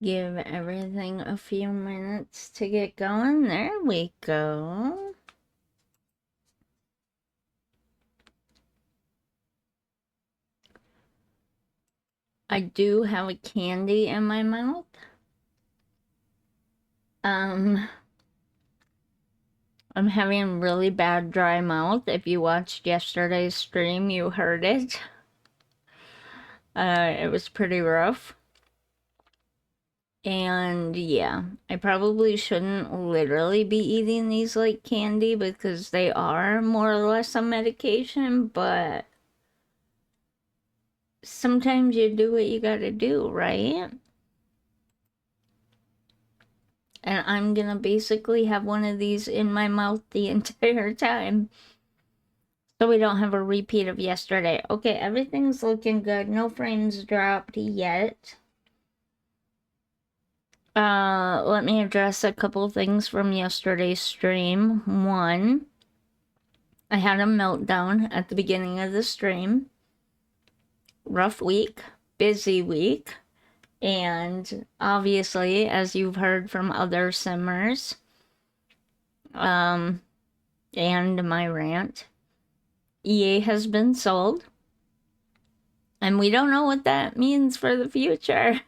Give everything a few minutes to get going. There we go. I do have a candy in my mouth. I'm having really bad dry mouth. If you watched yesterday's stream, you heard it. It was pretty rough. And yeah, I probably shouldn't literally be eating these like candy because they are more or less a medication, but sometimes you do what you gotta do, right? And I'm gonna basically have one of these in my mouth the entire time. So we don't have a repeat of yesterday. Okay, everything's looking good. No frames dropped yet. Let me address a couple things from yesterday's stream. One, I had a meltdown at the beginning of the stream. Rough week, busy week, and obviously, as you've heard from other simmers, and my rant, EA has been sold, and we don't know what that means for the future.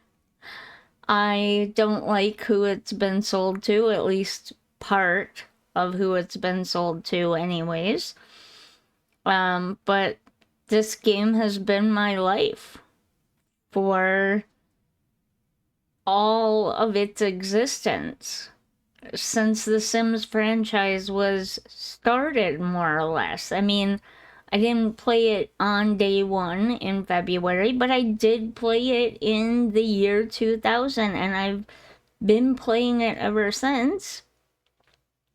I don't like who it's been sold to, at least part of who it's been sold to, anyways. But this game has been my life for all of its existence since the Sims franchise was started, more or less. I mean, I didn't play it on day one in February, but I did play it in the year 2000, and I've been playing it ever since.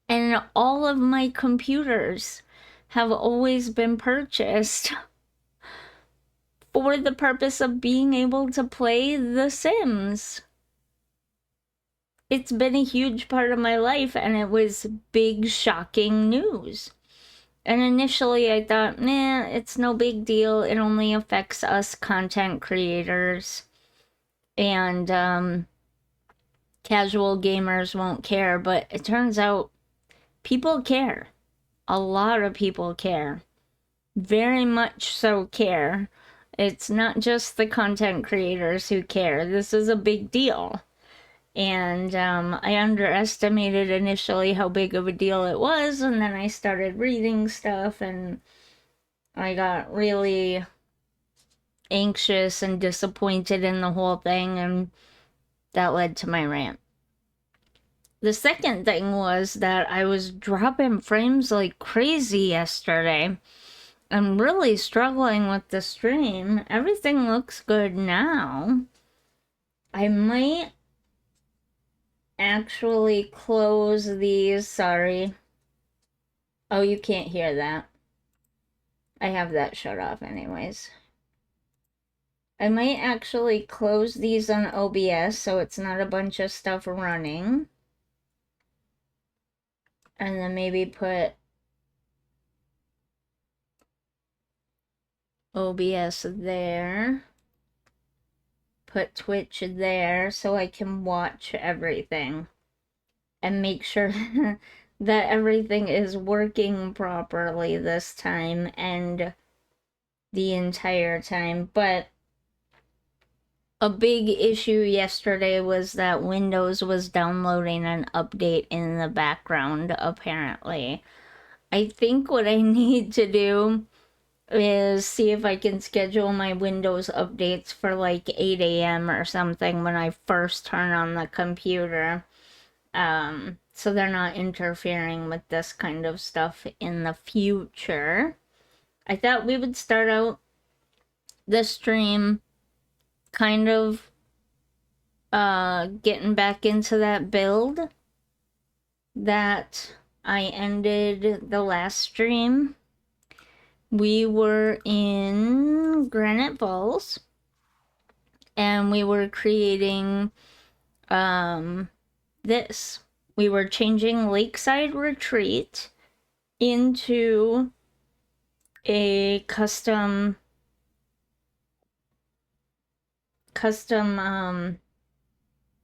And all of my computers have always been purchased for the purpose of being able to play The Sims. It's been a huge part of my life, and it was big, shocking news. And initially I thought, nah, it's no big deal. It only affects us content creators. And casual gamers won't care. But it turns out people care. A lot of people care. Very much so care. It's not just the content creators who care. This is a big deal. And I underestimated initially how big of a deal it was, and then I started reading stuff, and I got really anxious and disappointed in the whole thing, and that led to my rant. The second thing was that I was dropping frames like crazy yesterday. I'm really struggling with the stream. Everything looks good now. I might actually close these. Sorry. Oh, you can't hear that. I have that shut off anyways. I might actually close these on OBS so it's not a bunch of stuff running. And then maybe put OBS there. Put Twitch there so I can watch everything. And make sure that everything is working properly this time and the entire time. But a big issue yesterday was that Windows was downloading an update in the background, apparently. I think what I need to do is see if I can schedule my Windows updates for like 8 a.m. or something when I first turn on the computer. So they're not interfering with this kind of stuff in the future. I thought we would start out the stream kind of getting back into that build that I ended the last stream. We were in Granite Falls and we were creating this. We were changing Lakeside Retreat into a custom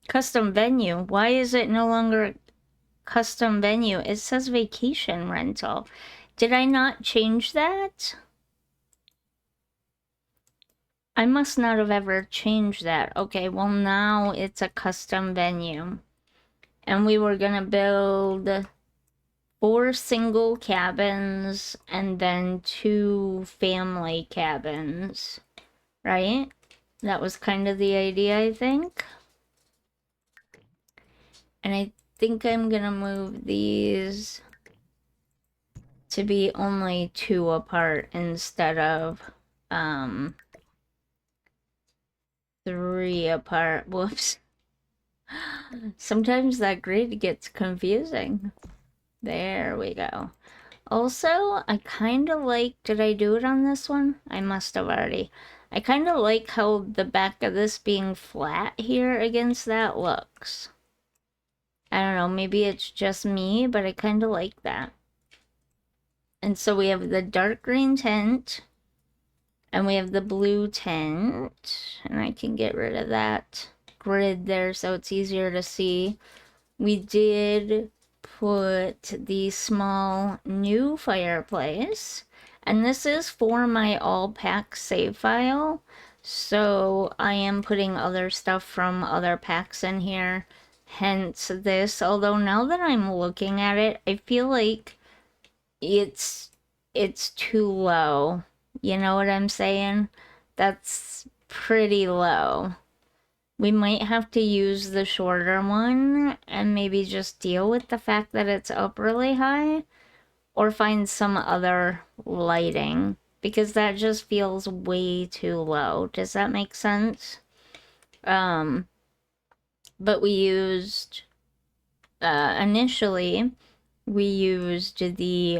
Custom venue. Why is it no longer custom venue? It says vacation rental. Did I not change that? I must not have ever changed that. Okay, well now it's a custom venue. And we were gonna build 4 single cabins and then 2 family cabins, right? That was kind of the idea, I think. And I think I'm gonna move these to be only 2 apart instead of 3 apart. Whoops. Sometimes that grid gets confusing. There we go. Also, I kind of like, did I do it on this one? I must have already. I kind of like how the back of this being flat here against that looks. I don't know, maybe it's just me, but I kind of like that. And so we have the dark green tent, and we have the blue tent, and I can get rid of that grid there so it's easier to see. We did put the small new fireplace, and this is for my all pack save file, so I am putting other stuff from other packs in here, hence this. Although now that I'm looking at it, I feel like it's too low. You know what I'm saying? That's pretty low. We might have to use the shorter one and maybe just deal with the fact that it's up really high, or find some other lighting, because that just feels way too low. Does that make sense? But we used, initially, we used the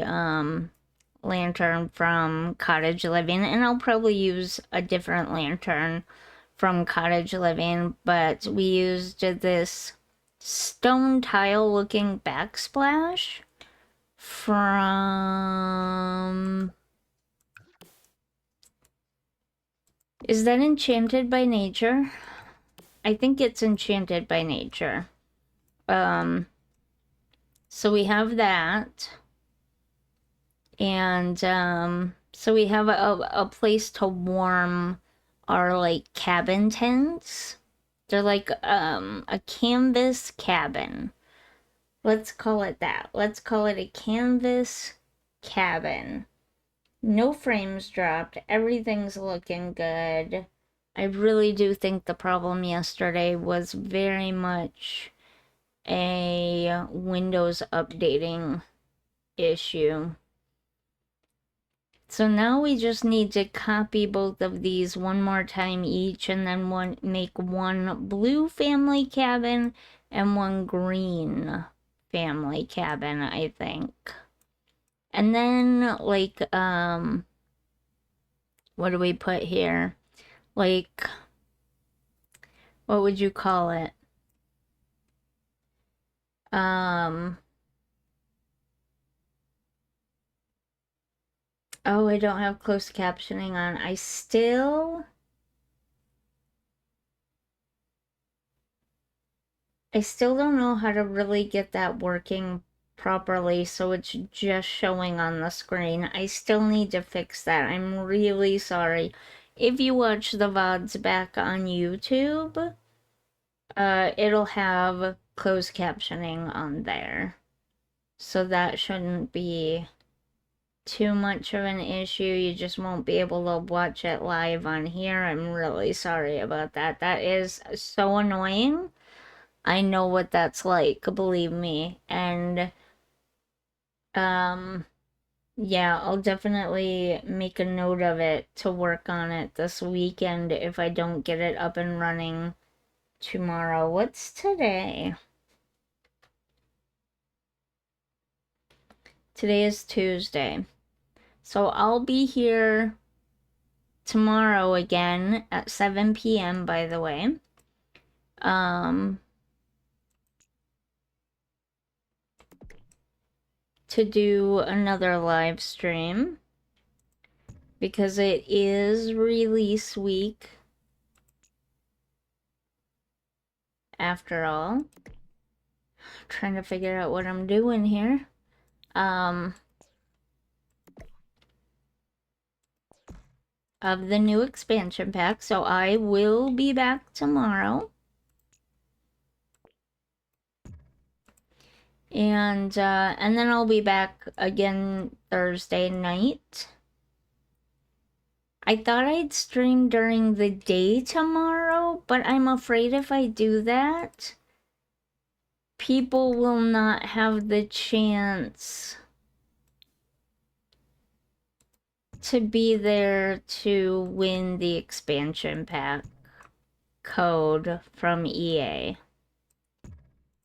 lantern from Cottage Living, and I'll probably use a different lantern from Cottage Living, but we used this stone tile looking backsplash from, is that Enchanted by Nature? I think it's Enchanted by Nature. So we have that, and so we have a place to warm our like cabin tents. They're like a canvas cabin. Let's call it that. Let's call it a canvas cabin. No frames dropped. Everything's looking good. I really do think the problem yesterday was very much a Windows updating issue. So now we just need to copy both of these one more time each, and then make one blue family cabin and one green family cabin, I think. And then, like, what do we put here? Like, what would you call it? Oh, I don't have closed captioning on. I still don't know how to really get that working properly so it's just showing on the screen. I still need to fix that. I'm really sorry. If you watch the VODs back on YouTube, it'll have closed captioning on there. So that shouldn't be too much of an issue. You just won't be able to watch it live on here. I'm really sorry about that. That is so annoying. I know what that's like, believe me. And yeah, I'll definitely make a note of it to work on it this weekend if I don't get it up and running tomorrow. What's today? Today is Tuesday. So I'll be here tomorrow again at 7 p.m., by the way. To do another live stream because it is release week after all. Trying to figure out what I'm doing here. Of the new expansion pack, so I will be back tomorrow. And then I'll be back again Thursday night. I thought I'd stream during the day tomorrow, but I'm afraid if I do that, people will not have the chance to be there to win the expansion pack code from EA.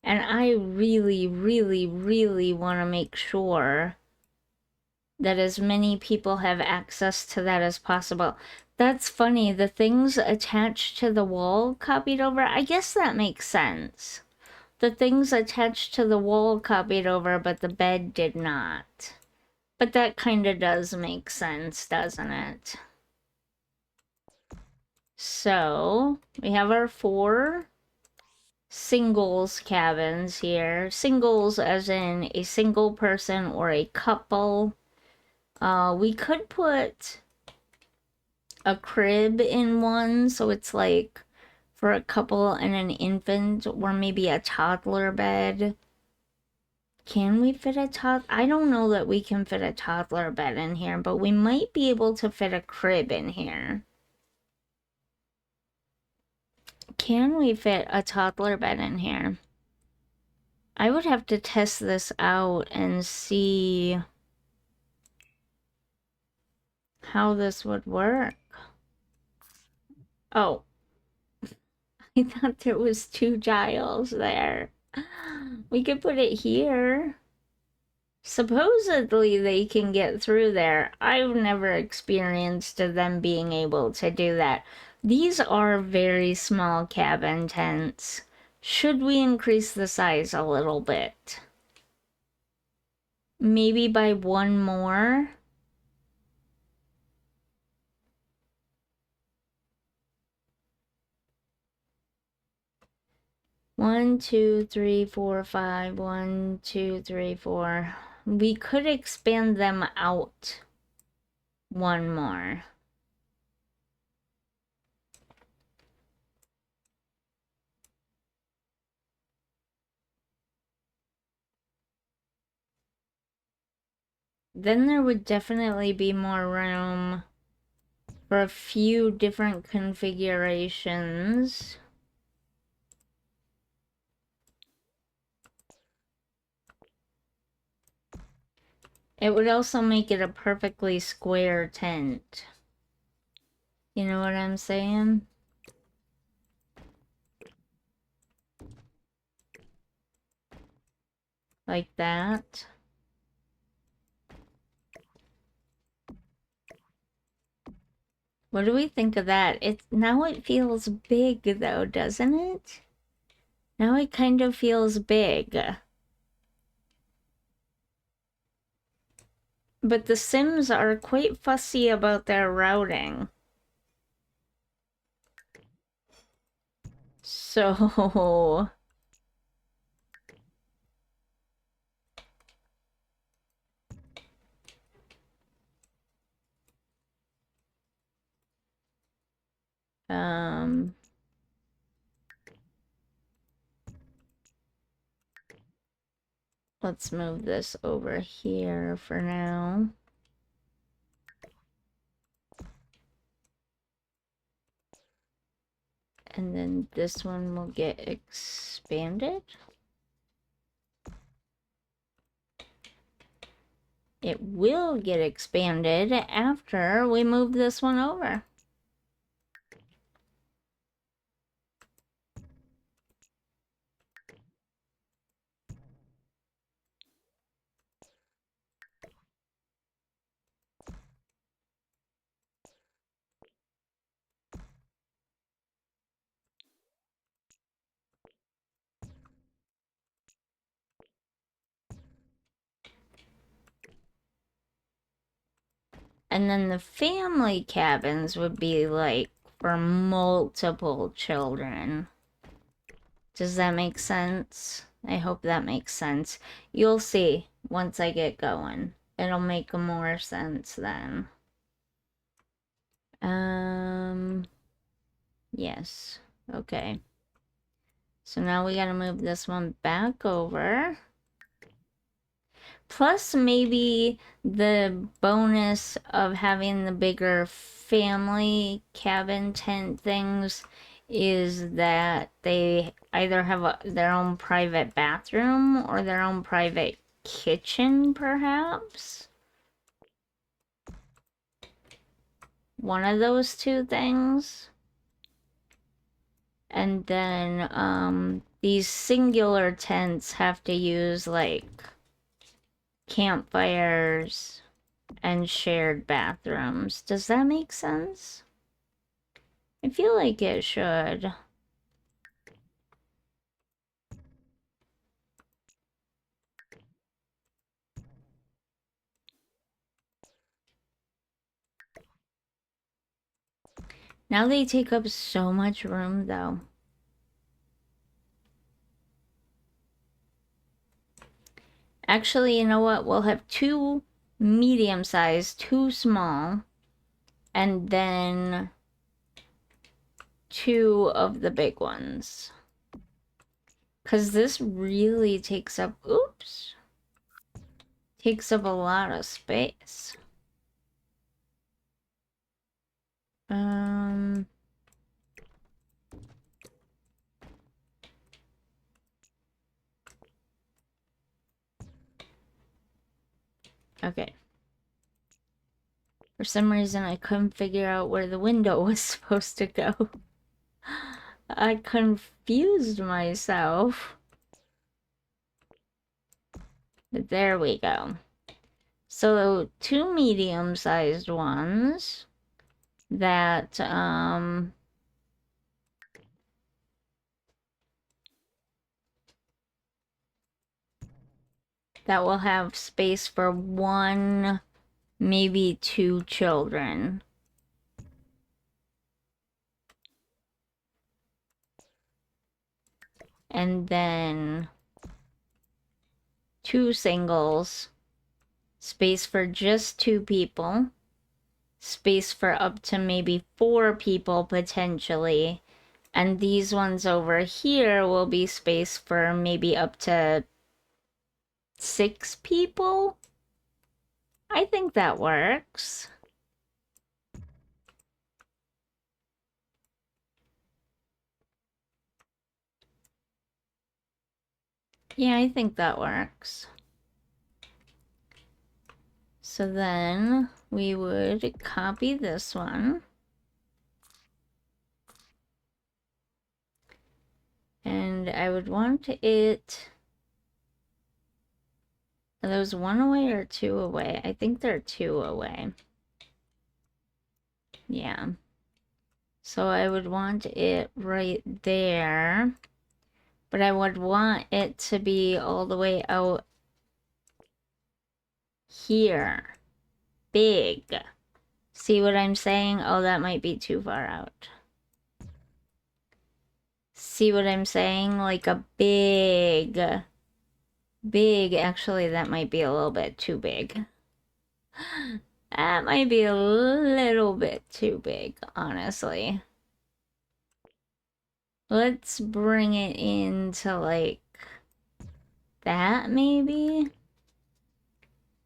And I really, really, really want to make sure that as many people have access to that as possible. That's funny, the things attached to the wall copied over, I guess that makes sense. The things attached to the wall copied over, but the bed did not. But that kind of does make sense, doesn't it? So, we have our 4 singles cabins here. Singles as in a single person or a couple. We could put a crib in one, so it's like for a couple and an infant, or maybe a toddler bed. Can we fit a toddler? I don't know that we can fit a toddler bed in here, but we might be able to fit a crib in here. Can we fit a toddler bed in here? I would have to test this out and see how this would work. Oh, I thought there was 2 Giles there. We could put it here. Supposedly they can get through there. I've never experienced them being able to do that. These are very small cabin tents. Should we increase the size a little bit? Maybe by 1 more? One, two, three, four, five. 1, 2, 3, 4. We could expand them out 1 more. Then there would definitely be more room for a few different configurations. It would also make it a perfectly square tent. You know what I'm saying? Like that. What do we think of that? Now it feels big though, doesn't it? Now it kind of feels big. But the Sims are quite fussy about their routing. So... let's move this over here for now. And then this one will get expanded. It will get expanded after we move this one over. And then the family cabins would be like for multiple children. Does that make sense? I hope that makes sense. You'll see once I get going. It'll make more sense then. Yes. Okay. So now we gotta move this one back over. Plus, maybe the bonus of having the bigger family cabin tent things is that they either have their own private bathroom or their own private kitchen, perhaps. One of those two things. And then, these singular tents have to use, like, campfires and shared bathrooms. Does that make sense? I feel like it should. Now they take up so much room, though. Actually, you know what? We'll have 2 medium-sized, 2 small, and then 2 of the big ones. Because this really takes up, oops, takes up a lot of space. Okay. For some reason, I couldn't figure out where the window was supposed to go. I confused myself. But there we go. So 2 medium-sized ones that that will have space for 1, maybe 2 children. And then 2 singles, space for just 2 people, space for up to maybe 4 people potentially. And these ones over here will be space for maybe up to 6 people. I think that works. Yeah, I think that works. So then we would copy this one. And I would want it... Are those 1 away or 2 away? I think they're 2 away. Yeah. So I would want it right there. But I would want it to be all the way out here. Big. See what I'm saying? Oh, that might be too far out. See what I'm saying? Like a big... Actually, that might be a little bit too big. That might be a little bit too big, honestly. Let's bring it into like that maybe.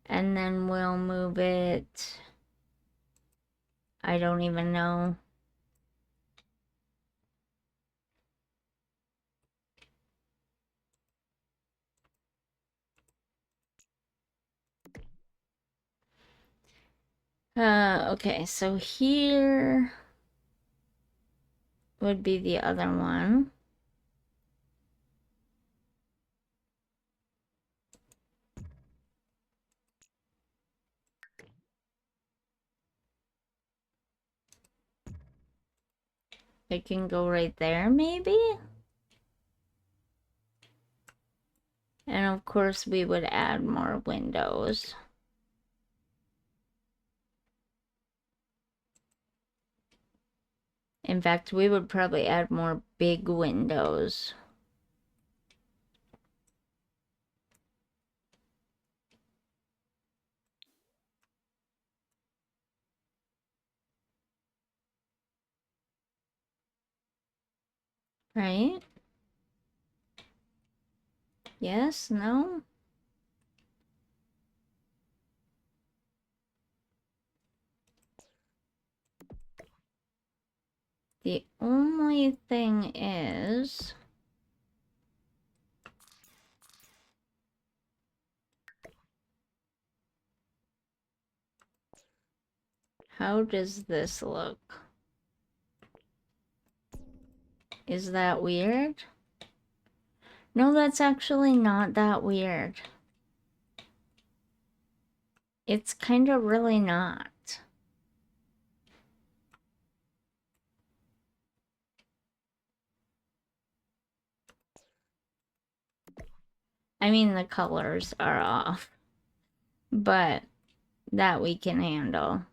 And then we'll move it. I don't even know. Okay, so here would be the other one. It can go right there, maybe? And of course, we would add more windows. In fact, we would probably add more big windows. Right? Yes? No? The only thing is... how does this look? Is that weird? No, that's actually not that weird. It's kind of really not. I mean, the colors are off, but that we can handle.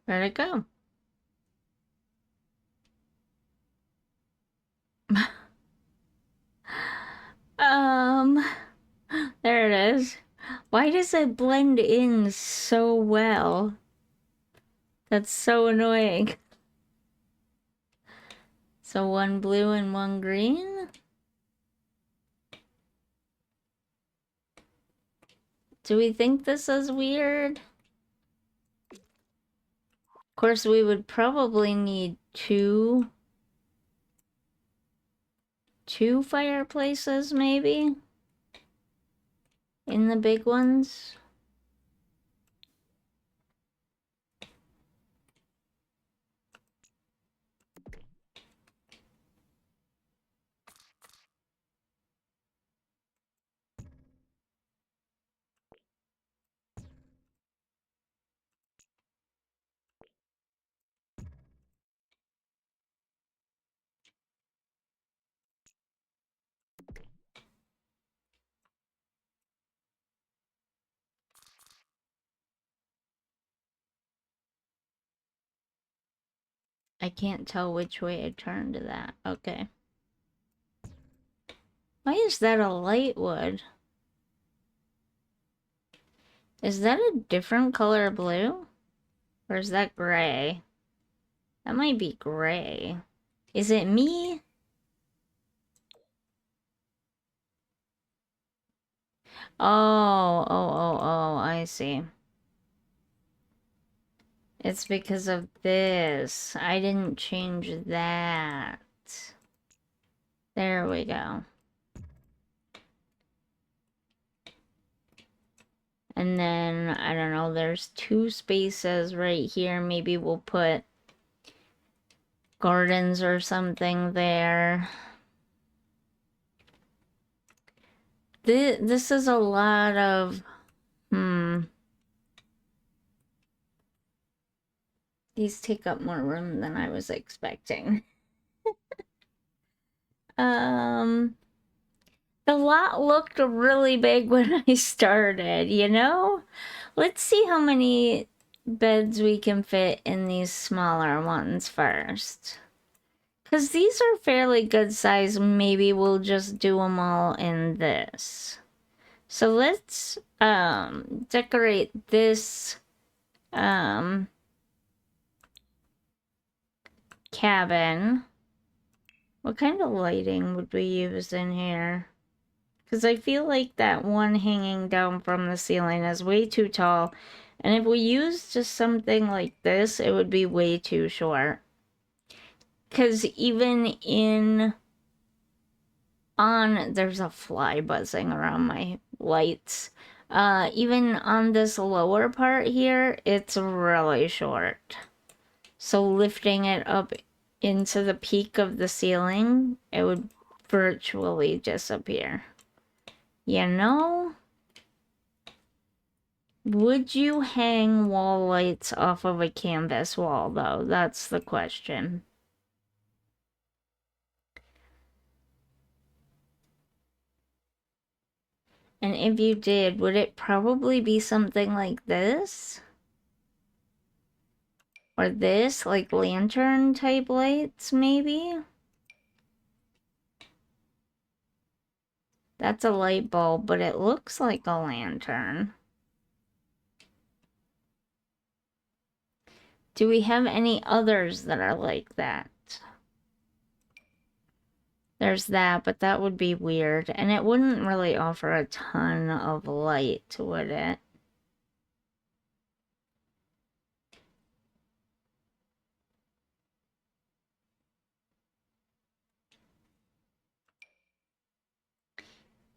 Where'd it go? Um, there it is. Why does it blend in so well? That's so annoying. So one blue and one green? Do we think this is weird? Of course, we would probably need two fireplaces, maybe? In the big ones? I can't tell which way I turned to that. Okay. Why is that a light wood? Is that a different color blue? Or is that gray? That might be gray. Is it me? Oh, I see. It's because of this. I didn't change that. There we go. And then, I don't know, there's two spaces right here. Maybe we'll put gardens or something there. This is a lot of... These take up more room than I was expecting. The lot looked really big when I started, you know? Let's see how many beds we can fit in these smaller ones first. Because these are fairly good size. Maybe we'll just do them all in this. So let's decorate this cabin. What kind of lighting would we use in here? Because I feel like that one hanging down from the ceiling is way too tall. And if we use just something like this, it would be way too short. Because even there's a fly buzzing around my lights. Even on this lower part here, it's really short. So lifting it up into the peak of the ceiling, it would virtually disappear. You know? Would you hang wall lights off of a canvas wall, though? That's the question. And if you did, would it probably be something like this? Or this, like lantern type lights, maybe? That's a light bulb, but it looks like a lantern. Do we have any others that are like that? There's that, but that would be weird. And it wouldn't really offer a ton of light, would it?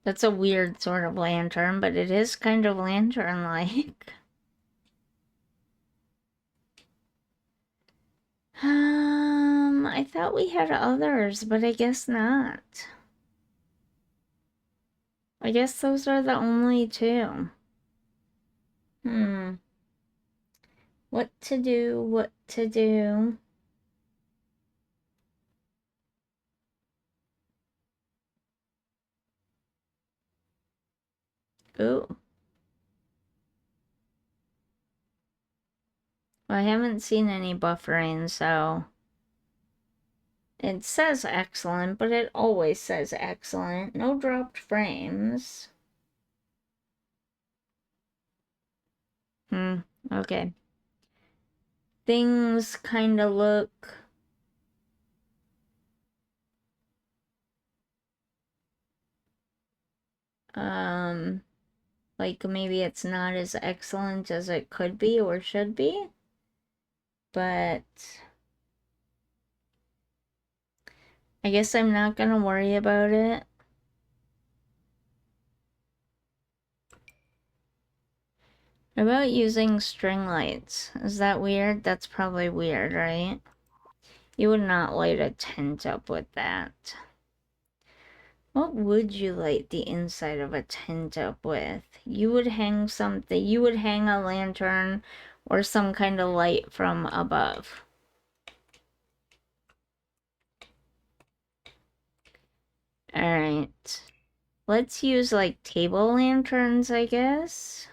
That's a weird sort of lantern, but it is kind of lantern-like. I thought we had others, but I guess not. I guess those are the only two. What to do, what to do. Ooh. Well, I haven't seen any buffering, so... It says excellent, but it always says excellent. No dropped frames. Okay. Things kind of look... like maybe it's not as excellent as it could be or should be. But... I guess I'm not gonna worry about it. What about using string lights? Is that weird? That's probably weird, right? You would not light a tent up with that. What would you light the inside of a tent up with? You would hang something, you would hang a lantern or some kind of light from above. Alright. Let's use like table lanterns, I guess.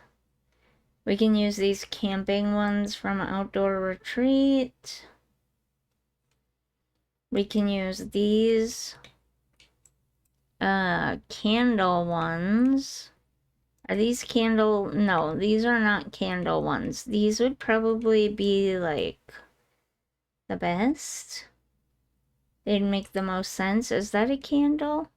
We can use these camping ones from Outdoor Retreat. We can use these candle ones. Are these candle? No, these are not candle ones. These would probably be like the best. They'd make the most sense. Is that a candle?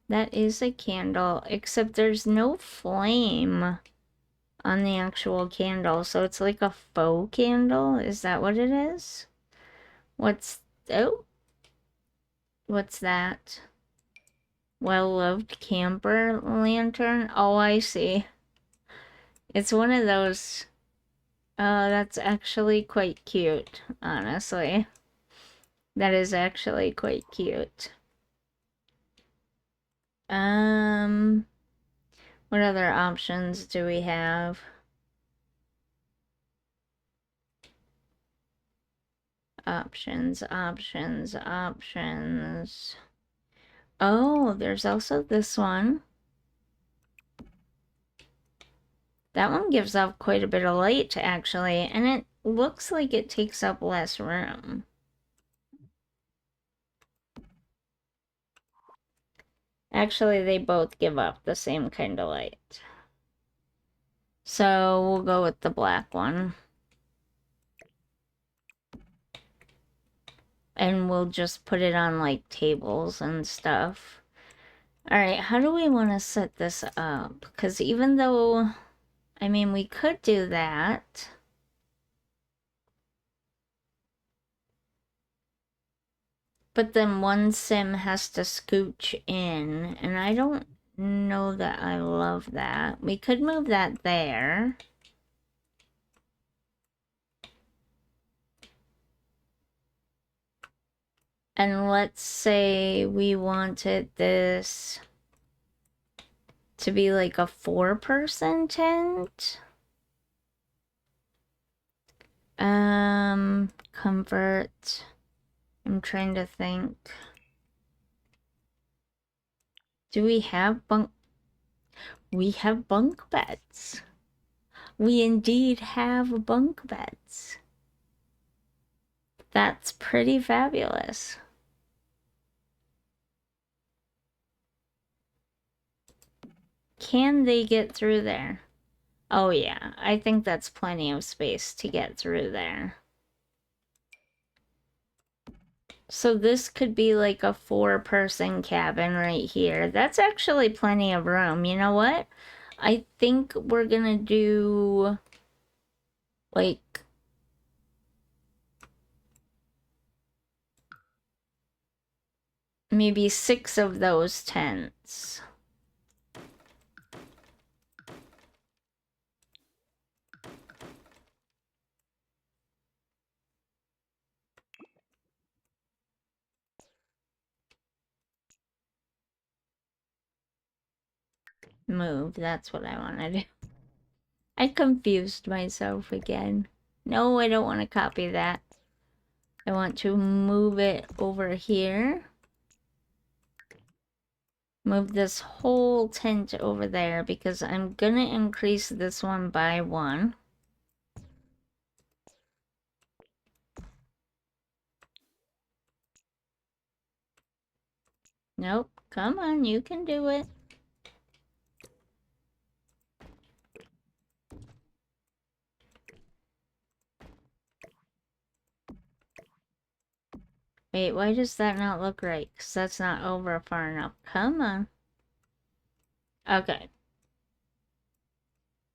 That is a candle, except there's no flame on the actual candle, so it's like a faux candle. Is that what it is? What's... oh, what's that? Well-loved camper lantern? Oh, I see. It's one of those... that's actually quite cute, honestly. That is actually quite cute. What other options do we have? Options. Oh, there's also this one. That one gives off quite a bit of light, actually, and it looks like it takes up less room. Actually, they both give off the same kind of light. So we'll go with the black one. And we'll just put it on like tables and stuff. Alright, how do we want to set this up? Because even though, I mean, we could do that. But then one sim has to scooch in, and I don't know that I love that. We could move that there. And let's say we wanted this to be like a 4-person tent. Comfort. I'm trying to think. Do we have bunk? We have bunk beds. we indeed have bunk beds. That's pretty fabulous. Can they get through there? Oh yeah, I think that's plenty of space to get through there. So this could be like a 4-person cabin right here. That's actually plenty of room. You know what? I think we're gonna do like maybe 6 of those tents. Move, that's what I want to do. I confused myself again. No, I don't want to copy that. I want to move it over here. Move this whole tent over there because I'm gonna increase this one by 1. Nope, come on, you can do it. Wait, why does that not look right? Because that's not over far enough. Come on. Okay.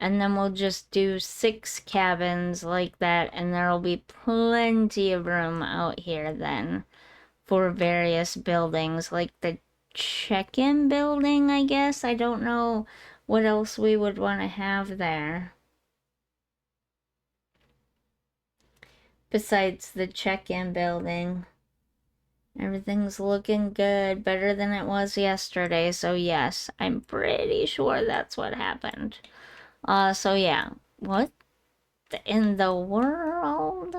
And then we'll just do 6 cabins like that, and there'll be plenty of room out here then for various buildings, like the check-in building, I guess. I don't know what else we would want to have there. Besides the check-in building. Everything's looking good, better than it was yesterday, so yes, I'm pretty sure that's what happened. So yeah, what in the world?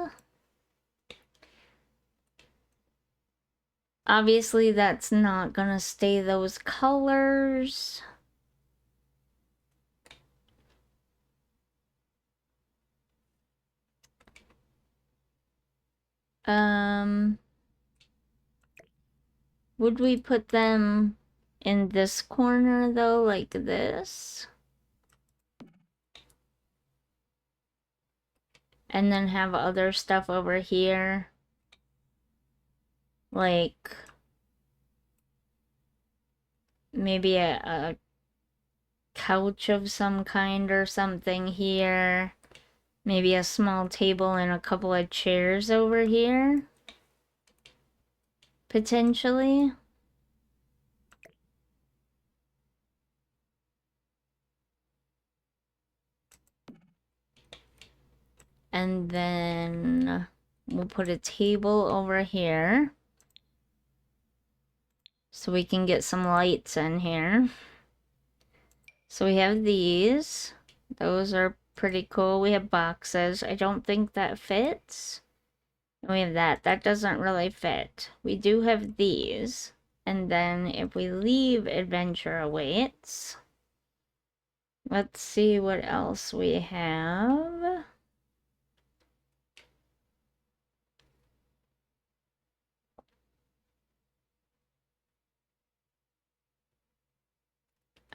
Obviously, that's not gonna stay those colors. Would we put them in this corner though, like this? And then have other stuff over here? Like maybe a couch of some kind or something here. Maybe a small table and a couple of chairs over here. Potentially. And then we'll put a table over here. So we can get some lights in here. So we have these. Those are pretty cool. We have boxes. I don't think that fits. We have that. That doesn't really fit. We do have these. And then if we leave Adventure Awaits, let's see what else we have.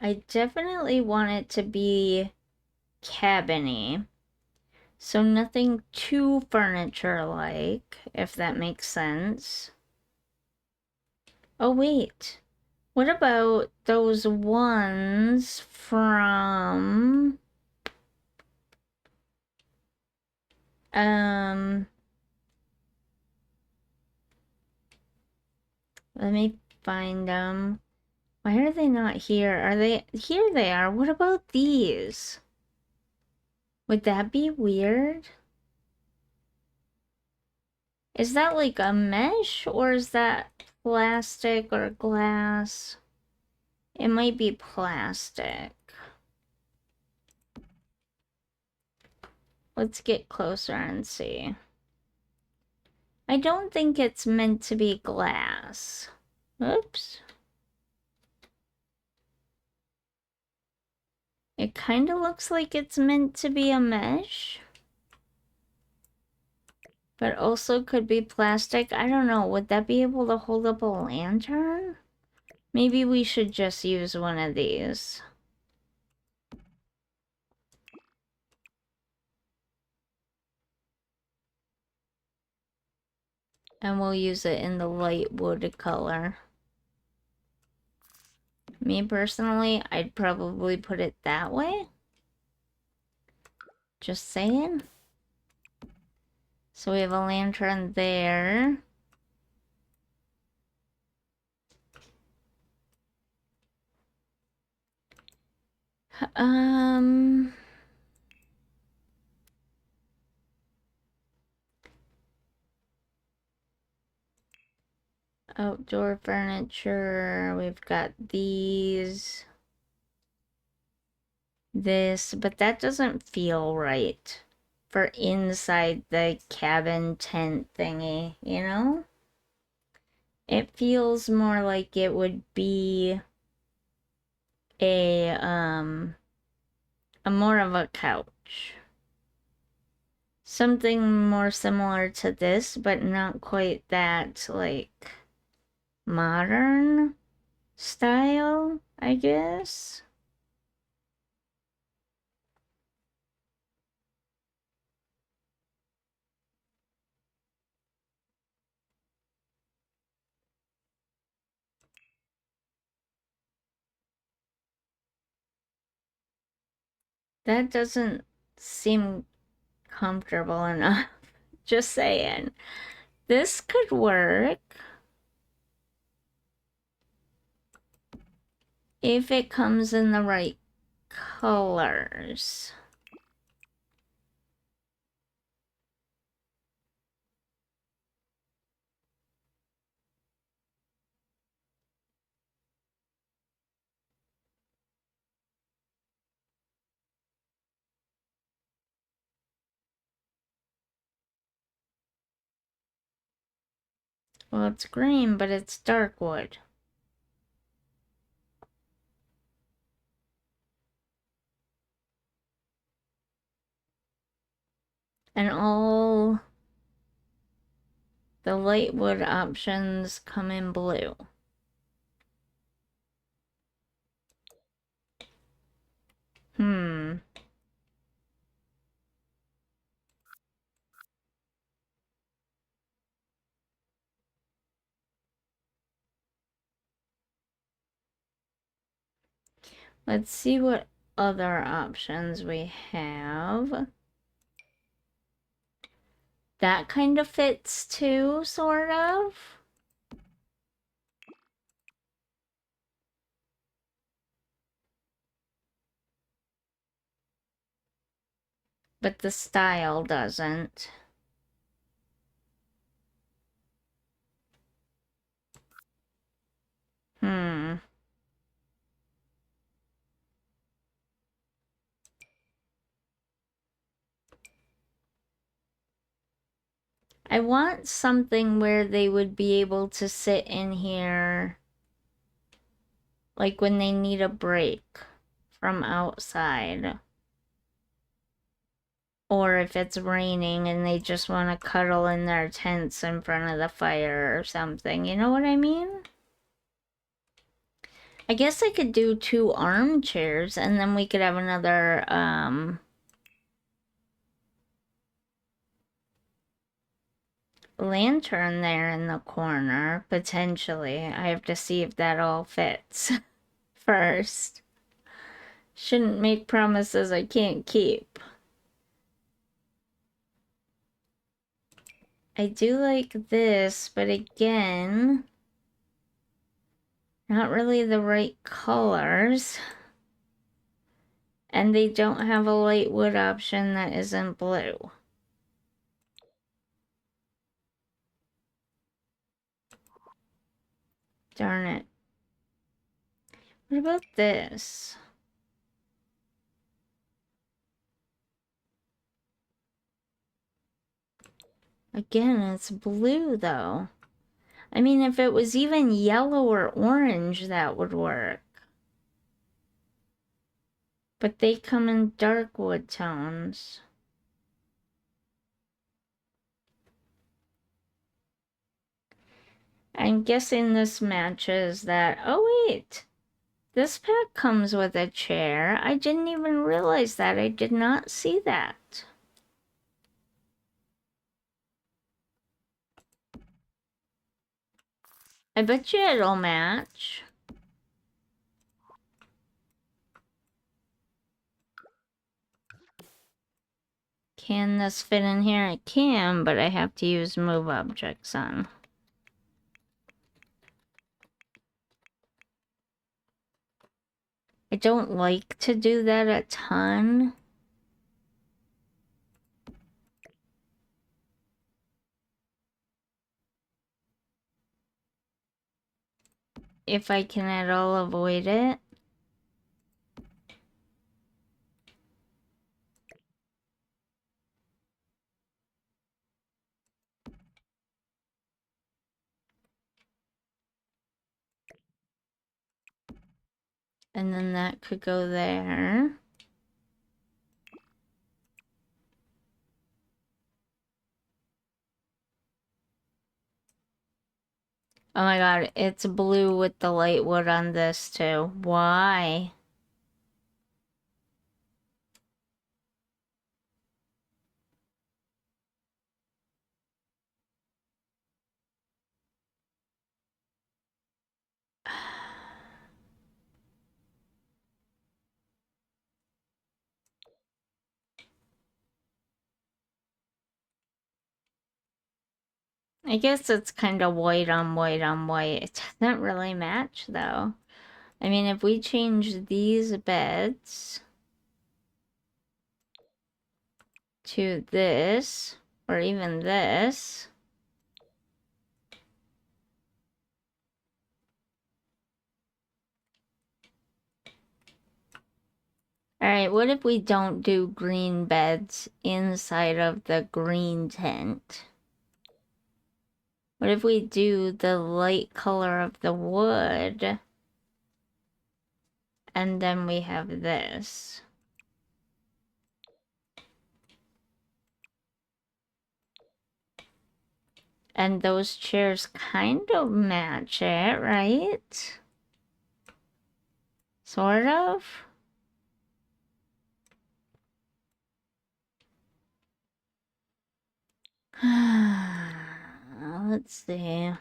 I definitely want it to be cabin-y. So nothing too furniture-like, if that makes sense. Oh, wait. What about those ones from... Let me find them. Why are they not here? Are they... Here they are. What about these? Would that be weird? Is that like a mesh or is that plastic or glass? It might be plastic. Let's get closer and see. I don't think it's meant to be glass. Oops. It kind of looks like it's meant to be a mesh, but also could be plastic. I don't know. Would that be able to hold up a lantern? Maybe we should just use one of these. And we'll use it in the light wood color. Me personally, I'd probably put it that way. Just saying. So we have a lantern there. Outdoor furniture. We've got these. This, but that doesn't feel right for inside the cabin tent thingy, you know? It feels more like it would be a more of a couch. Something more similar to this, but not quite that, like, modern style, I guess. That doesn't seem comfortable enough. Just saying. This could work if it comes in the right colors. Well, it's green, but it's dark wood. And all the light wood options come in blue. Let's see what other options we have. That kind of fits too, sort of. But the style doesn't. I want something where they would be able to sit in here, like when they need a break from outside. Or if it's raining and they just want to cuddle in their tents in front of the fire or something. You know what I mean? I guess I could do 2 armchairs and then we could have another, lantern there in the corner, potentially. I have to see if that all fits first. Shouldn't make promises I can't keep. I do like this, but again, not really the right colors. And they don't have a light wood option that isn't blue. Darn it. What about this? Again, it's blue though. I mean, if it was even yellow or orange, that would work. But they come in dark wood tones. I'm guessing this matches that. Oh, wait. This pack comes with a chair. I didn't even realize that. I did not see that. I bet you it'll match. Can this fit in here? It can, but I have to use move objects on. I don't like to do that a ton. If I can at all avoid it. And then that could go there. Oh my god, it's blue with the light wood on this too. Why? I guess it's kind of white on white on white. It doesn't really match though. I mean, if we change these beds to this, or even this, alright, what if we don't do green beds inside of the green tent? What if we do the light color of the wood, and then we have this? And those chairs kind of match it, right? Sort of? Let's see.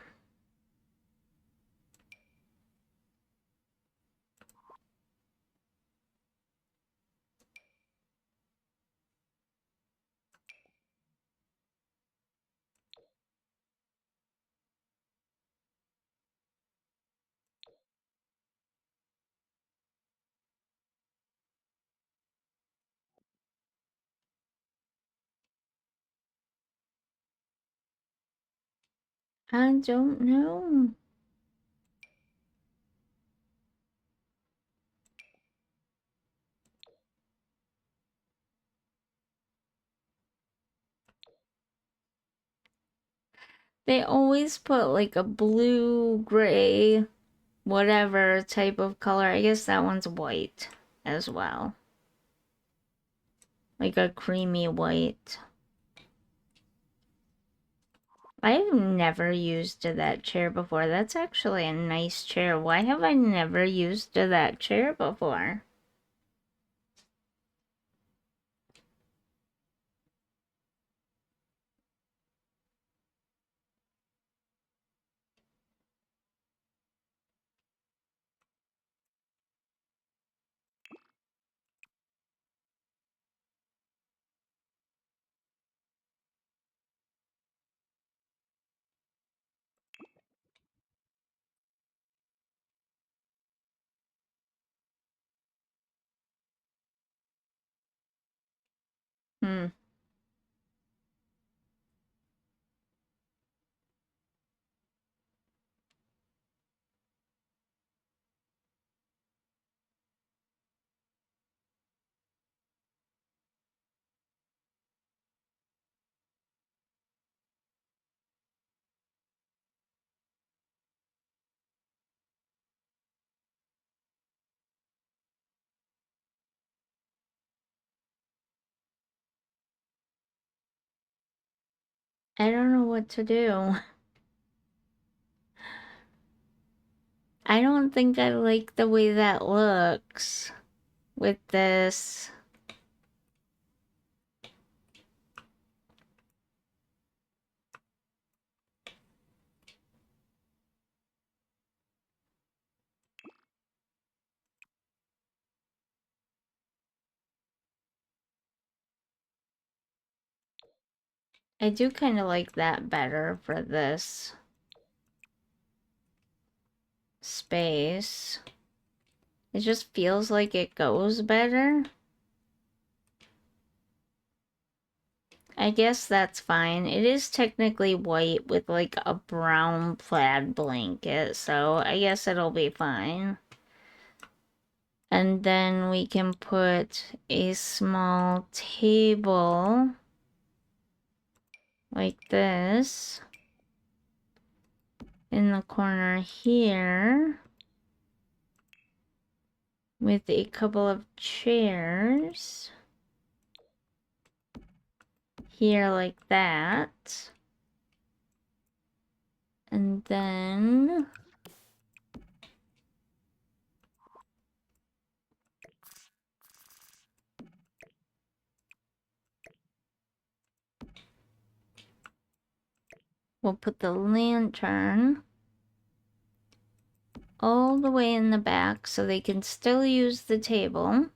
I don't know. They always put like a blue, gray, whatever type of color. I guess that one's white as well. Like a creamy white. I've never used that chair before. That's actually a nice chair. Why have I never used that chair before? Hmm. I don't know what to do. I don't think I like the way that looks with this. I do kind of like that better for this space. It just feels like it goes better. I guess that's fine. It is technically white with like a brown plaid blanket, so I guess it'll be fine. And then we can put a small table like this in the corner here with a couple of chairs here like that. And then we'll put the lantern all the way in the back so they can still use the table.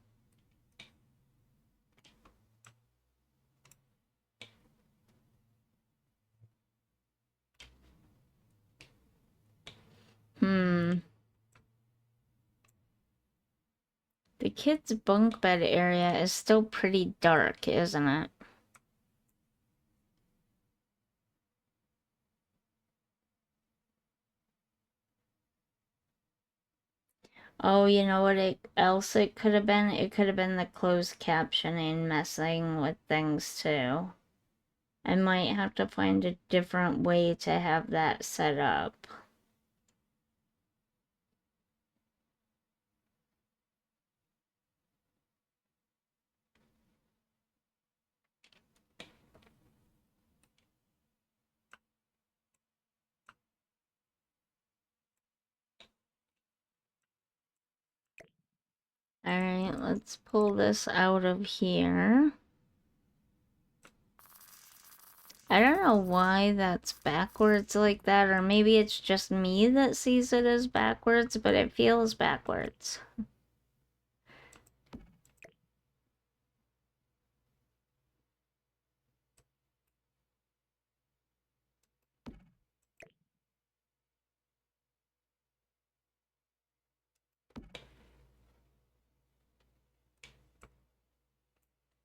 The kids' bunk bed area is still pretty dark, isn't it? Oh, you know what else it could have been? It could have been the closed captioning messing with things too. I might have to find a different way to have that set up. Alright, let's pull this out of here. I don't know why that's backwards like that, or maybe it's just me that sees it as backwards, but it feels backwards.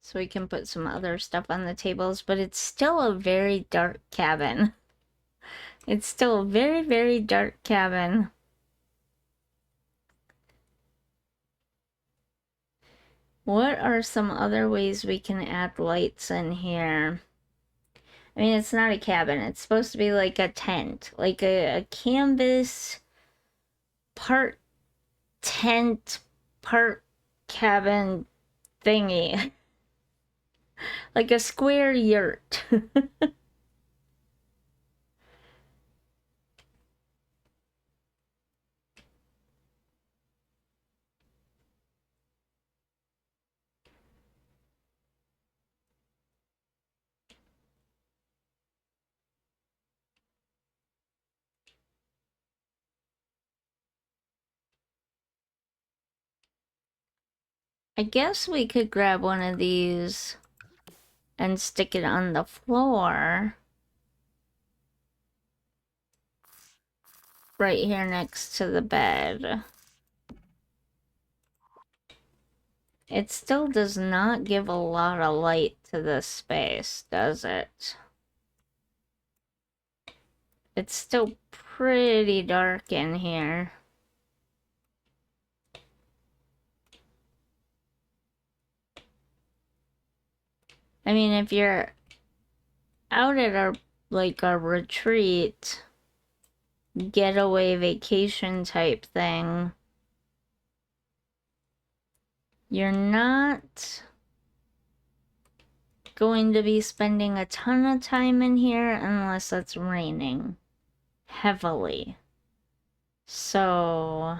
So we can put some other stuff on the tables, but it's still a very dark cabin. It's still a very, very dark cabin. What are some other ways we can add lights in here? I mean, it's not a cabin. It's supposed to be like a tent, like a canvas, part tent, part cabin thingy. Like a square yurt. I guess we could grab one of these and stick it on the floor. Right here next to the bed. It still does not give a lot of light to this space, does it? It's still pretty dark in here. I mean, if you're out at our, like, our retreat, getaway vacation type thing, you're not going to be spending a ton of time in here unless it's raining heavily. So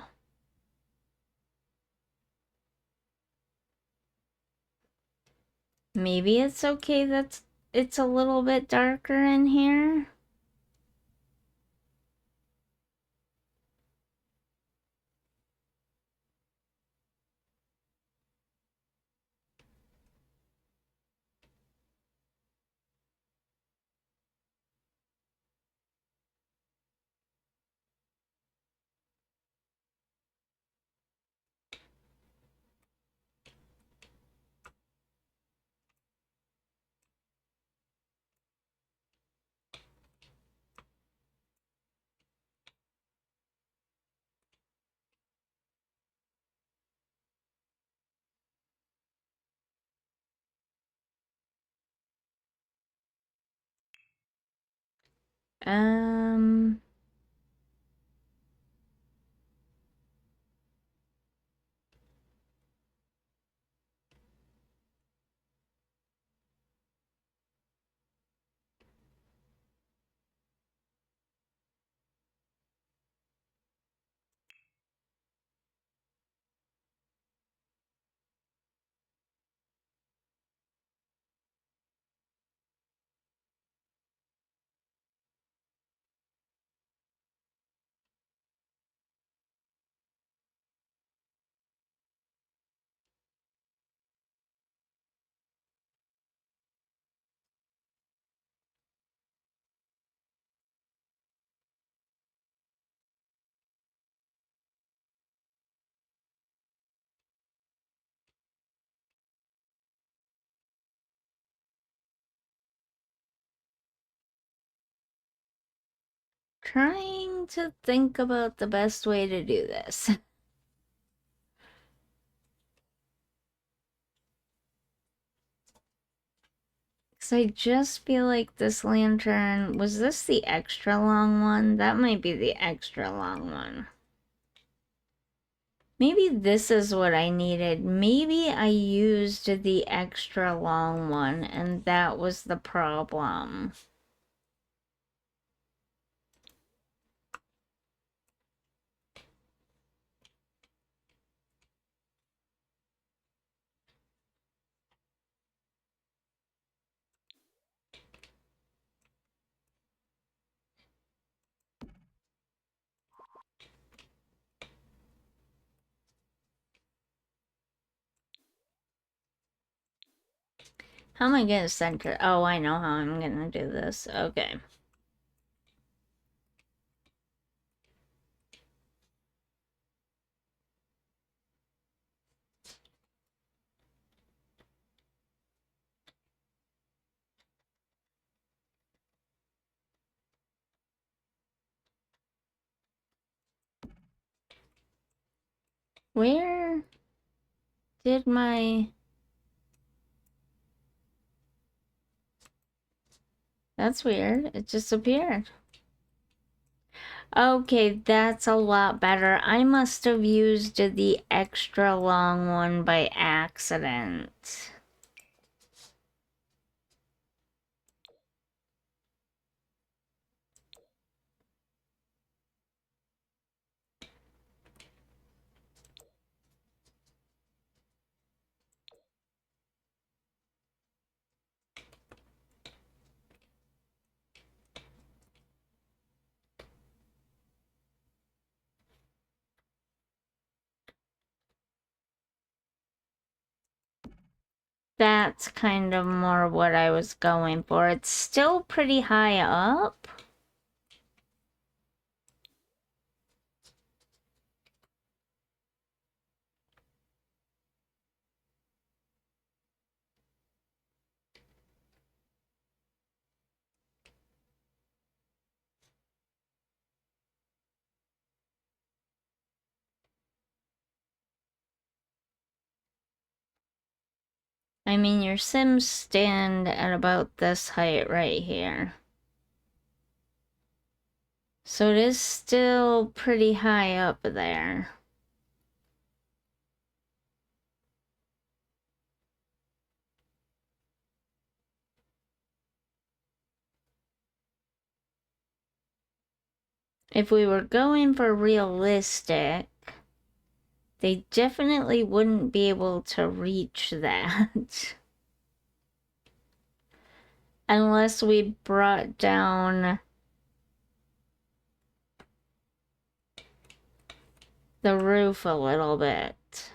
maybe it's okay that it's a little bit darker in here. Um, trying to think about the best way to do this. Because I just feel like this lantern, was this the extra long one? That might be the extra long one. Maybe this is what I needed. Maybe I used the extra long one and that was the problem. How am I gonna center? Oh, I know how I'm gonna do this. Okay. Where did my... That's weird. It just appeared. Okay, that's a lot better. I must have used the extra long one by accident. That's kind of more what I was going for. It's still pretty high up. I mean, your Sims stand at about this height right here. So it is still pretty high up there. if we were going for realistic, they definitely wouldn't be able to reach that. Unless we brought down the roof a little bit.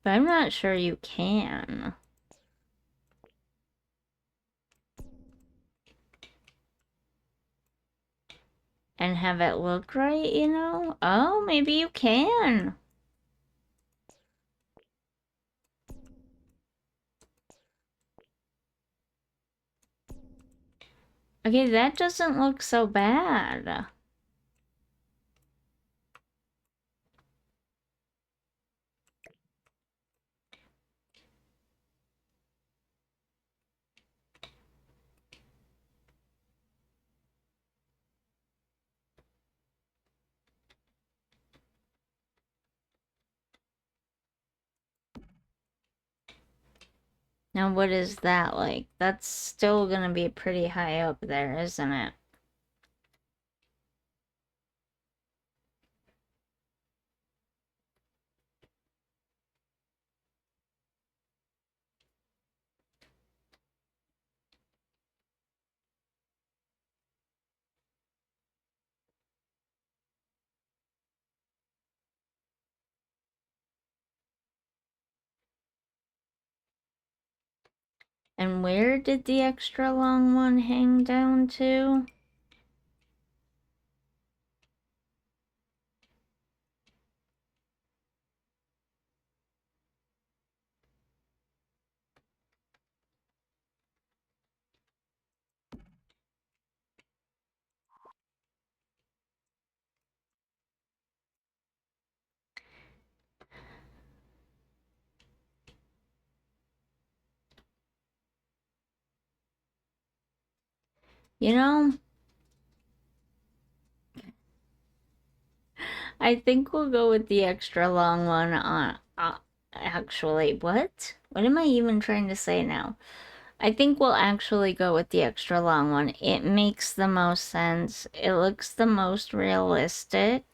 But I'm not sure you can. And have it look right, you know? Oh, maybe you can. Okay, that doesn't look so bad. Now, what is that like? That's still gonna be pretty high up there, isn't it? And where did the extra long one hang down to? You know, I think we'll go with the extra long one on, actually, what? What am I even trying to say now? I think we'll actually go with the extra long one. It makes the most sense. It looks the most realistic.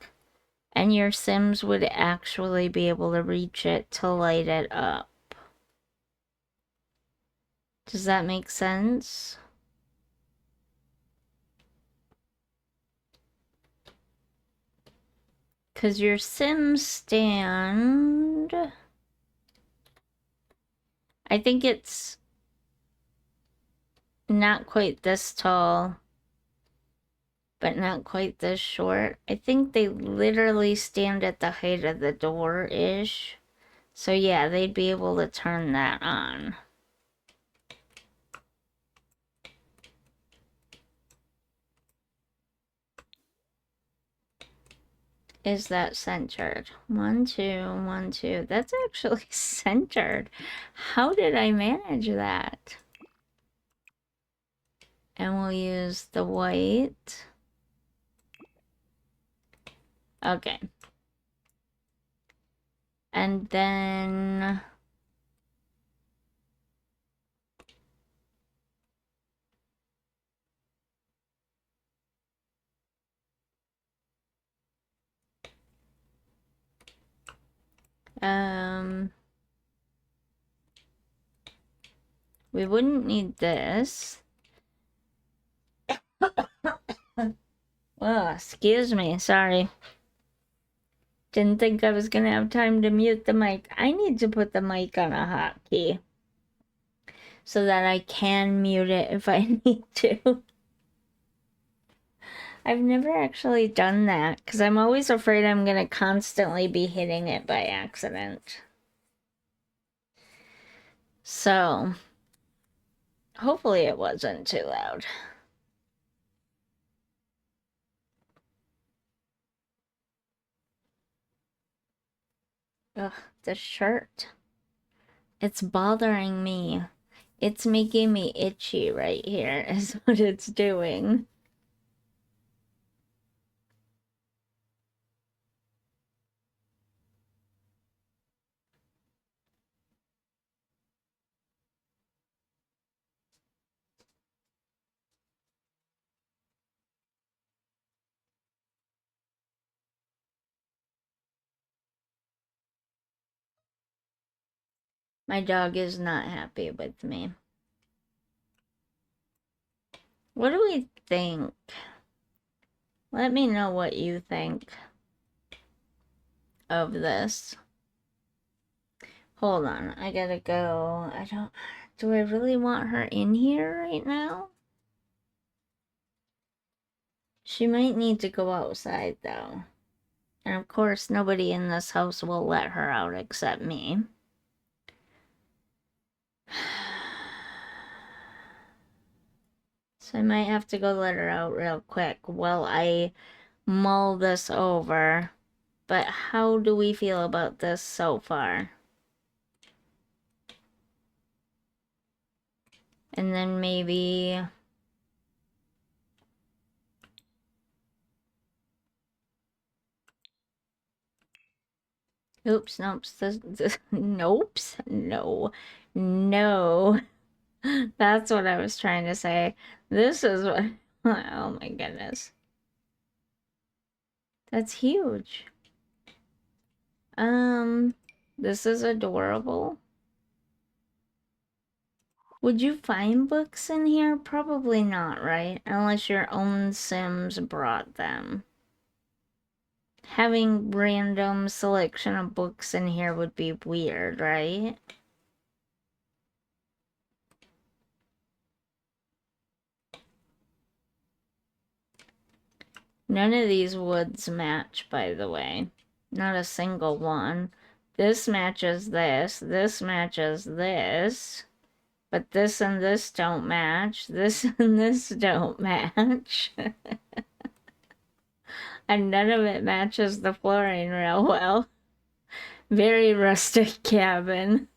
And your Sims would actually be able to reach it to light it up. Does that make sense? Because your Sims stand... I think it's not quite this tall, but not quite this short. I think they literally stand at the height of the door-ish. So yeah, they'd be able to turn that on. Is that centered? 1, 2, 1, 2. That's actually centered. How did I manage that? And we'll use the white. Okay. And then... we wouldn't need this. Oh, excuse me, sorry. Didn't think I was gonna have time to mute the mic. I need to put the mic on a hotkey so that I can mute it if I need to. I've never actually done that because I'm always afraid I'm gonna constantly be hitting it by accident. So, hopefully it wasn't too loud. Ugh, the shirt. It's bothering me. It's making me itchy right here, is what it's doing. My dog is not happy with me. What do we think? Let me know what you think of this. Hold on, I gotta go. Do I really want her in here right now? She might need to go outside though. And of course, nobody in this house will let her out except me. So I might have to go let her out real quick while I mull this over. But how do we feel about this so far? And then maybe... Oops, nopes, no, no. That's what I was trying to say. This is what, oh my goodness. That's huge. This is adorable. Would you find books in here? Probably not, right? Unless your own Sims brought them. Having random selection of books in here would be weird, right? None of these woods match, by the way. Not a single one. This matches this. This matches this. But this and this don't match. This and this don't match. And none of it matches the flooring real well. Very rustic cabin.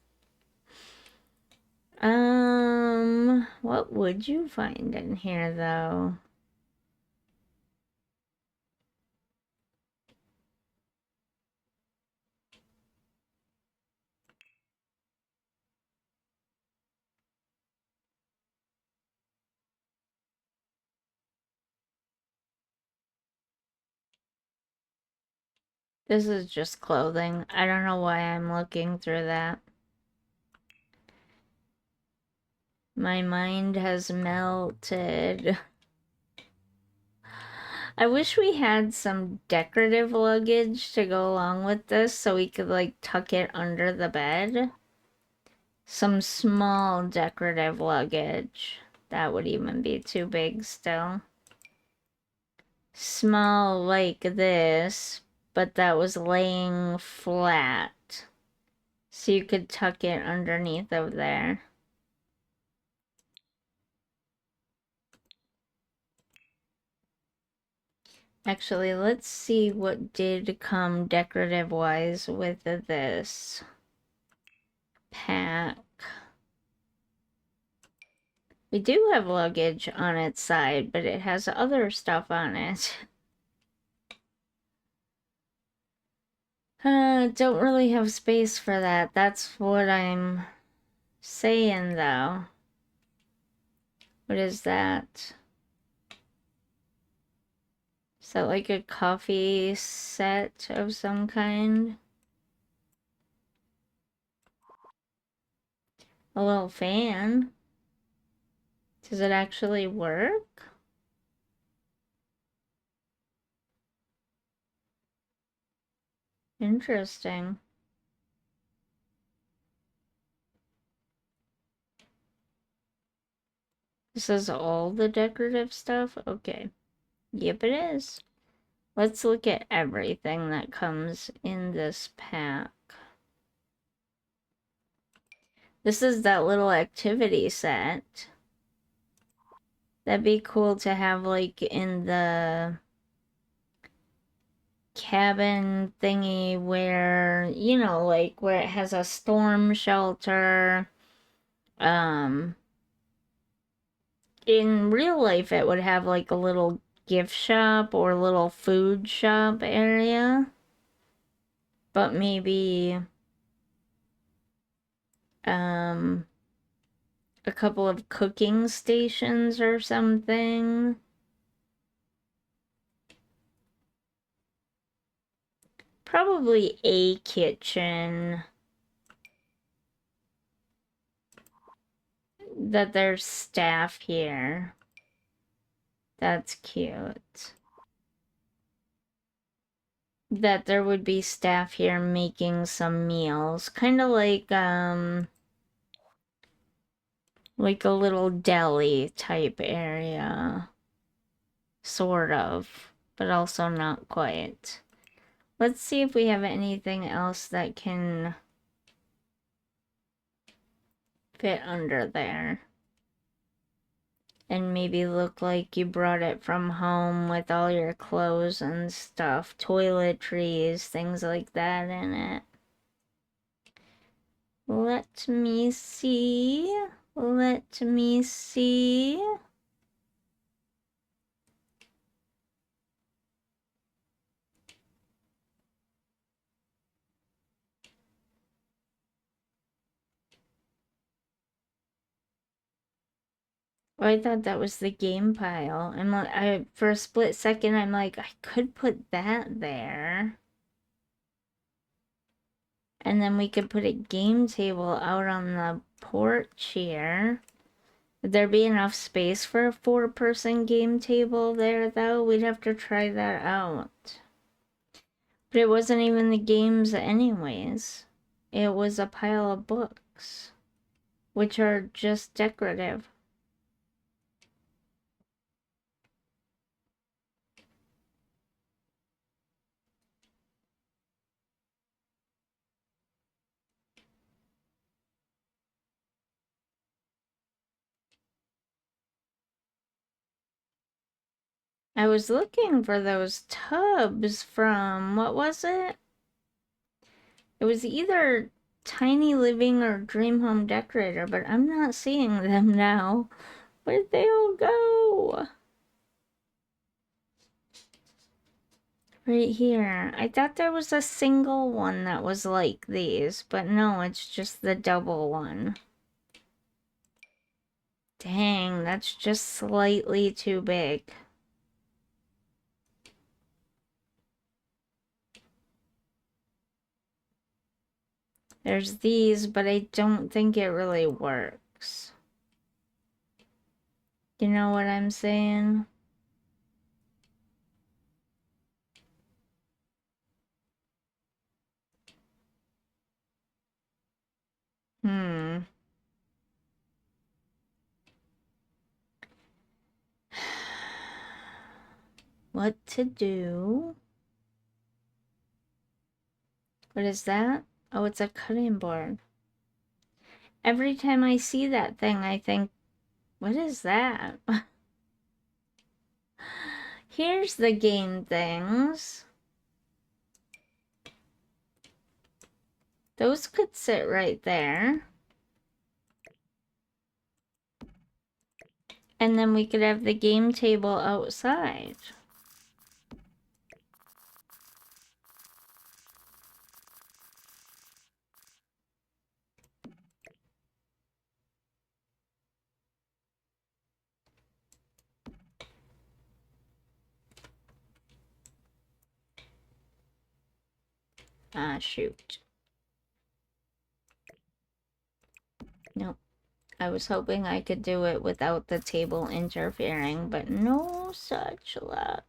What would you find in here though? This is just clothing. I don't know why I'm looking through that. My mind has melted. I wish we had some decorative luggage to go along with this so we could like tuck it under the bed. Some small decorative luggage. That would even be too big still. Small like this, but that was laying flat. So you could tuck it underneath of there. Actually, let's see what did come decorative-wise with this pack. We do have luggage on its side, but it has other stuff on it. Don't really have space for that. That's what I'm saying, though. What is that? Is that like a coffee set of some kind? A little fan? Does it actually work? Interesting. This is all the decorative stuff? Okay. Yep, it is. Let's look at everything that comes in this pack. This is that little activity set. That'd be cool to have like in the cabin thingy where, you know, like where it has a storm shelter. In real life it would have like a little gift shop or little food shop area. But maybe a couple of cooking stations or something. Probably a kitchen. that there's staff here. That's cute. That there would be staff here making some meals. Kind of like a little deli type area. Sort of, but also not quite. Let's see if we have anything else that can fit under there. And maybe look like you brought it from home with all your clothes and stuff. Toiletries, things like that in it. Let me see. Let me see. Oh, I thought that was the game pile. For a split second, I'm like, I could put that there. And then we could put a game table out on the porch here. Would there be enough space for a 4-person game table there, though? We'd have to try that out. But it wasn't even the games anyways. It was a pile of books, which are just decorative. I was looking for those tubs from, what was it? It was either Tiny Living or Dream Home Decorator, but I'm not seeing them now. Where'd they all go? Right here. I thought there was a single one that was like these, but no, it's just the double one. Dang, that's just slightly too big. There's these, but I don't think it really works. You know what I'm saying? Hmm. What to do? What is that? Oh, it's a cutting board. Every time I see that thing, I think, what is that? Here's the game things. Those could sit right there. And then we could have the game table outside. Ah, shoot. Nope. I was hoping I could do it without the table interfering, but no such luck.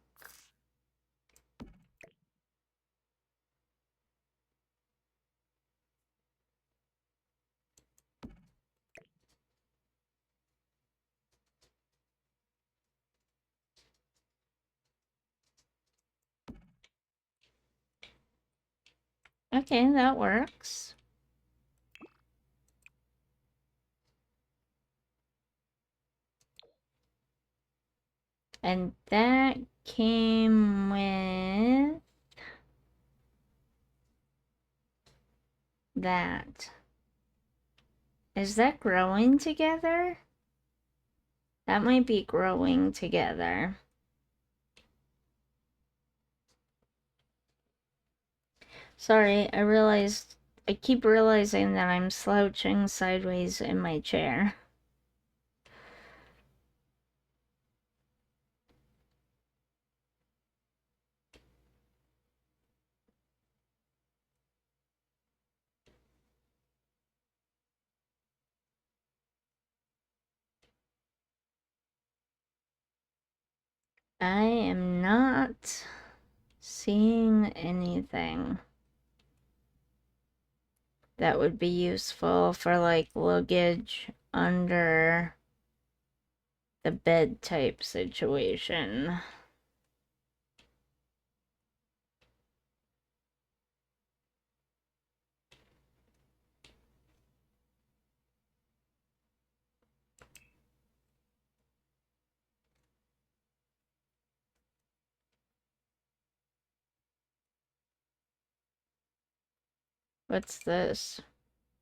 Okay, that works. And that came with that. Is that growing together? That might be growing together. Sorry, I keep realizing that I'm slouching sideways in my chair. I am not seeing anything that would be useful for like luggage under the bed type situation. What's this?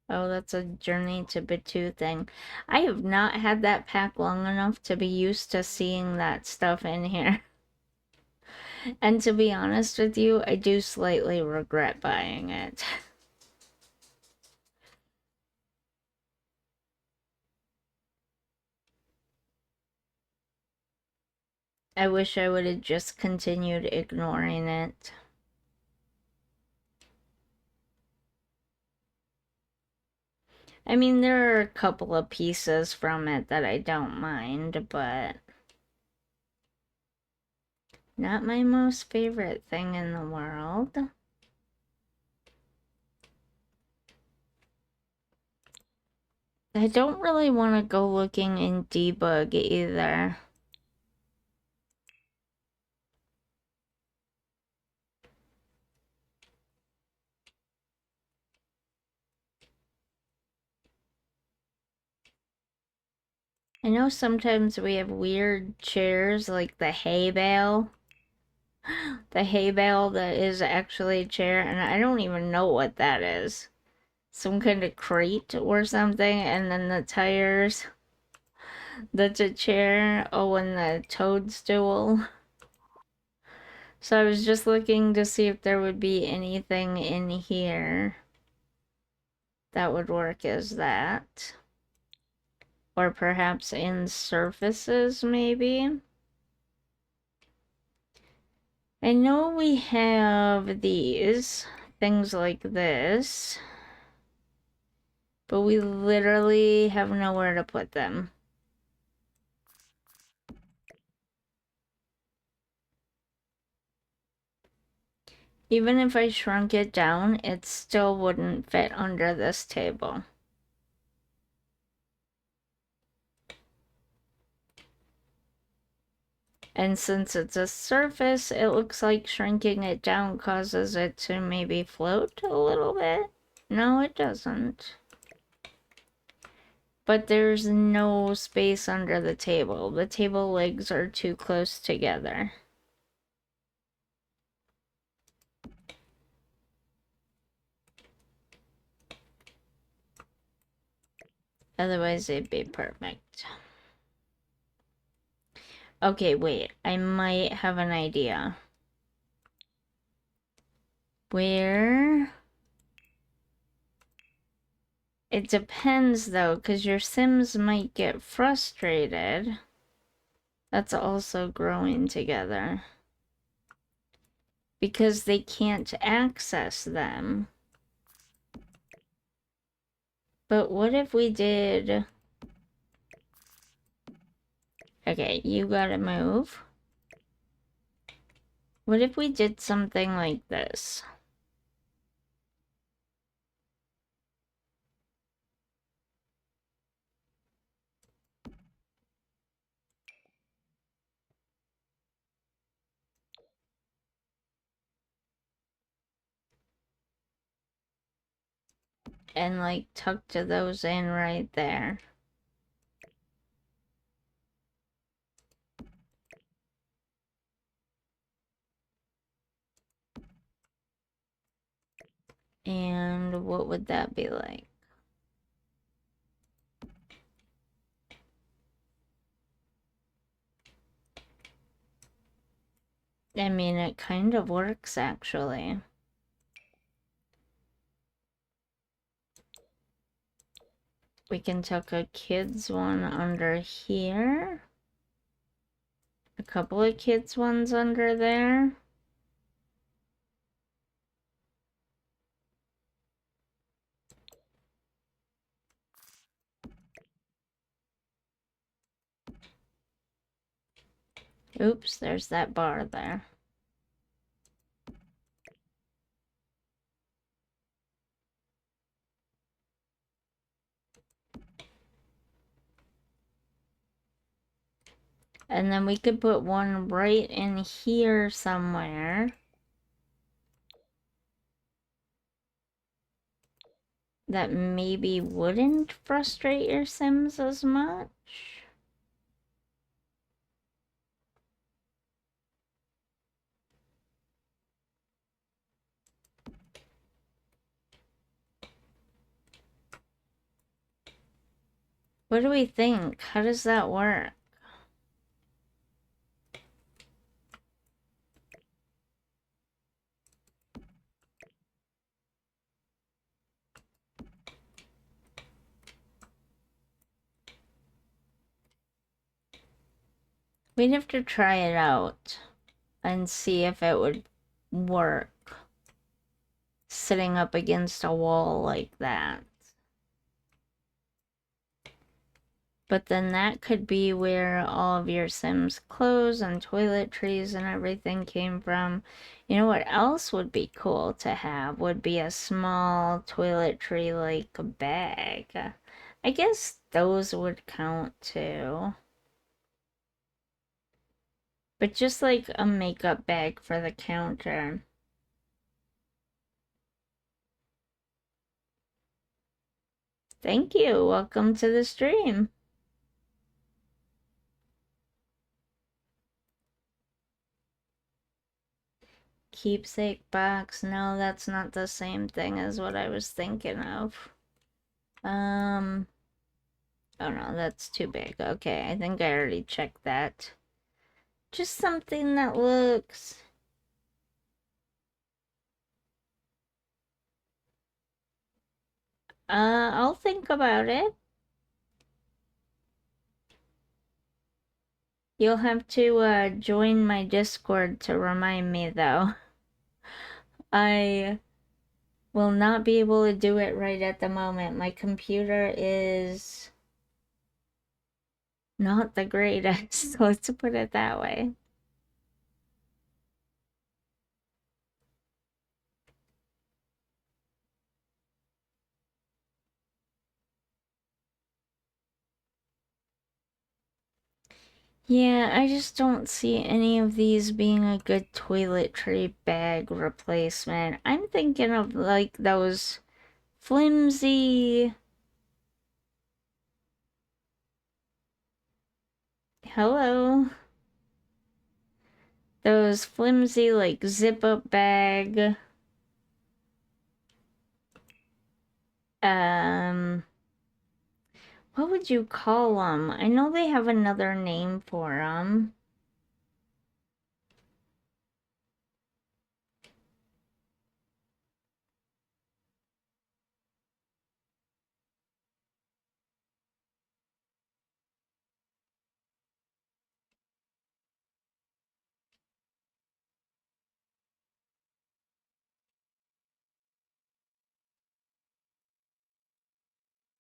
Oh, that's a Journey to Batu thing. I have not had that pack long enough to be used to seeing that stuff in here. And to be honest with you, I do slightly regret buying it. I wish I would have just continued ignoring it. I mean, there are a couple of pieces from it that I don't mind, but not my most favorite thing in the world. I don't really want to go looking in debug either. I know sometimes we have weird chairs like the hay bale. The hay bale that is actually a chair, and I don't even know what that is. Some kind of crate or something, and then the tires. That's a chair. Oh, and the toadstool. So I was just looking to see if there would be anything in here that would work as that. Or perhaps in surfaces, maybe? I know we have these, things like this, but we literally have nowhere to put them. Even if I shrunk it down, it still wouldn't fit under this table. And since it's a surface, it looks like shrinking it down causes it to maybe float a little bit. No, it doesn't. But there's no space under the table. The table legs are too close together. Otherwise, it'd be perfect. Okay, wait. I might have an idea. Where? It depends, though, because your Sims might get frustrated. That's also growing together. Because they can't access them. But what if we did... Okay, you gotta move. What if we did something like this? And like tuck those in right there. And what would that be like? I mean, it kind of works actually. We can tuck a kids one under here. A couple of kids ones under there. Oops, there's that bar there. And then we could put one right in here somewhere. That maybe wouldn't frustrate your Sims as much. What do we think? How does that work? We'd have to try it out and see if it would work sitting up against a wall like that. But then that could be where all of your Sims' clothes and toiletries and everything came from. You know what else would be cool to have would be a small toiletry like a bag. I guess those would count too. But just like a makeup bag for the counter. Thank you. Welcome to the stream. Keepsake box. No, that's not the same thing as what I was thinking of. Oh no, that's too big. Okay, I think I already checked that. Just something that looks... I'll think about it. You'll have to, join my Discord to remind me, though. I will not be able to do it right at the moment. My computer is not the greatest, let's put it that way. Yeah, I just don't see any of these being a good toiletry bag replacement. I'm thinking of like those flimsy... Hello? Those flimsy like zip-up bag. What would you call them? I know they have another name for them.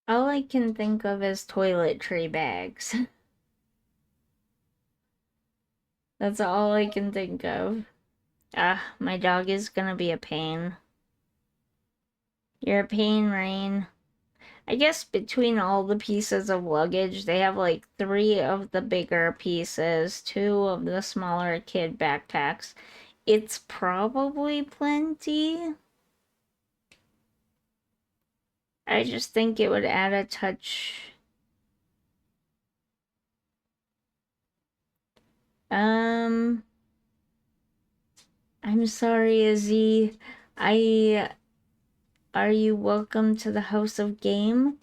All I can think of is toiletry bags. That's all I can think of. Ah, my dog is gonna be a pain. You're a pain, Rain. I guess between all the pieces of luggage, they have like 3 of the bigger pieces, 2 of the smaller kid backpacks. It's probably plenty. I just think it would add a touch. I'm sorry, Izzy. Are you welcome to the House of Game?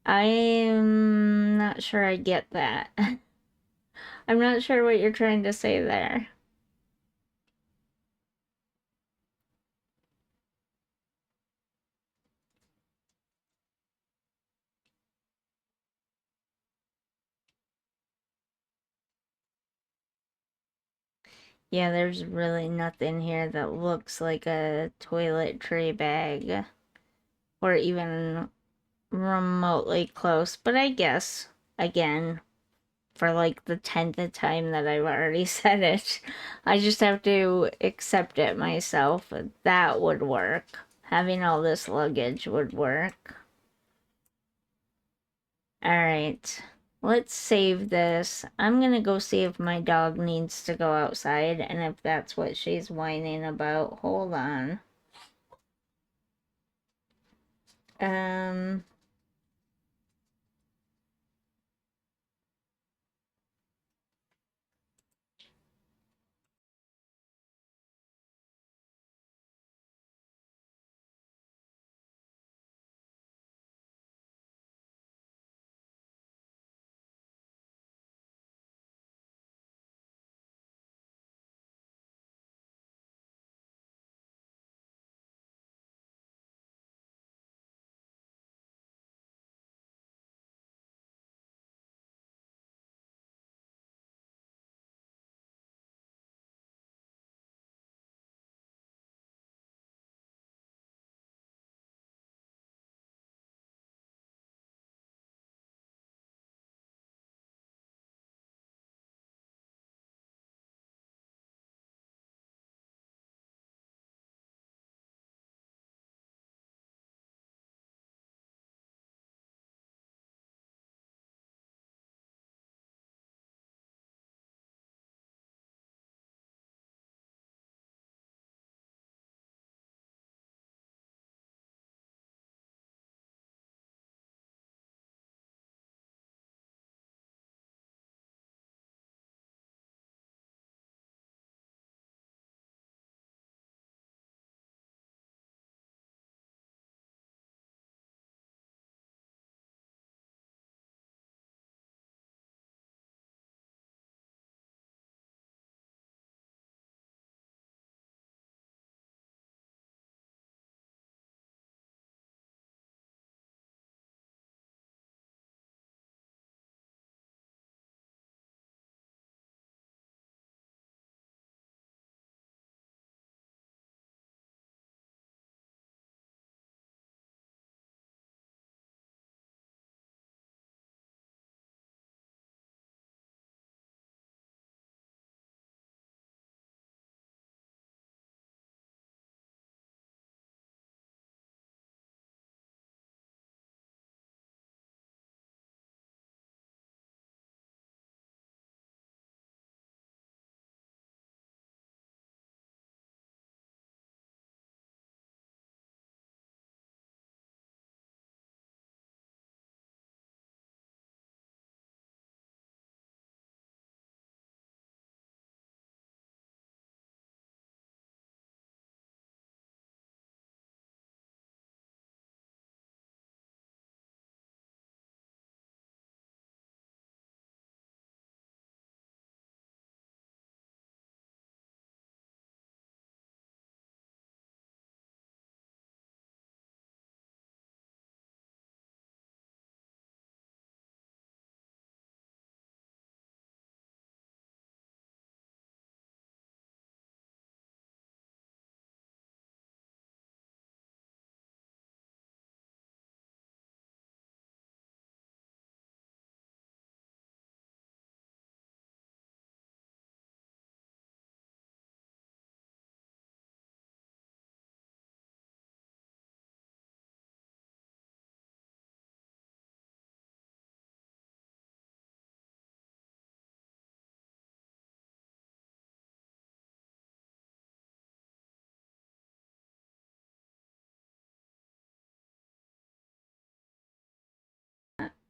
I'm not sure I get that. I'm not sure what you're trying to say there. Yeah, there's really nothing here that looks like a toiletry bag or even remotely close, but I guess, again, for like the 10th time that I've already said it. I just have to accept it myself. That would work. Having all this luggage would work. Alright, let's save this. I'm gonna go see if my dog needs to go outside and if that's what she's whining about. Hold on. Um...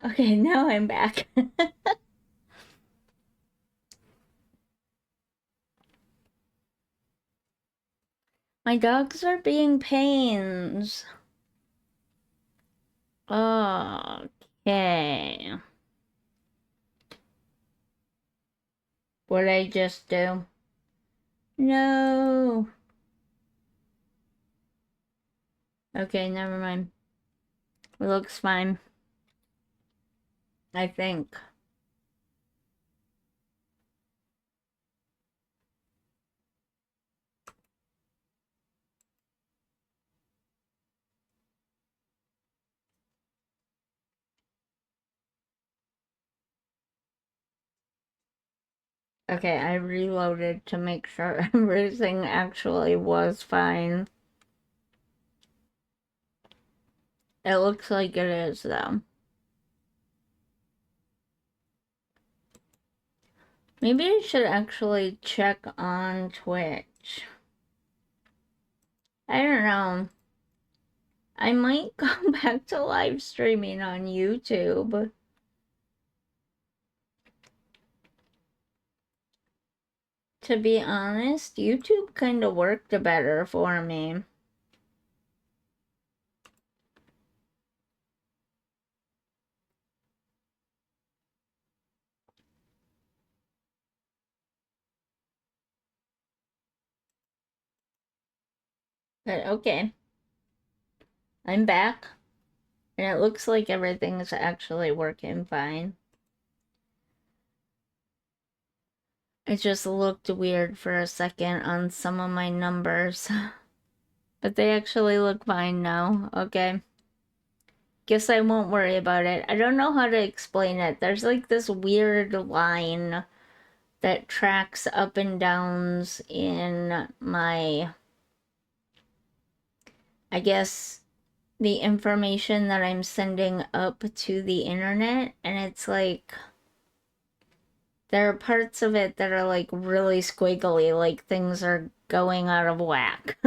Okay, now I'm back. My dogs are being pains. Okay. What'd I just do? No. Okay, never mind. It looks fine. I think. Okay, I reloaded to make sure everything actually was fine. It looks like it is, though. Maybe I should actually check on Twitch. I don't know. I might go back to live streaming on YouTube. To be honest, YouTube kind of worked better for me. But okay, I'm back, and it looks like everything's actually working fine. It just looked weird for a second on some of my numbers. But they actually look fine now. Okay. Guess I won't worry about it. I don't know how to explain it. There's like this weird line that tracks up and downs in my, I guess, the information that I'm sending up to the internet. And it's like, there are parts of it that are like really squiggly, like things are going out of whack.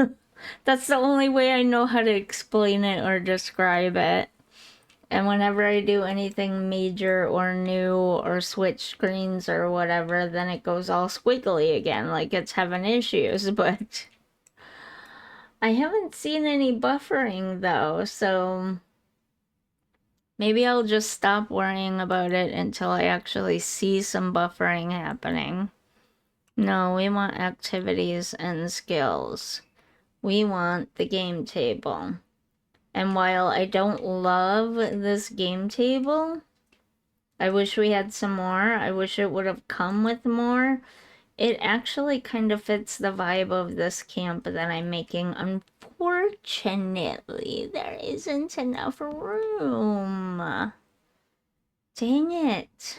That's the only way I know how to explain it or describe it. And whenever I do anything major or new or switch screens or whatever, then it goes all squiggly again, like it's having issues. But I haven't seen any buffering though, so maybe I'll just stop worrying about it until I actually see some buffering happening. No, we want activities and skills. We want the game table. And while I don't love this game table, I wish we had some more. I wish it would have come with more. It actually kind of fits the vibe of this camp that I'm making. Unfortunately, there isn't enough room. Dang it.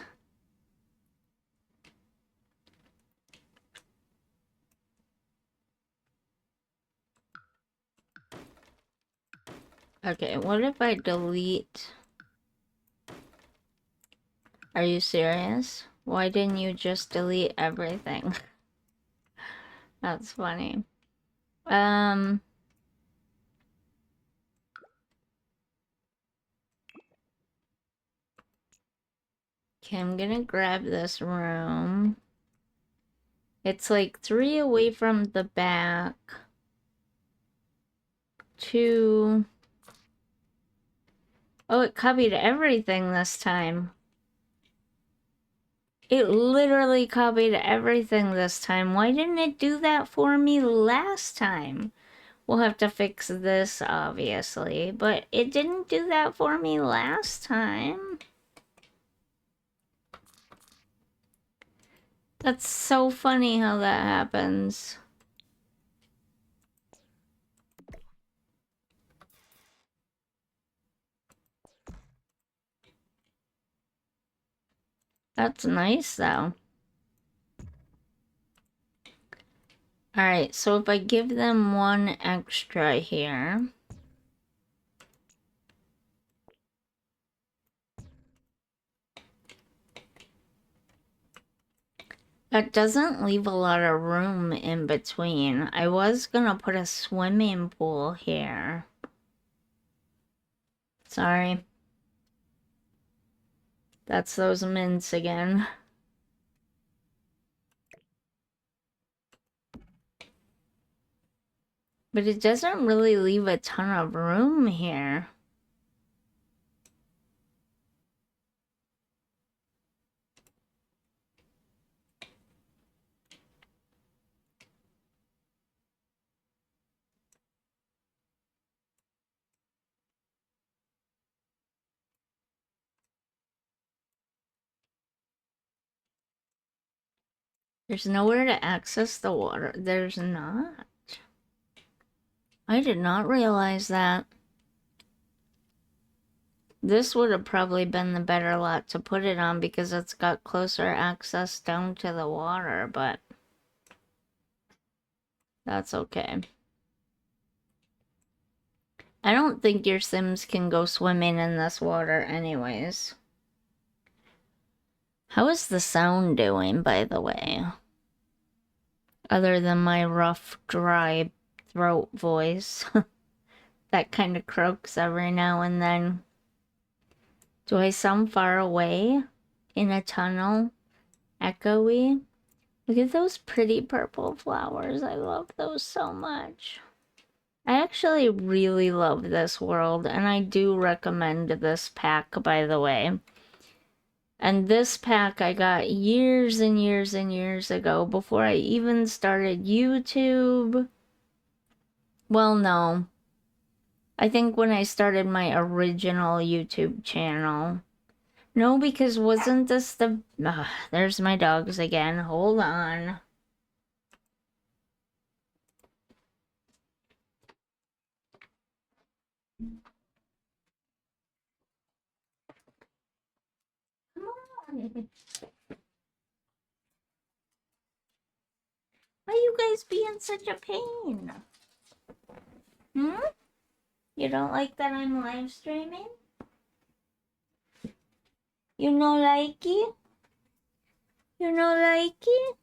Okay, what if I delete... Are you serious? Why didn't you just delete everything? That's funny. Okay, I'm gonna grab this room. It's like 3 away from the back. 2... Oh, it copied everything this time. It literally copied everything this time. Why didn't it do that for me last time? We'll have to fix this, obviously, but it didn't do that for me last time. That's so funny how that happens. That's nice, though. Alright, so if I give them 1 extra here... That doesn't leave a lot of room in between. I was gonna put a swimming pool here. Sorry. That's those mints again. But it doesn't really leave a ton of room here. There's nowhere to access the water. There's not. I did not realize that. This would have probably been the better lot to put it on because it's got closer access down to the water, but that's okay. I don't think your Sims can go swimming in this water anyways. How is the sound doing, by the way? Other than my rough, dry throat voice that kind of croaks every now and then. Do I sound far away in a tunnel? Echoey? Look at those pretty purple flowers. I love those so much. I actually really love this world, and I do recommend this pack, by the way. And this pack I got years and years and years ago, before I even started YouTube. Well, no. I think when I started my original YouTube channel. No, because wasn't this the... there's my dogs again. Hold on. Come on. Why you guys being such a pain? Hmm? You don't like that I'm live streaming? You no like it? You no like it?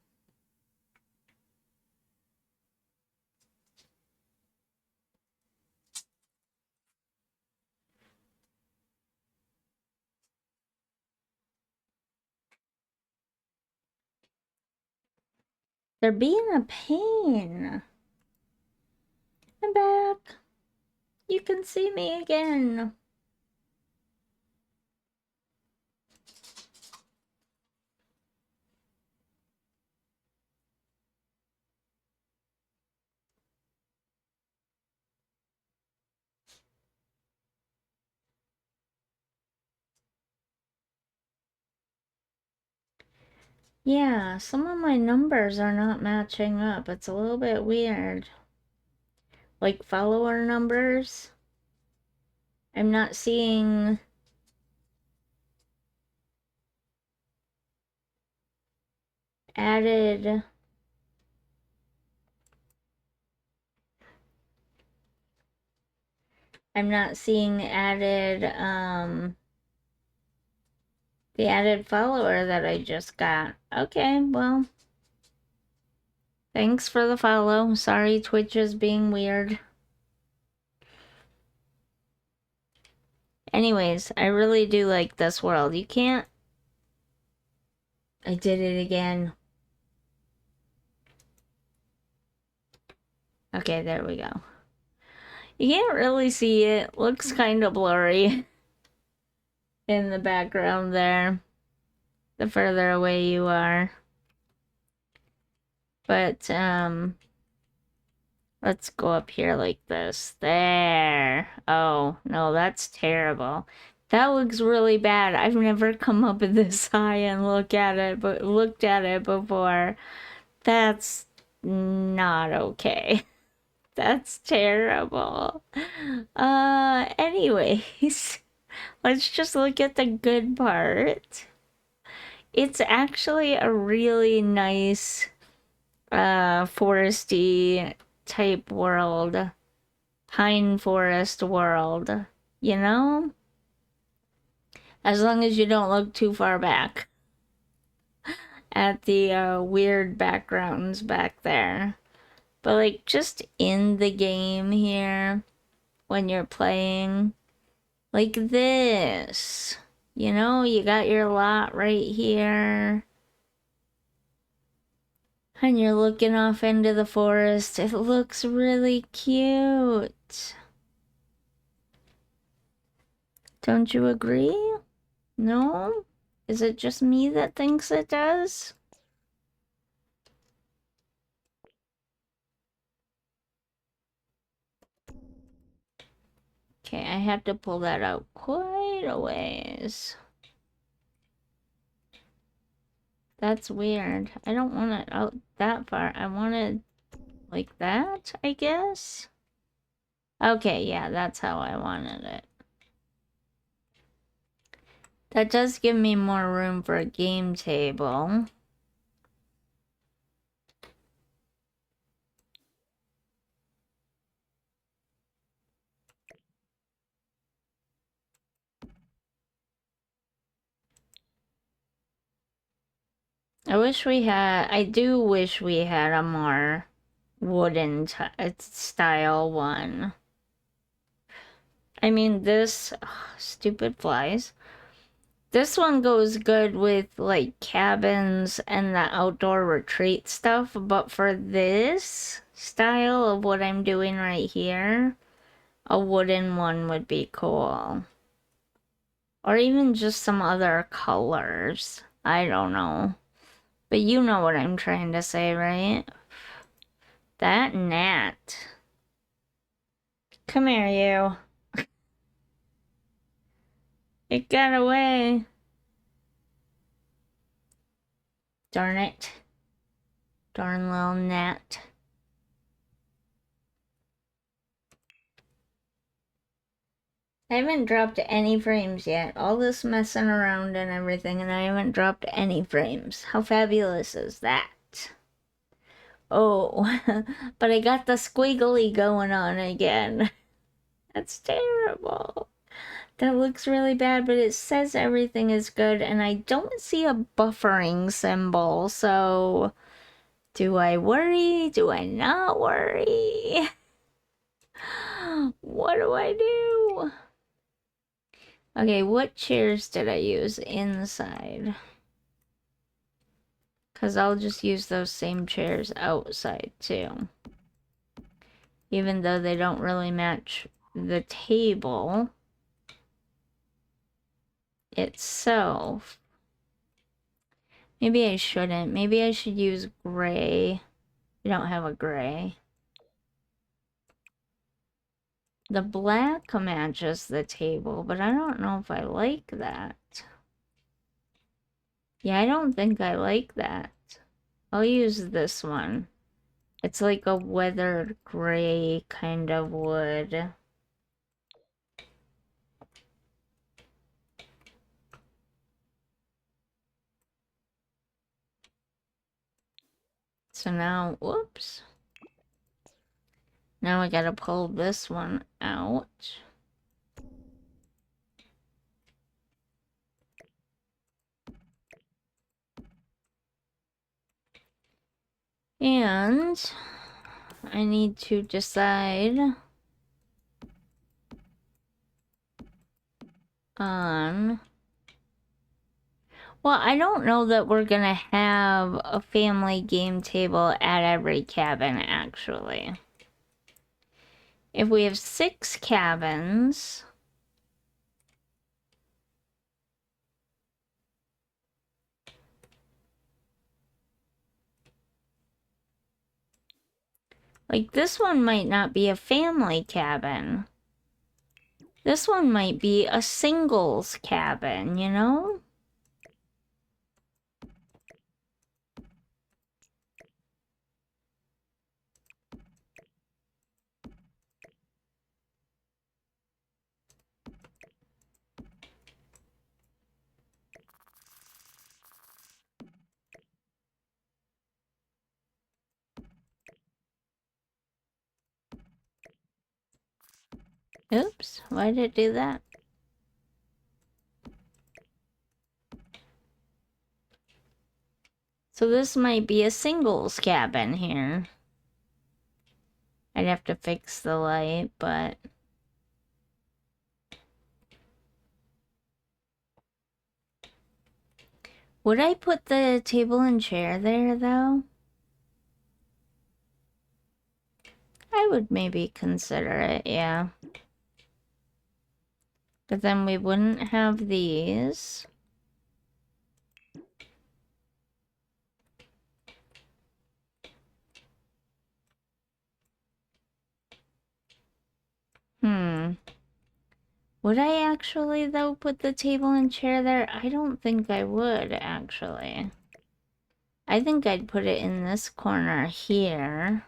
They're being a pain. I'm back. You can see me again. Yeah, some of my numbers are not matching up. It's a little bit weird. Like follower numbers. I'm not seeing... added... I'm not seeing added, the added follower that I just got. Okay, well... thanks for the follow. Sorry Twitch is being weird. Anyways, I really do like this world. You can't... I did it again. Okay, there we go. You can't really see it. Looks kind of blurry in the background there, the further away you are. But, let's go up here like this. There. Oh, no, that's terrible. That looks really bad. I've never come up this high and looked at it before. That's not okay. That's terrible. Anyways, let's just look at the good part. It's actually a really nice, foresty type world. Pine forest world, you know? As long as you don't look too far back at the weird backgrounds back there. But like just in the game here, when you're playing, like this, you know, you got your lot right here. And you're looking off into the forest. It looks really cute. Don't you agree? No? Is it just me that thinks it does? Okay, I had to pull that out quite a ways. That's weird. I don't want it out that far. I want it like that, I guess? Okay, yeah, that's how I wanted it. That does give me more room for a game table. I do wish we had a more wooden style one. I mean, this, stupid flies. This one goes good with like cabins and the outdoor retreat stuff, but for this style of what I'm doing right here, a wooden one would be cool. Or even just some other colors. I don't know. But you know what I'm trying to say, right? That gnat. Come here, you. It got away. Darn it. Darn little gnat. I haven't dropped any frames yet. All this messing around and everything, and I haven't dropped any frames. How fabulous is that? Oh, but I got the squiggly going on again. That's terrible. That looks really bad, but it says everything is good, and I don't see a buffering symbol, so do I worry? Do I not worry? What do I do? Okay, what chairs did I use inside? Because I'll just use those same chairs outside too. Even though they don't really match the table itself. Maybe I shouldn't. Maybe I should use gray. We don't have a gray. The black matches the table, but I don't know if I like that. Yeah, I don't think I like that. I'll use this one. It's like a weathered gray kind of wood. So now, whoops. Now I gotta pull this one out. And I need to decide on... Well, I don't know that we're gonna have a family game table at every cabin, actually. If we have 6 cabins... Like, this one might not be a family cabin. This one might be a singles cabin, you know? Oops, why did it do that? So this might be a singles cabin here. I'd have to fix the light, but... Would I put the table and chair there, though? I would maybe consider it, yeah. But then we wouldn't have these. Would I actually, though, put the table and chair there? I don't think I would, actually. I think I'd put it in this corner here.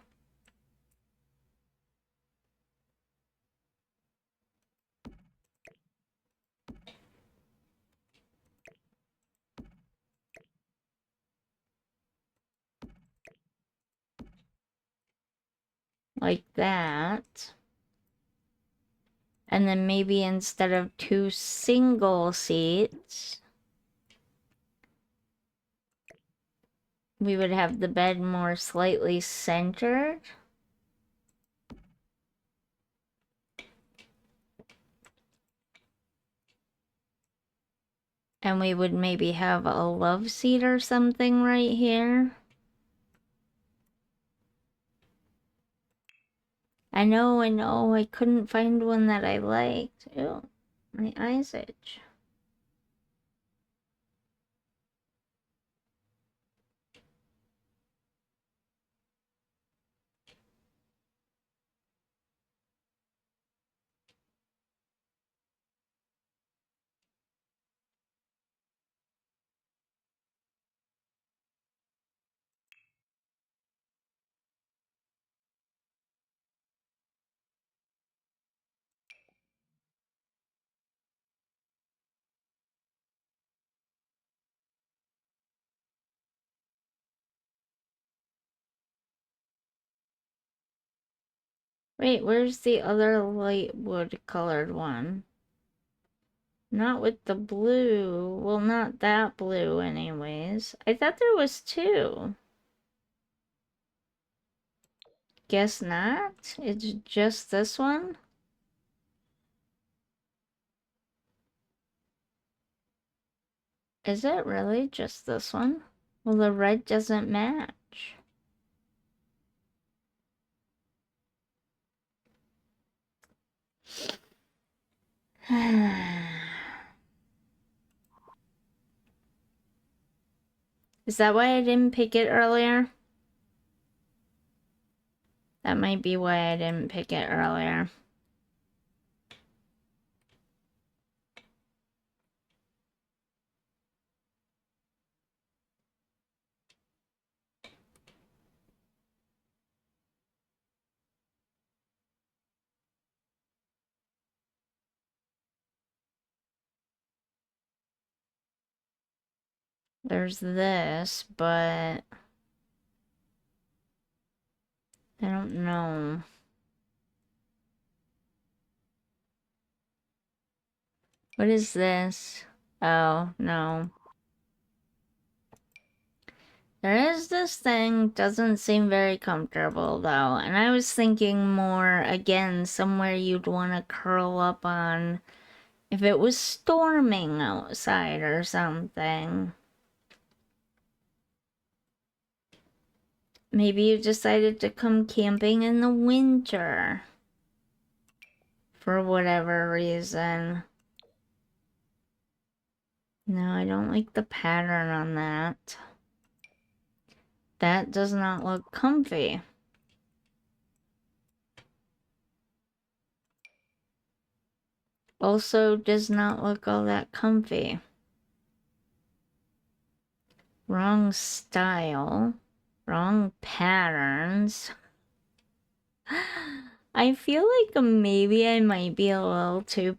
like that. And then maybe instead of 2 single seats, we would have the bed more slightly centered. And we would maybe have a love seat or something right here. I know, I couldn't find one that I liked. Ew, my eyes itch. Wait, where's the other light wood colored one? Not with the blue. Well, not that blue anyways. I thought there was 2. Guess not? It's just this one? Is it really just this one? Well, the red doesn't match. Is that why I didn't pick it earlier? That might be why I didn't pick it earlier. There's this, but I don't know. What is this? Oh, no. There is this thing, doesn't seem very comfortable though, and I was thinking more, again, somewhere you'd want to curl up on if it was storming outside or something. Maybe you decided to come camping in the winter for whatever reason. No, I don't like the pattern on that. That does not look comfy. Also does not look all that comfy. Wrong style. Wrong patterns. I feel like maybe I might be a little too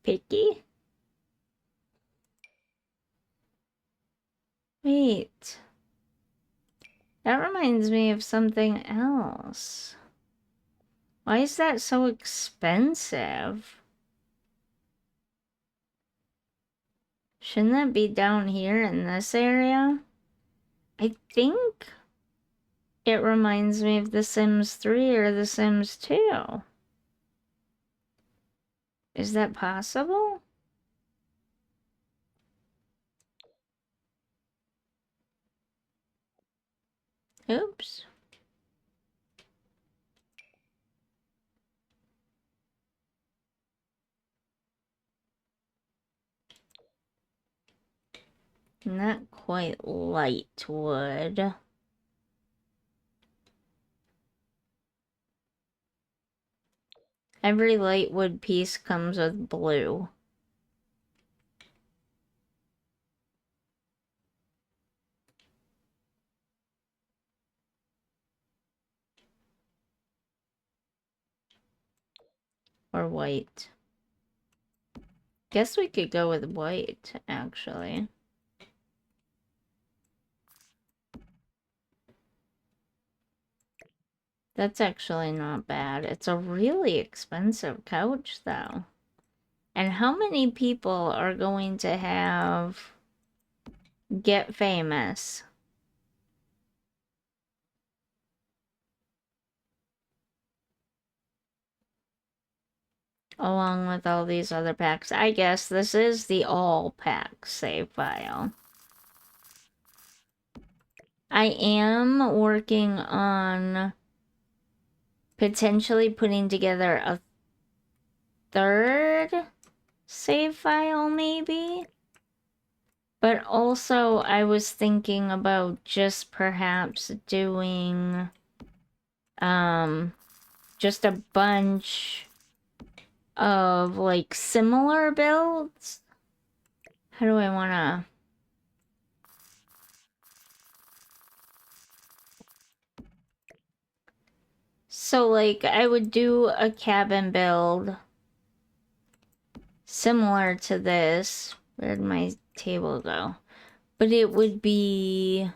picky. Wait. That reminds me of something else. Why is that so expensive? Shouldn't that be down here in this area? I think it reminds me of The Sims 3 or The Sims 2. Is that possible? Oops. Not quite light wood. Every light wood piece comes with blue. Or white. Guess we could go with white, actually. That's actually not bad. It's a really expensive couch, though. And how many people are going to have Get Famous along with all these other packs? I guess this is the all pack save file. I am working on potentially putting together a third save file, maybe. But also, I was thinking about just perhaps doing just a bunch of like similar builds. How do I wanna? So like I would do a cabin build similar to this. Where'd my table go? But it would be,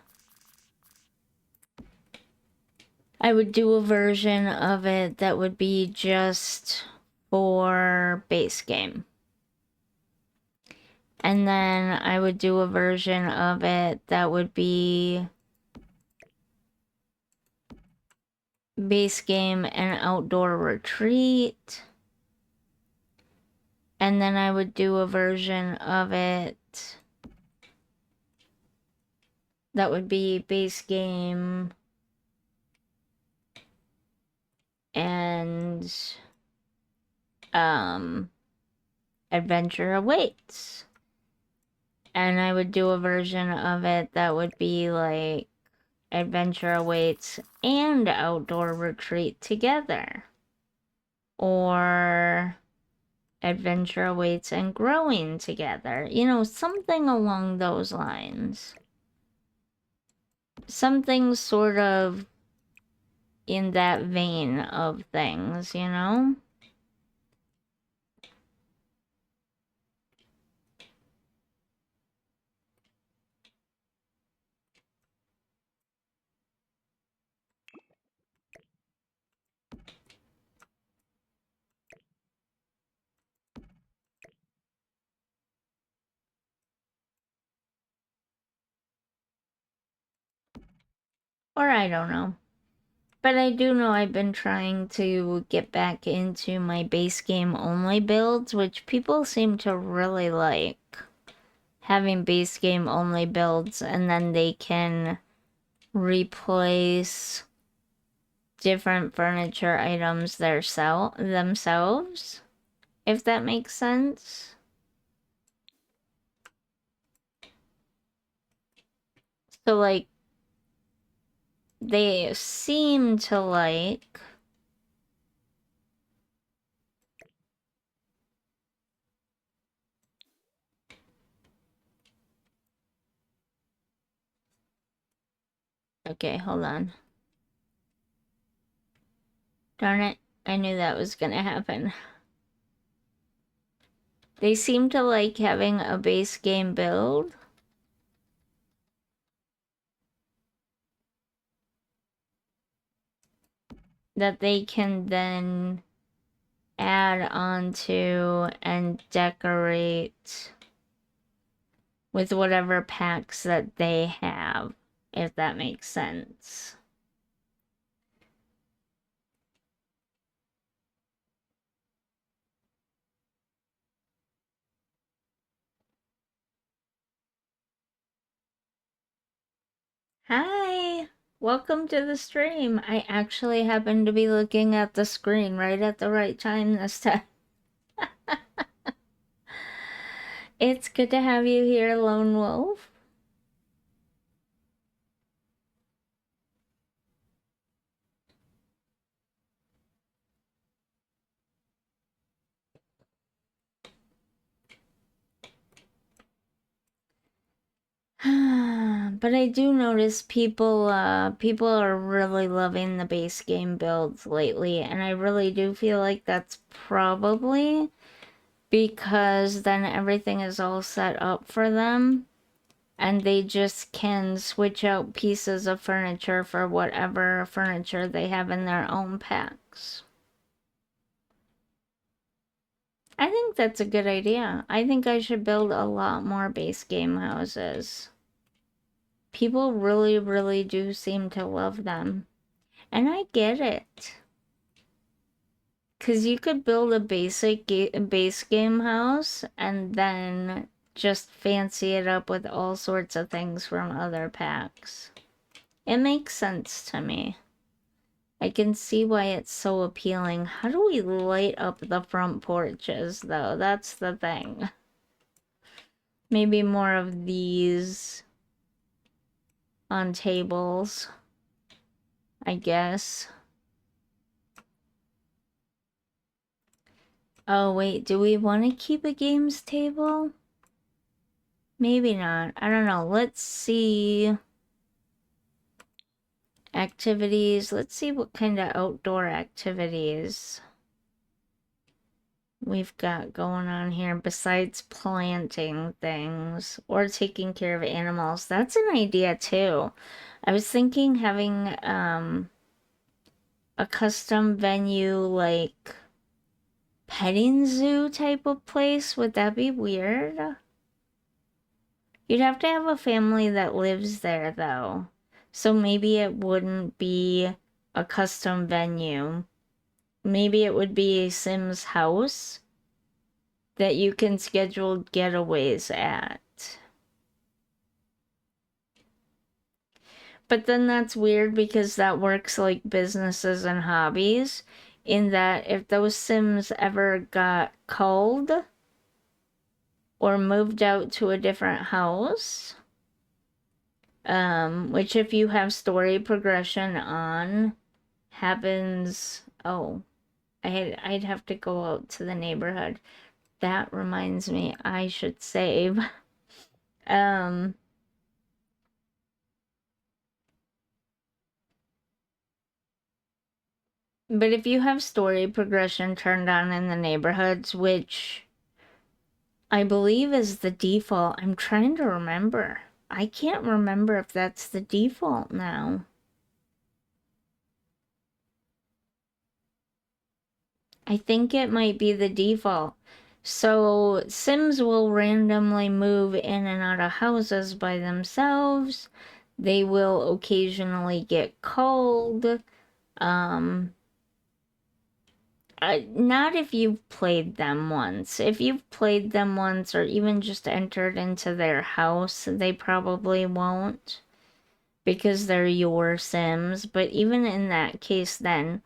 I would do a version of it that would be just for base game. And then I would do a version of it that would be base game and outdoor retreat. And then I would do a version of it that would be base game and adventure awaits. And I would do a version of it that would be like adventure awaits and outdoor retreat together. Or adventure awaits and growing together. You know, something along those lines. Something sort of in that vein of things, you know? Or I don't know. But I do know I've been trying to get back into my base game only builds, which people seem to really like. Having base game only builds, and then they can replace different furniture items themselves, if that makes sense. So, like, they seem to like okay, hold on. Darn it, I knew that was gonna happen. They seem to like having a base game build that they can then add onto and decorate with whatever packs that they have, if that makes sense. Hi! Welcome to the stream. I actually happen to be looking at the screen right at the right time this time. It's good to have you here, Lone Wolf. But I do notice people are really loving the base game builds lately, and I really do feel like that's probably because then everything is all set up for them and they just can switch out pieces of furniture for whatever furniture they have in their own packs. I think that's a good idea. I think I should build a lot more base game houses. People really, really do seem to love them. And I get it. Because you could build a base game house and then just fancy it up with all sorts of things from other packs. It makes sense to me. I can see why it's so appealing. How do we light up the front porches, though? That's the thing. Maybe more of these on tables, I guess. Oh, wait, do we want to keep a games table? Maybe not. I don't know. Let's see. Activities. Let's see what kind of outdoor activities we've got going on here besides planting things or taking care of animals. That's an idea too. I was thinking having a custom venue like petting zoo type of place. Would that be weird? You'd have to have a family that lives there though. So maybe it wouldn't be a custom venue. Maybe it would be a Sims house that you can schedule getaways at. But then that's weird because that works like businesses and hobbies, in that if those Sims ever got culled or moved out to a different house, which if you have story progression on, happens. Oh, I'd have to go out to the neighborhood. That reminds me, I should save. Um, but if you have story progression turned on in the neighborhoods, which I believe is the default, I'm trying to remember. I can't remember if that's the default now. I think it might be the default. So Sims will randomly move in and out of houses by themselves. They will occasionally get called. Um, not if you've played them once. If you've played them once or even just entered into their house, they probably won't because they're your Sims. But even in that case, then,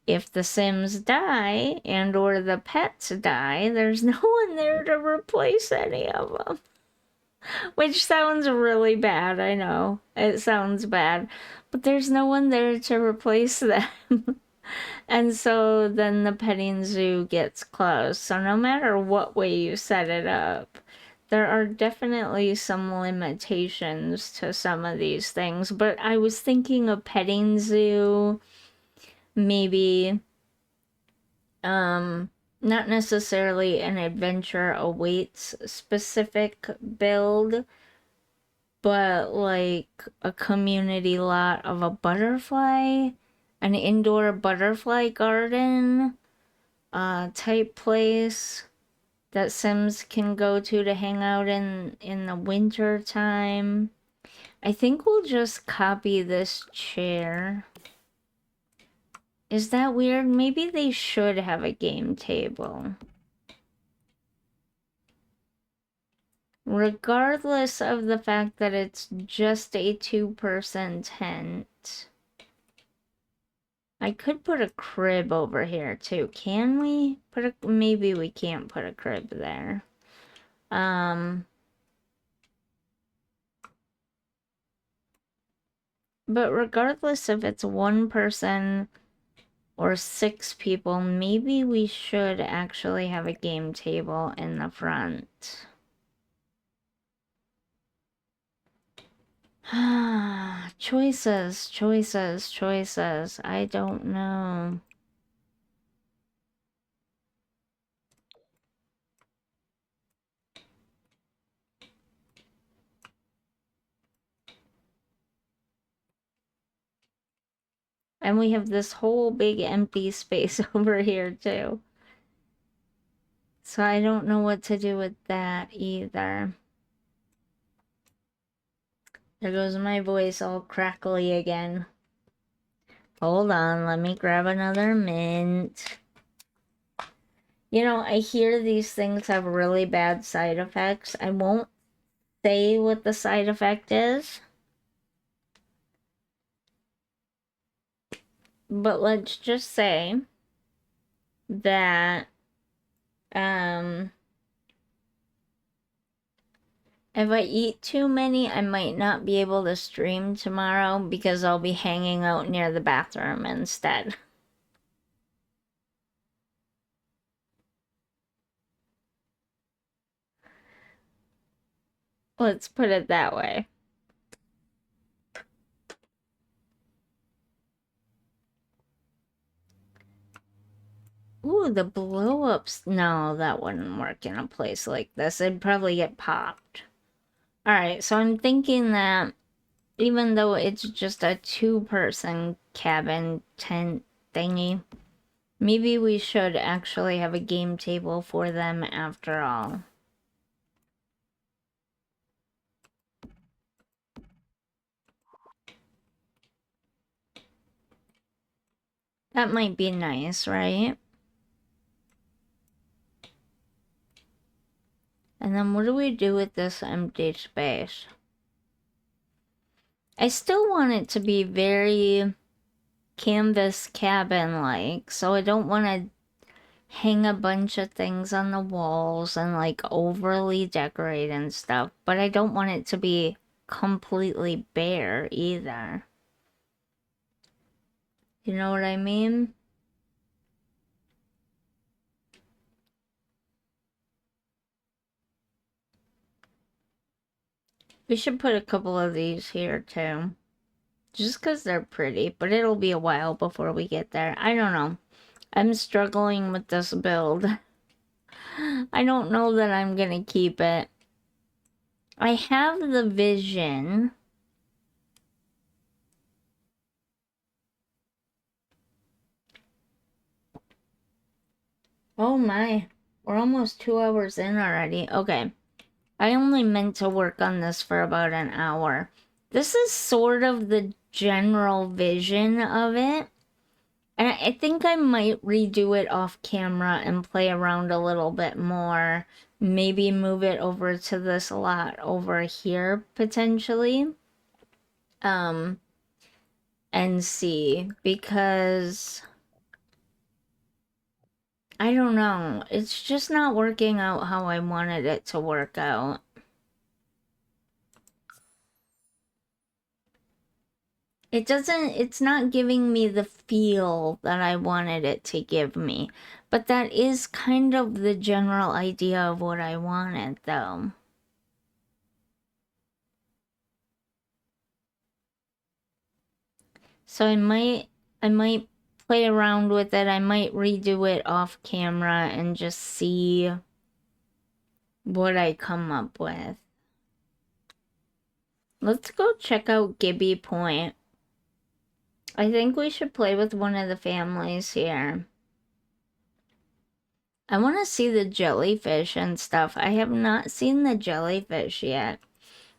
if the Sims die and or the pets die, there's no one there to replace any of them. Which sounds really bad, I know. It sounds bad. But there's no one there to replace them. And so then the petting zoo gets closed. So no matter what way you set it up, there are definitely some limitations to some of these things. But I was thinking a petting zoo, maybe not necessarily an adventure awaits specific build, but like a community lot of a butterfly, an indoor butterfly garden type place that Sims can go to hang out in the winter time. I think we'll just copy this chair. Is that weird? Maybe they should have a game table. Regardless of the fact that it's just a two-person tent. I could put a crib over here too. Can we put a, maybe we can't put a crib there. But regardless if it's one person or 6 people, maybe we should actually have a game table in the front. Choices, choices, choices. I don't know. And we have this whole big empty space over here too. So I don't know what to do with that either. There goes my voice all crackly again. Hold on, let me grab another mint. You know, I hear these things have really bad side effects. I won't say what the side effect is. But let's just say that if I eat too many, I might not be able to stream tomorrow because I'll be hanging out near the bathroom instead. Let's put it that way. Ooh, the blow-ups. No, that wouldn't work in a place like this. It'd probably get popped. Alright, so I'm thinking that even though it's just a two-person cabin tent thingy, maybe we should actually have a game table for them after all. That might be nice, right? And then what do we do with this empty space? I still want it to be very canvas cabin-like, so I don't want to hang a bunch of things on the walls and like overly decorate and stuff, but I don't want it to be completely bare either. You know what I mean? We should put a couple of these here too. Just because they're pretty, but it'll be a while before we get there. I don't know. I'm struggling with this build. I don't know that I'm gonna keep it. I have the vision. Oh my, we're almost 2 hours in already. Okay, I only meant to work on this for about an hour. This is sort of the general vision of it. And I think I might redo it off camera and play around a little bit more. Maybe move it over to this lot over here, potentially. And see, because I don't know. It's just not working out how I wanted it to work out. It's not giving me the feel that I wanted it to give me. But that is kind of the general idea of what I wanted, though. So I might play around with it. I might redo it off camera and just see what I come up with. Let's go check out Gibby Point. I think we should play with one of the families here. I want to see the jellyfish and stuff. I have not seen the jellyfish yet.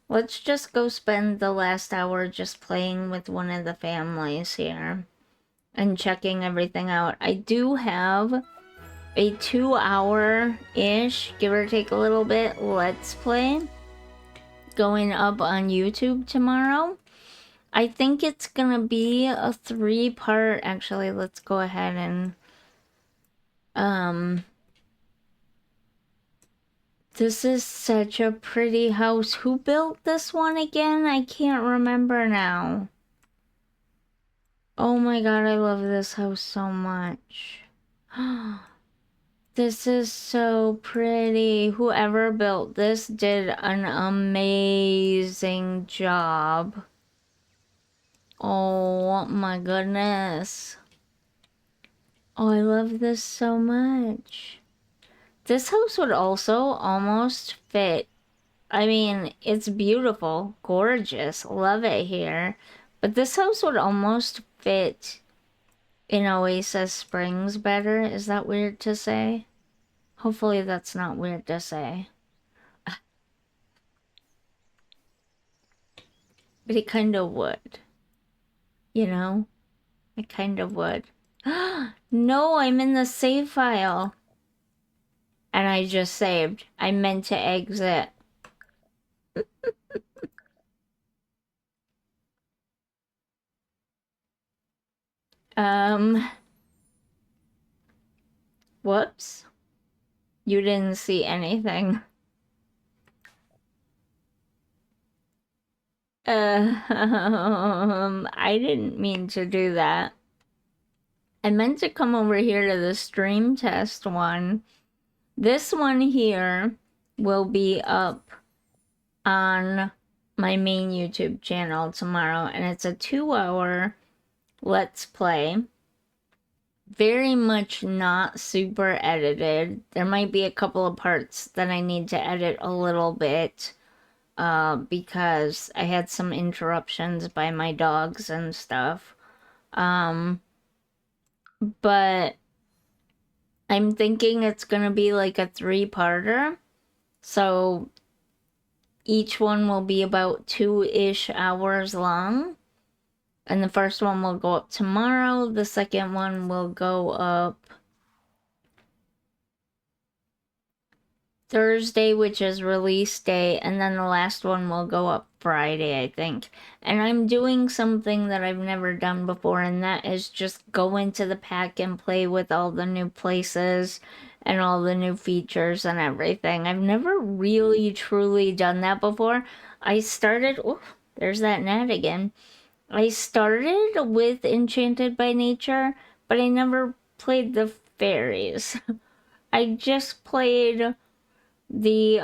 Let's just go spend the last hour just playing with one of the families here and checking everything out. I do have a 2-hour-ish, give or take a little bit, Let's Play going up on YouTube tomorrow. I think it's gonna be a 3-part. Actually, let's go ahead and this is such a pretty house. Who built this one again? I can't remember now. Oh my god, I love this house so much. This is so pretty. Whoever built this did an amazing job. Oh my goodness. Oh, I love this so much. This house would also almost fit. I mean, it's beautiful, gorgeous, love it here. But this house would almost fit in Oasis Springs better. Is that weird to say? Hopefully that's not weird to say. But it kind of would. You know? It kind of would. No, I'm in the save file. And I just saved. I meant to exit. Whoops. You didn't see anything. I didn't mean to do that. I meant to come over here to the stream test one. This one here will be up on my main YouTube channel tomorrow, and it's a 2-hour Let's Play. Very much not super edited. There might be a couple of parts that I need to edit a little bit because I had some interruptions by my dogs and stuff. But I'm thinking it's gonna be like a 3-parter. So each one will be about 2-ish hours long. And the first one will go up tomorrow. The second one will go up Thursday, which is release day, and then the last one will go up Friday, I think. And I'm doing something that I've never done before, and that is just go into the pack and play with all the new places and all the new features and everything. I've never really truly done that before. I started, oh, there's that gnat again. I started with Enchanted by Nature, but I never played the fairies. I just played the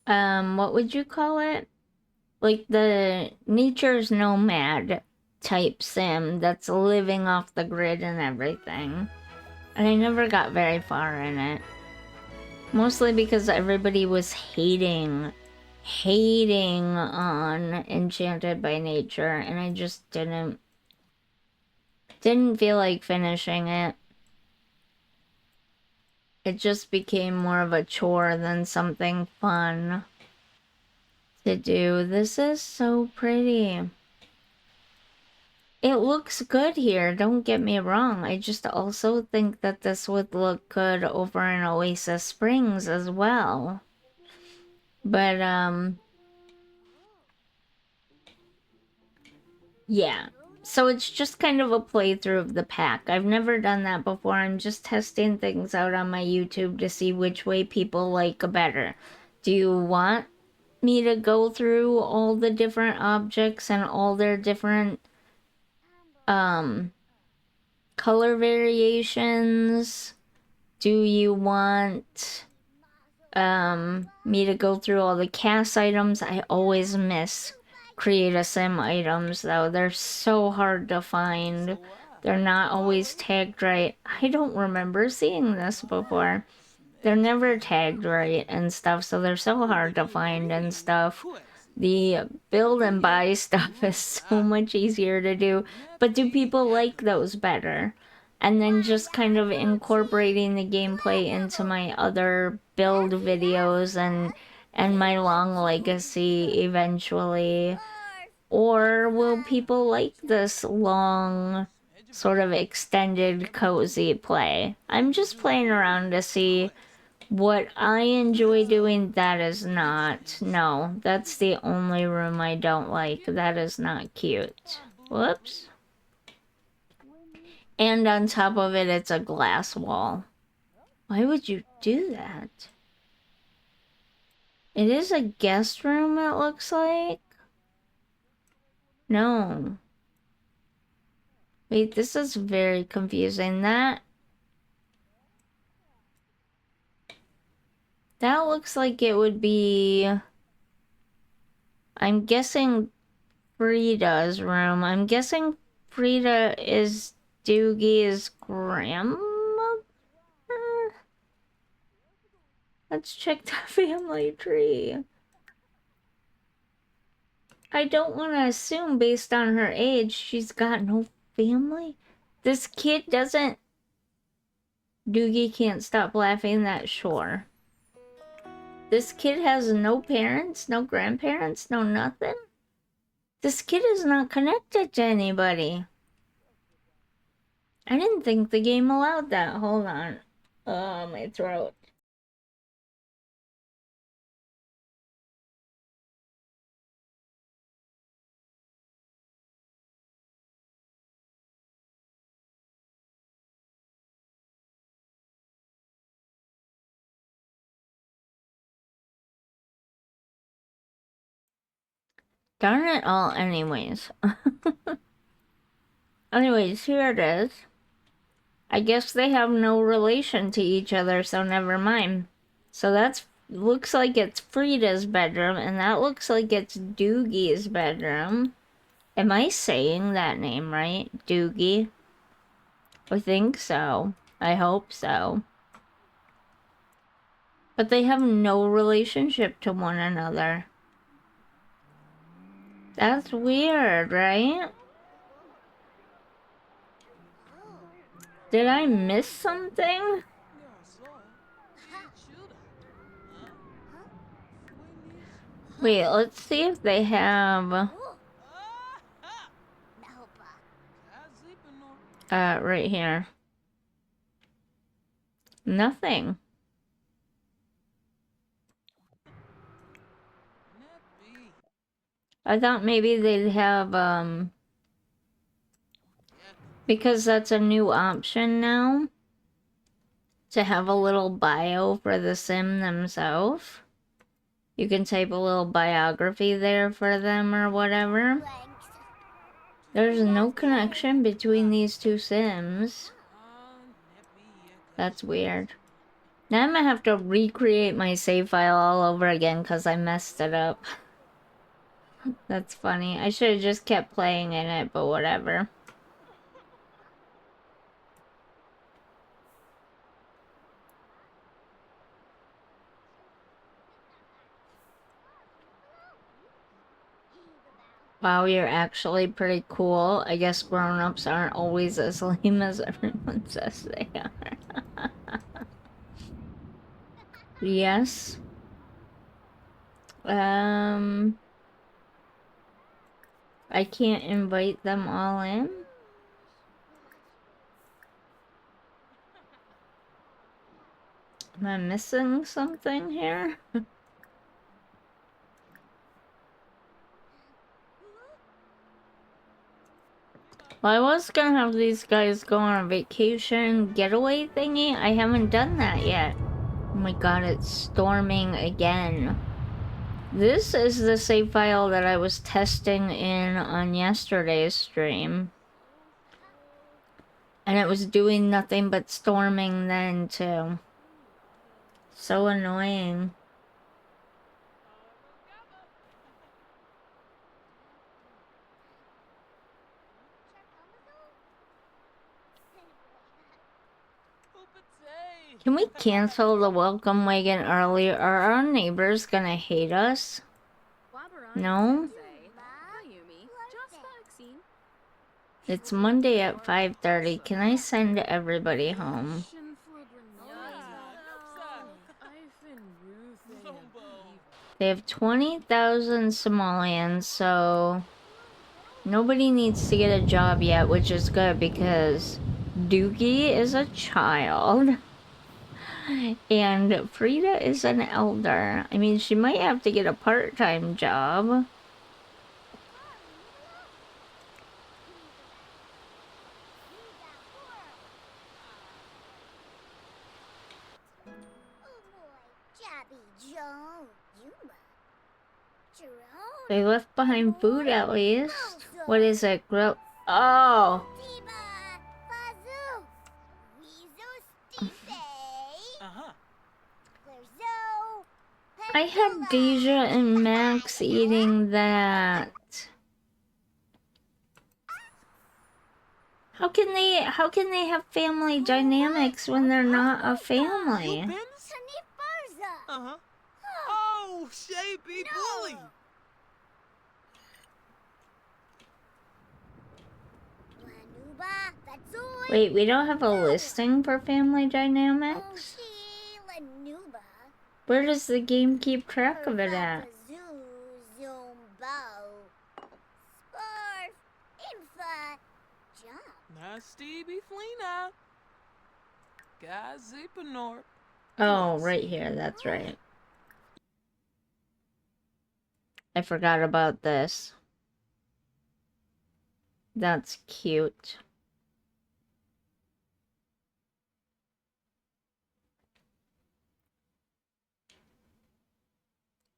what would you call it? Like the nature's nomad type sim that's living off the grid and everything. And I never got very far in it. Mostly because everybody was hating on Enchanted by Nature, and I just didn't feel like finishing it. It just became more of a chore than something fun to do. This is so pretty. It looks good here, don't get me wrong. I just also think that this would look good over in Oasis Springs as well. But, yeah. So it's just kind of a playthrough of the pack. I've never done that before. I'm just testing things out on my YouTube to see which way people like better. Do you want me to go through all the different objects and all their different color variations? Do you want me to go through all the cast items? I always miss Create a Sim items though. They're so hard to find. They're not always tagged right. I don't remember seeing this before. They're never tagged right and stuff, so they're so hard to find and stuff. The build and buy stuff is so much easier to do, but do people like those better? And then just kind of incorporating the gameplay into my other build videos and my long legacy eventually. Or will people like this long sort of extended cozy play? I'm just playing around to see what I enjoy doing. That is not. No, that's the only room I don't like. That is not cute. Whoops. And on top of it, it's a glass wall. Why would you do that? It is a guest room, it looks like. No. Wait, this is very confusing. That looks like it would be... I'm guessing Frida's room. I'm guessing Frida is Doogie's grandmother? Let's check the family tree. I don't want to assume based on her age she's got no family. This kid doesn't... Doogie can't stop laughing, that's sure. This kid has no parents, no grandparents, no nothing. This kid is not connected to anybody. I didn't think the game allowed that. Hold on. Oh, my throat. Darn it all, anyways. Anyways, here it is. I guess they have no relation to each other, so never mind. So that's looks like it's Frida's bedroom, and that looks like it's Doogie's bedroom. Am I saying that name right? Doogie? I think so. I hope so. But they have no relationship to one another. That's weird, right? Did I miss something? Wait, let's see if they have... right here. Nothing. I thought maybe they'd have, because that's a new option now, to have a little bio for the sim themselves. You can type a little biography there for them or whatever. There's no connection between these two sims. That's weird. Now I'm gonna have to recreate my save file all over again because I messed it up. That's funny. I should have just kept playing in it, but whatever. Wow, you're actually pretty cool. I guess grown-ups aren't always as lame as everyone says they are. Yes. I can't invite them all in. Am I missing something here? Well, I was gonna have these guys go on a vacation getaway thingy. I haven't done that yet. Oh my god, it's storming again. This is the save file that I was testing in on yesterday's stream. And it was doing nothing but storming then, too. So annoying. Can we cancel the welcome wagon early? Are our neighbors gonna hate us? No? It's Monday at 5:30. Can I send everybody home? They have 20,000 Somalians, so nobody needs to get a job yet, which is good because Doogie is a child and Frida is an elder. I mean, she might have to get a part-time job. They left behind food at least. What is it? Grill? Oh! I had Deja and Max eating that. How can they have family dynamics when they're not a family? Oh, shapey bully. Wait, we don't have a listing for family dynamics? Where does the game keep track of it at? Oh, right here, that's right. I forgot about this. That's cute.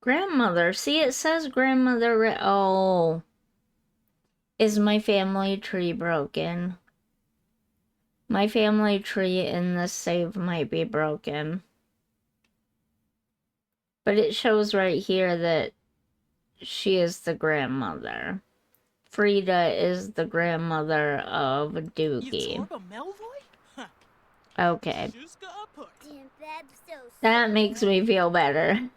Grandmother. See, it says grandmother. Oh. Is my family tree broken? My family tree in this save might be broken. But it shows right here that she is the grandmother. Frida is the grandmother of Doogie. Okay. That makes me feel better.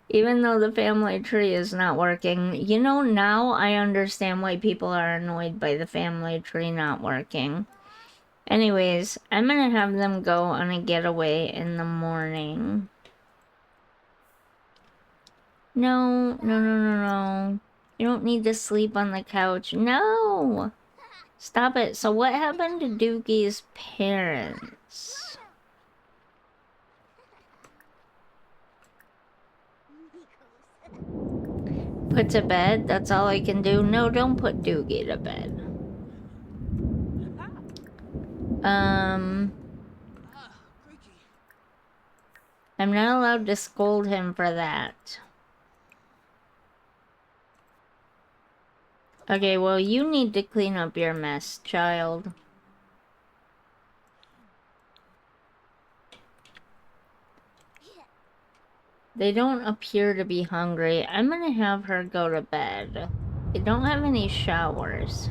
Even though the family tree is not working. You know, now I understand why people are annoyed by the family tree not working. Anyways, I'm gonna have them go on a getaway in the morning. No, no, no, no, no. You don't need to sleep on the couch. No! Stop it. So what happened to Doogie's parents? Put to bed? That's all I can do? No, don't put Doogie to bed. I'm not allowed to scold him for that. Okay, well, you need to clean up your mess, child. They don't appear to be hungry. I'm gonna have her go to bed. They don't have any showers.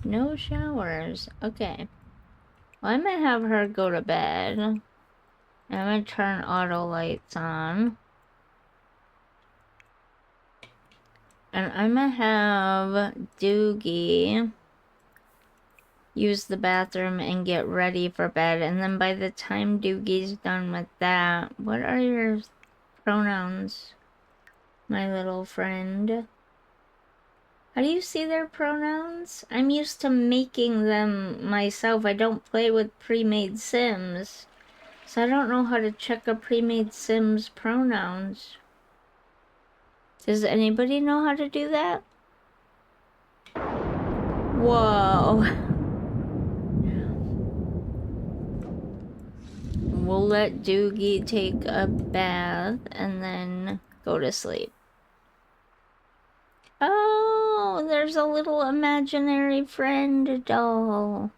No showers. Okay. Well, I'm gonna have her go to bed. I'm gonna turn auto lights on. And I'm gonna have Doogie use the bathroom and get ready for bed. And then by the time Doogie's done with that, what are your pronouns, my little friend? How do you see their pronouns? I'm used to making them myself. I don't play with pre-made Sims. So I don't know how to check a pre-made Sim's pronouns. Does anybody know how to do that? Whoa. We'll let Doogie take a bath and then go to sleep. Oh, there's a little imaginary friend doll.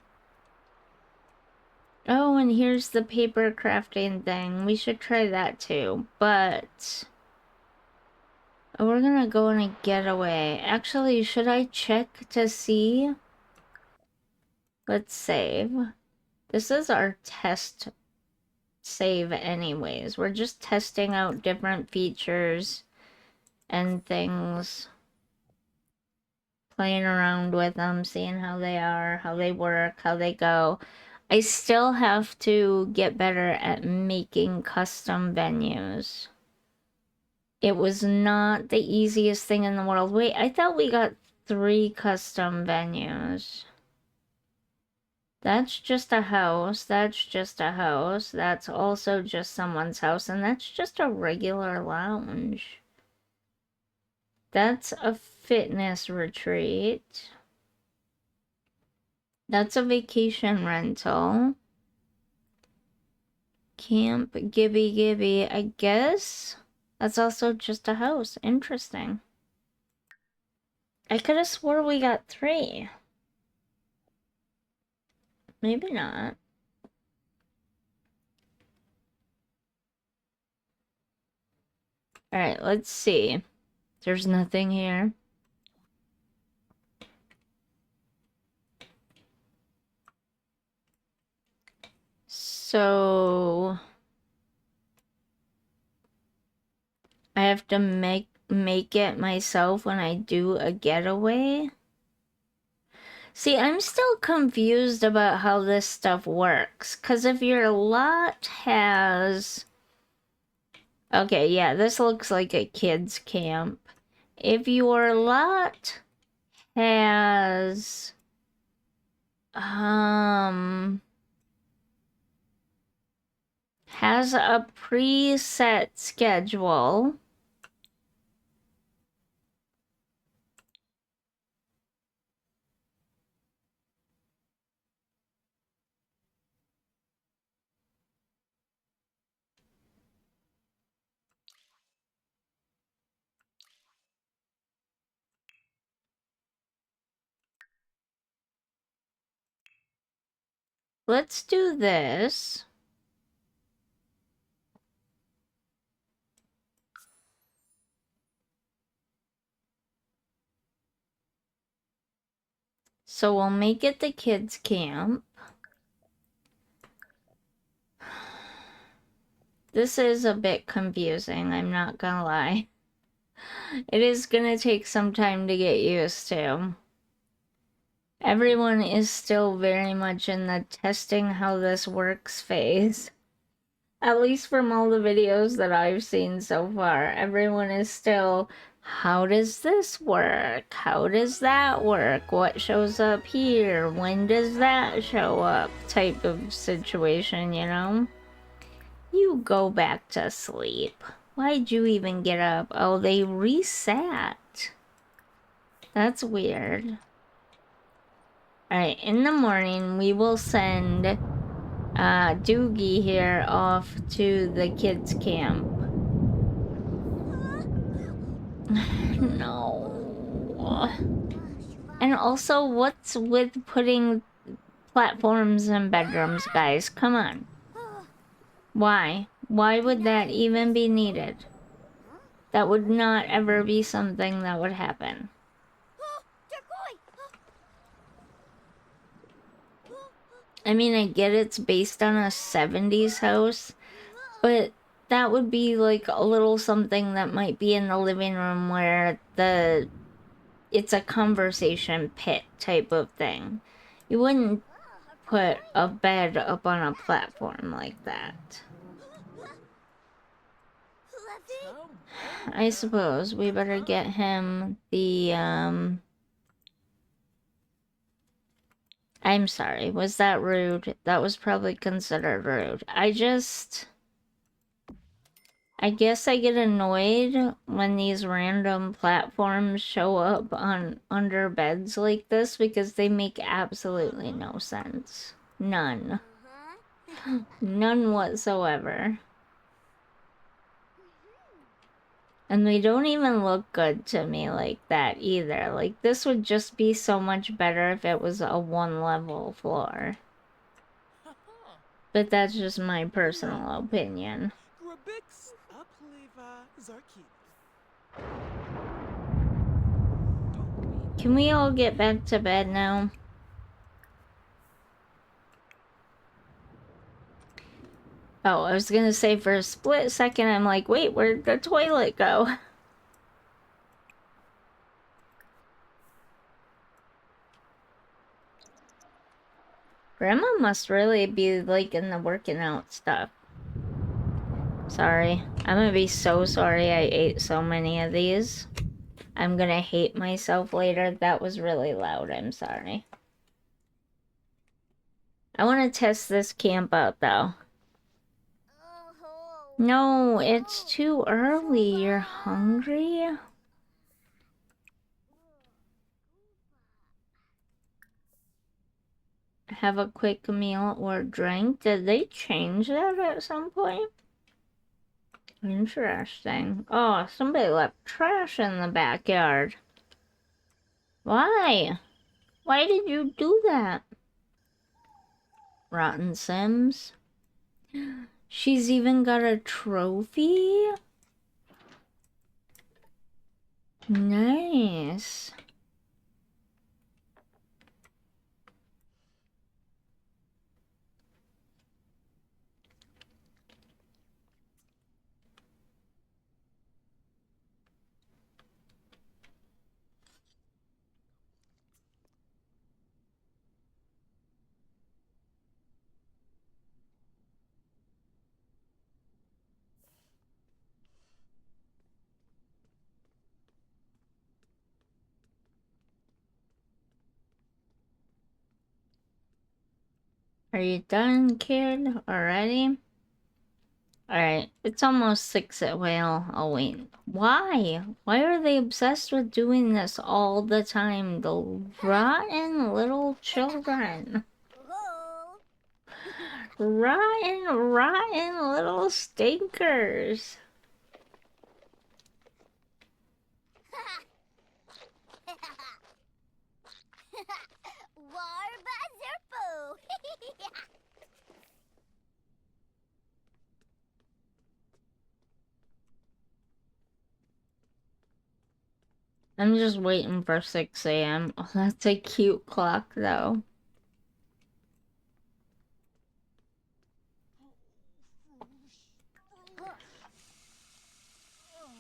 Oh, and here's the paper crafting thing. We should try that too, but we're gonna go on a getaway. Actually, should I check to see? Let's save. This is our test save anyways. We're just testing out different features and things. Playing around with them, seeing how they are, how they work, how they go. I still have to get better at making custom venues. It was not the easiest thing in the world. Wait, I thought we got 3 custom venues. That's just a house, that's just a house, that's also just someone's house, and that's just a regular lounge. That's a fitness retreat. That's a vacation rental. Camp Gibby Gibby, I guess? That's also just a house. Interesting. I could have swore we got 3. Maybe not. Alright, let's see. There's nothing here. So I have to make make it myself when I do a getaway. See, I'm still confused about how this stuff works. Because if your lot has... Okay, yeah, this looks like a kid's camp. If your lot has... has a preset schedule... Let's do this. So we'll make it the kids' camp. This is a bit confusing, I'm not gonna lie. It is gonna take some time to get used to. Everyone is still very much in the testing how this works phase. At least from all the videos that I've seen so far, everyone is still, how does this work? How does that work? What shows up here? When does that show up? Type of situation, you know? You go back to sleep. Why'd you even get up? Oh, they reset. That's weird. Alright, in the morning, we will send Doogie here off to the kids' camp. No. And also, what's with putting platforms in bedrooms, guys? Come on. Why? Why would that even be needed? That would not ever be something that would happen. I mean, I get it's based on a 70s house, but that would be like a little something that might be in the living room where it's a conversation pit type of thing. You wouldn't put a bed up on a platform like that. I suppose we better get him the, I'm sorry, was that rude? That was probably considered rude. I guess I get annoyed when these random platforms show up on under beds like this because they make absolutely no sense. None. None whatsoever. And they don't even look good to me like that either. Like, this would just be so much better if it was a one-level floor. But that's just my personal opinion. Can we all get back to bed now? Oh, I was gonna say for a split second, I'm like, wait, where'd the toilet go? Grandma must really be like in the working out stuff. Sorry. I'm gonna be so sorry I ate so many of these. I'm gonna hate myself later. That was really loud. I'm sorry. I want to test this camp out though. No, it's too early. You're hungry? Have a quick meal or drink? Did they change that at some point? Interesting. Oh, somebody left trash in the backyard. Why? Why did you do that? Rotten Sims. She's even got a trophy? Nice. Are you done, kid? Already? Alright, it's almost 6 at whale. I'll wait. Why? Why are they obsessed with doing this all the time? The rotten little children. Rotten little stinkers. I'm just waiting for 6 a.m. Oh, that's a cute clock, though.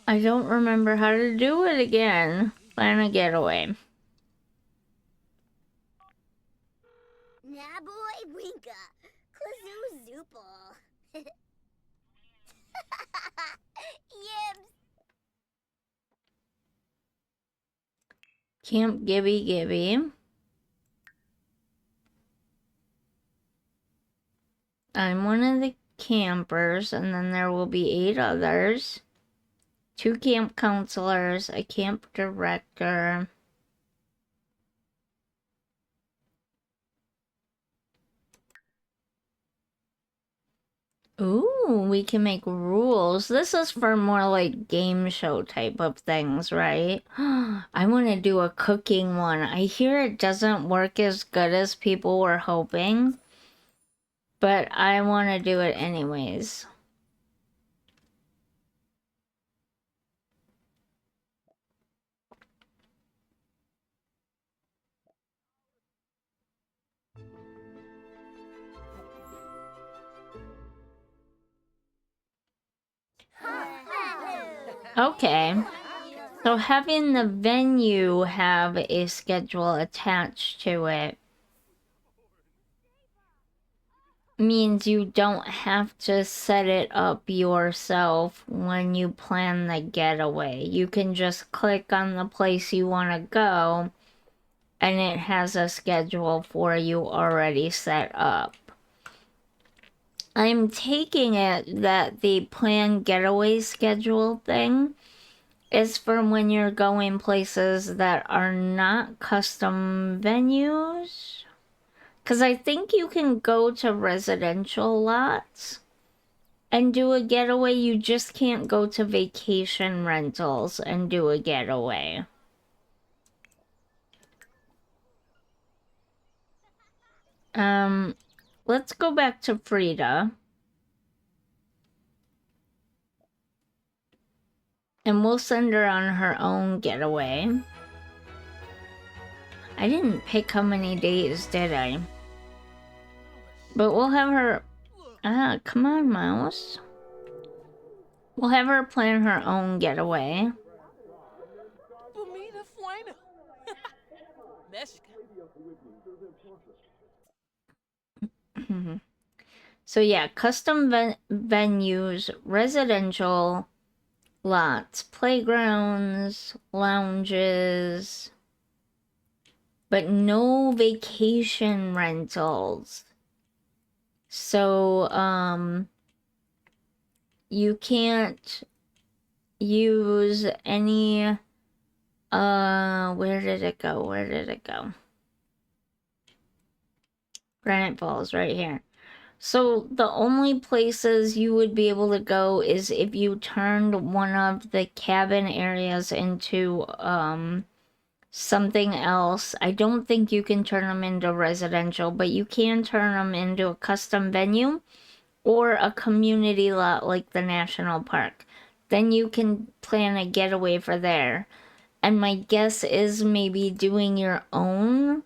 I don't remember how to do it again. Plan a getaway. Naboy Winka, Klazu Zoople. Yibs. Camp Gibby Gibby. I'm one of the campers, and then there will be 8 others. 2 camp counselors, a camp director. Ooh, we can make rules. This is for more like game show type of things, right? I want to do a cooking one. I hear it doesn't work as good as people were hoping, but I want to do it anyways. Okay. So having the venue have a schedule attached to it means you don't have to set it up yourself when you plan the getaway. You can just click on the place you want to go and it has a schedule for you already set up. I'm taking it that the planned getaway schedule thing is for when you're going places that are not custom venues. Because I think you can go to residential lots and do a getaway. You just can't go to vacation rentals and do a getaway. Let's go back to Frida. And we'll send her on her own getaway. I didn't pick how many days, did I? But we'll have her... come on, mouse. We'll have her plan her own getaway. So yeah, custom venues, residential lots, playgrounds, lounges, but no vacation rentals. So, you can't use any, where did it go? Where did it go? Granite Falls, right here. So the only places you would be able to go is if you turned one of the cabin areas into, something else. I don't think you can turn them into residential, but you can turn them into a custom venue or a community lot like the national park. Then you can plan a getaway for there. And my guess is maybe doing your own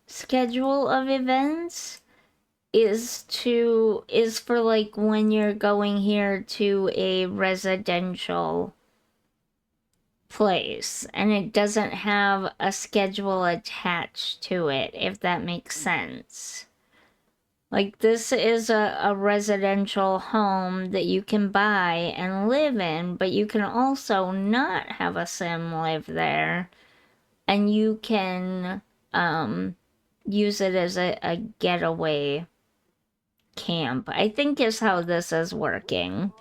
schedule of events is for like when you're going here to a residential place and it doesn't have a schedule attached to it, if that makes sense. Like this is a residential home that you can buy and live in, but you can also not have a sim live there and you can use it as a getaway camp, I think is how this is working.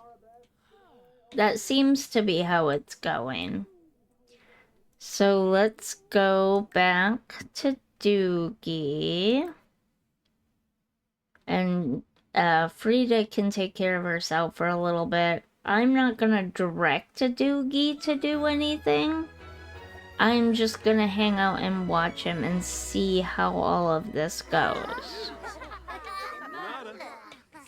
That seems to be how it's going. So let's go back to Doogie. And Frida can take care of herself for a little bit. I'm not gonna direct Doogie to do anything. I'm just gonna hang out and watch him and see how all of this goes.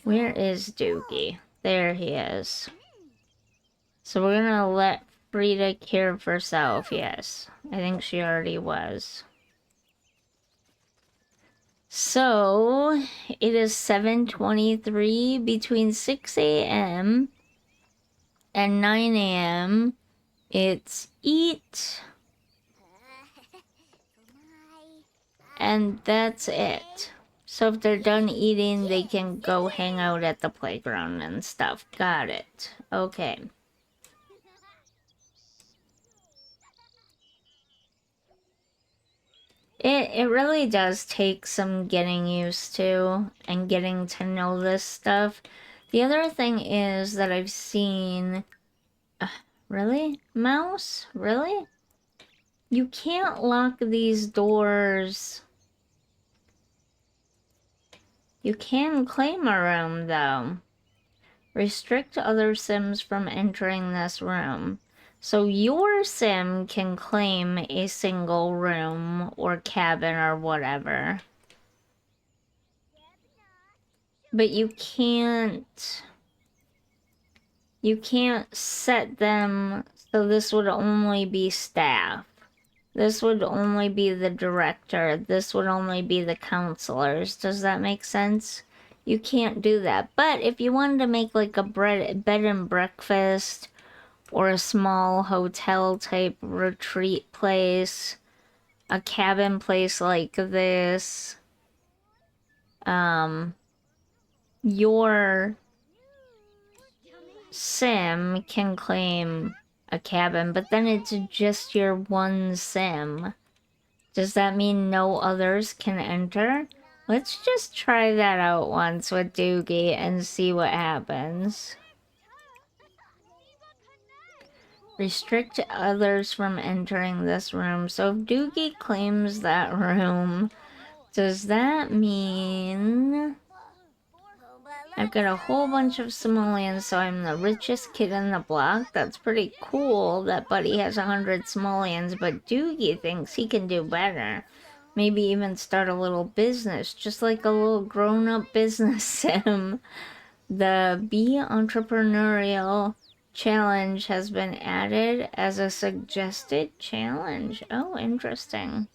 Where is Doogie? There he is. So we're gonna let Frida care for herself, yes. I think she already was. So, it is 7:23 between 6 a.m. and 9 a.m. It's eat, and that's it. So if they're done eating, they can go hang out at the playground and stuff. Got it. Okay. It really does take some getting used to and getting to know this stuff. The other thing is that I've seen... really? Mouse? Really? You can't lock these doors. You can claim a room, though. Restrict other Sims from entering this room. So your Sim can claim a single room or cabin or whatever. But you can't set them so this would only be staff. This would only be the director. This would only be the counselors. Does that make sense? You can't do that. But if you wanted to make like a bed and breakfast or a small hotel type retreat place, a cabin place like this, your Sim can claim a cabin, but then it's just your one Sim. Does that mean no others can enter? Let's just try that out once with Doogie and see what happens. Restrict others from entering this room. So if Doogie claims that room, does that mean... I've got a whole bunch of simoleons, so I'm the richest kid in the block. That's pretty cool that Buddy has 100 simoleons, but Doogie thinks he can do better. Maybe even start a little business, just like a little grown-up business sim. The Be Entrepreneurial challenge has been added as a suggested challenge. Oh, interesting.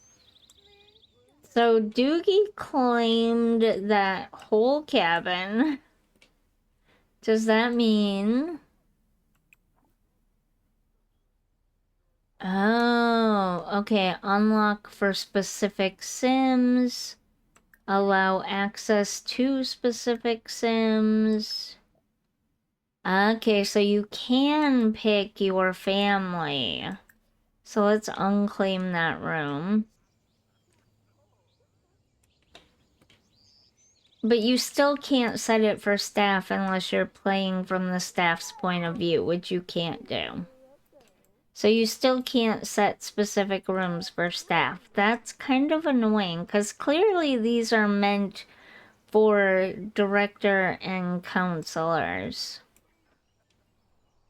So Doogie claimed that whole cabin. Does that mean... Oh, okay. Unlock for specific Sims. Allow access to specific Sims. Okay, so you can pick your family. So let's unclaim that room. But you still can't set it for staff unless you're playing from the staff's point of view, which you can't do. So you still can't set specific rooms for staff. That's kind of annoying, because clearly these are meant for director and counselors.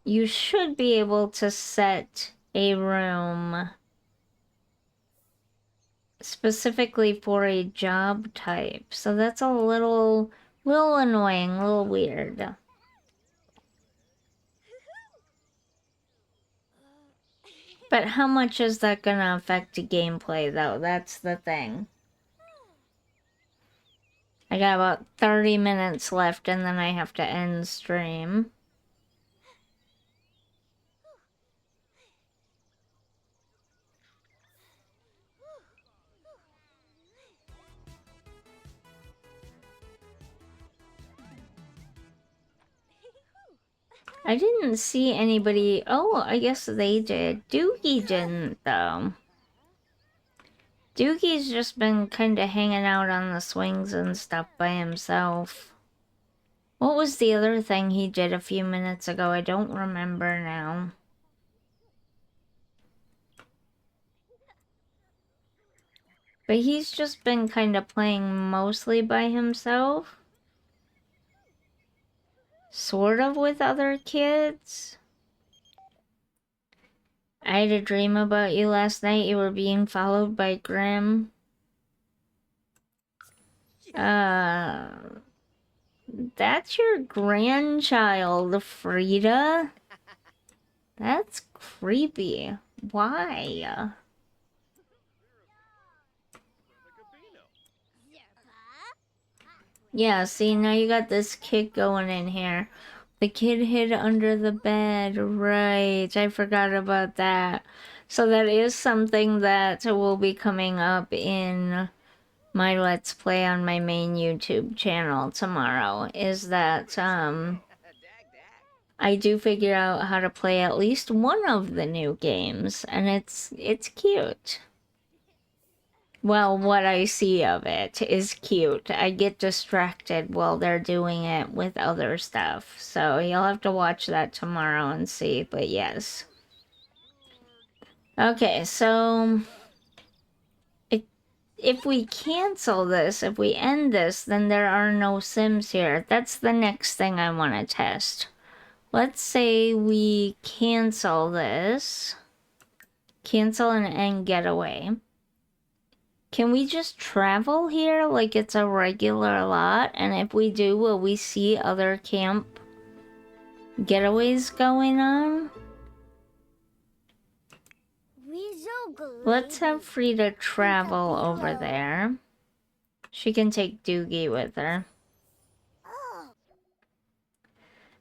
You should be able to set a room specifically for a job type. So that's a little annoying, a little weird. But how much is that gonna affect the gameplay, though? That's the thing. I got about 30 minutes left, and then I have to end stream. I didn't see anybody... Oh, I guess they did. Doogie didn't, though. Doogie's just been kind of hanging out on the swings and stuff by himself. What was the other thing he did a few minutes ago? I don't remember now. But he's just been kind of playing mostly by himself. Sort of with other kids. I had a dream about you last night. You were being followed by Grim. That's your grandchild, Frida. That's creepy. Why? Yeah, see, now you got this kid going in here. The kid hid under the bed. Right, I forgot about that. So that is something that will be coming up in my Let's Play on my main YouTube channel tomorrow, is that, I do figure out how to play at least one of the new games, and it's cute. Well, what I see of it is cute. I get distracted while they're doing it with other stuff. So you'll have to watch that tomorrow and see, but yes. Okay, so if we cancel this, if we end this, then there are no Sims here. That's the next thing I want to test. Let's say we cancel this. Cancel and end getaway. Can we just travel here like it's a regular lot? And if we do, will we see other camp getaways going on? Let's have Frida travel over there. She can take Doogie with her.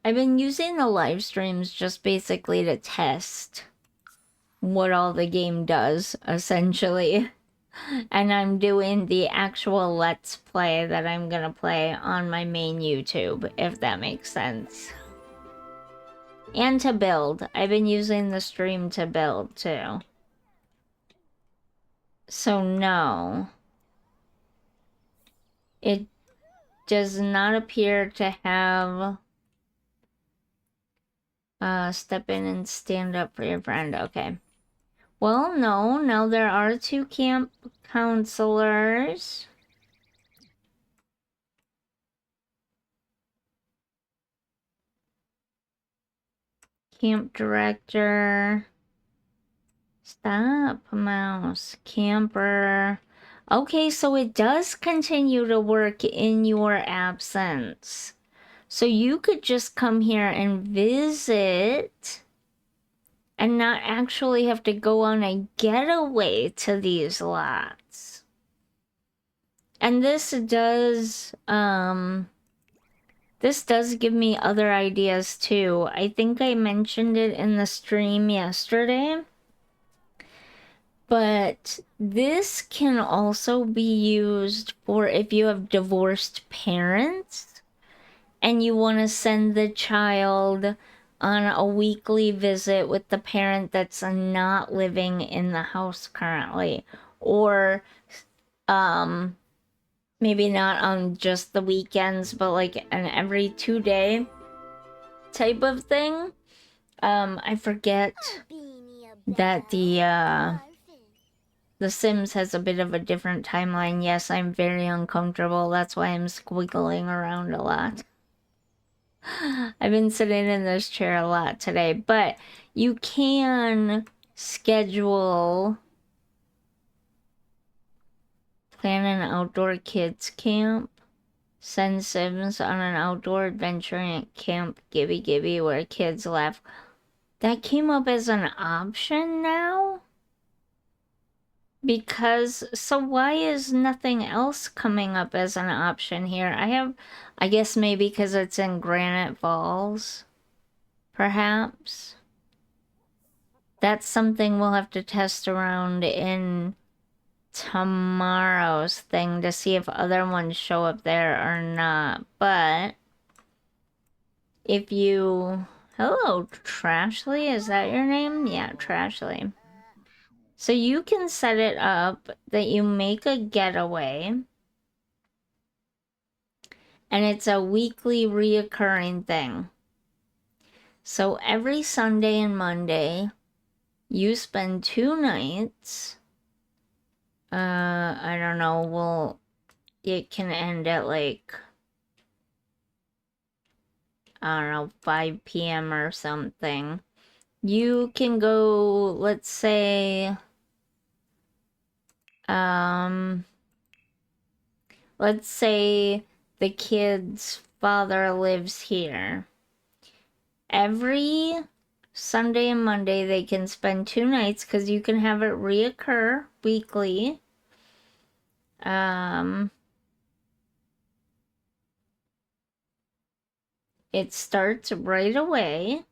I've been using the live streams just basically to test what all the game does, essentially. And I'm doing the actual Let's Play that I'm gonna play on my main YouTube, if that makes sense. And to build. I've been using the stream to build, too. So, no. It does not appear to have... step in and stand up for your friend. Okay. Well, no. Now there are 2 camp counselors. Camp director. Stop, mouse. Camper. Okay, so it does continue to work in your absence. So you could just come here and visit and not actually have to go on a getaway to these lots. And this does give me other ideas too. I think I mentioned it in the stream yesterday. But this can also be used for if you have divorced parents and you want to send the child on a weekly visit with the parent that's not living in the house currently. Or maybe not on just the weekends, but like an every 2-day type of thing. I forget that the Sims has a bit of a different timeline. Yes, I'm very uncomfortable. That's why I'm squiggling around a lot. I've been sitting in this chair a lot today, but you can schedule, plan an outdoor kids camp, send Sims on an outdoor adventure at Camp Gibby Gibby where kids laugh. That came up as an option now? Because, so why is nothing else coming up as an option here? I guess maybe because it's in Granite Falls, perhaps. That's something we'll have to test around in tomorrow's thing to see if other ones show up there or not. But if you... Hello, Trashly, is that your name? Yeah, Trashly. So you can set it up that you make a getaway and it's a weekly reoccurring thing. So every Sunday and Monday, you spend 2 nights. I don't know, well, it can end at like, I don't know, 5 p.m. or something. You can go, let's say, um, let's say the kid's father lives here. Every Sunday and Monday, they can spend 2 nights because you can have it reoccur weekly. It starts right away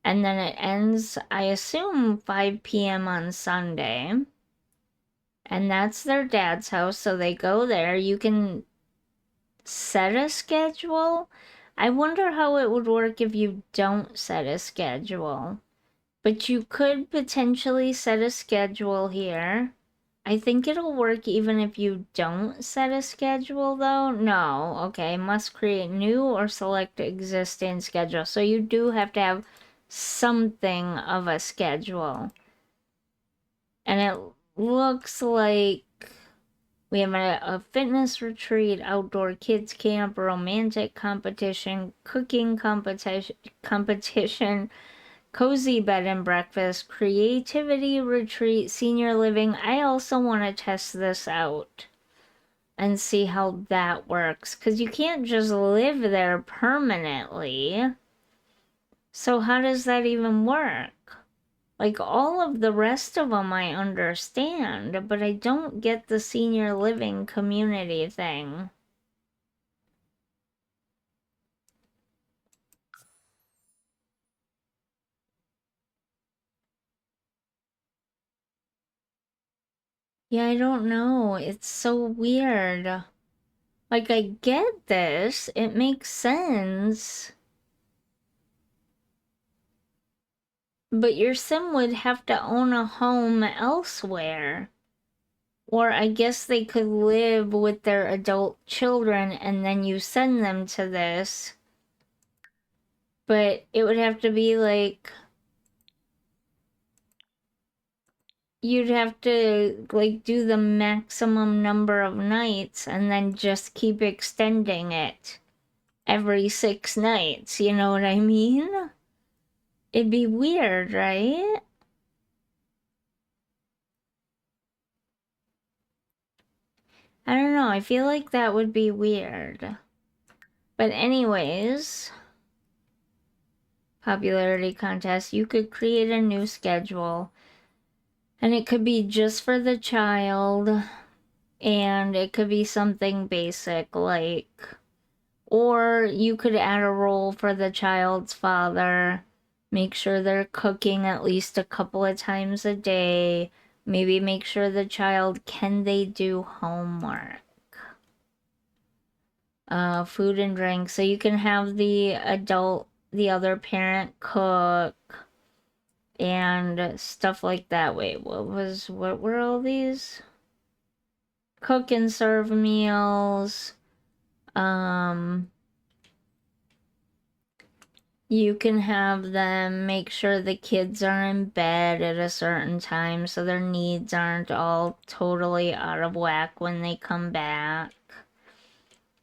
and then it ends, I assume, 5 p.m. on Sunday. And that's their dad's house, so they go there. You can set a schedule. I wonder how it would work if you don't set a schedule. But you could potentially set a schedule here. I think it'll work even if you don't set a schedule though. No, okay, must create new or select existing schedule. So you do have to have something of a schedule. And it looks like we have a fitness retreat, outdoor kids camp, romantic competition, cooking competition, cozy bed and breakfast, creativity retreat, senior living. I also want to test this out and see how that works because you can't just live there permanently. So how does that even work? Like all of the rest of them I understand, but I don't get the senior living community thing. Yeah, I don't know. It's so weird. Like, I get this, it makes sense. But your sim would have to own a home elsewhere. Or I guess they could live with their adult children and then you send them to this. But it would have to be like, you'd have to like do the maximum number of nights and then just keep extending it every 6 nights. You know what I mean? It'd be weird, right? I don't know. I feel like that would be weird. But anyways, popularity contest, you could create a new schedule and it could be just for the child and it could be something basic like, or you could add a role for the child's father, make sure they're cooking at least a couple of times a day, maybe make sure the child, can they do homework? Food and drink. So you can have the adult, the other parent cook and stuff like that. Wait, what were all these? Cook and serve meals. You can have them make sure the kids are in bed at a certain time so their needs aren't all totally out of whack when they come back.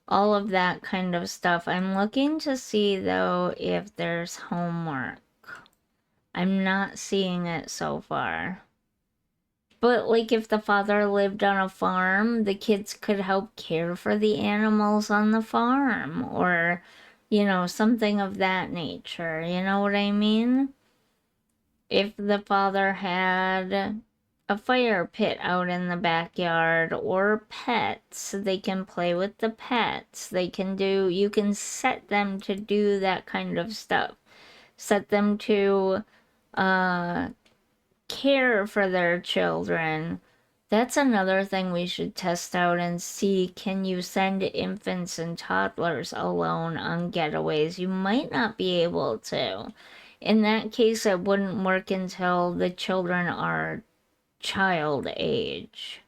All of that kind of stuff. I'm looking to see though if there's homework. I'm not seeing it so far. But like if the father lived on a farm, the kids could help care for the animals on the farm or, you know, something of that nature. You know what I mean? If the father had a fire pit out in the backyard or pets, they can play with the pets. They can do, you can set them to do that kind of stuff. Set them to care for their children. That's another thing we should test out and see. Can you send infants and toddlers alone on getaways? You might not be able to. In that case, it wouldn't work until the children are child age.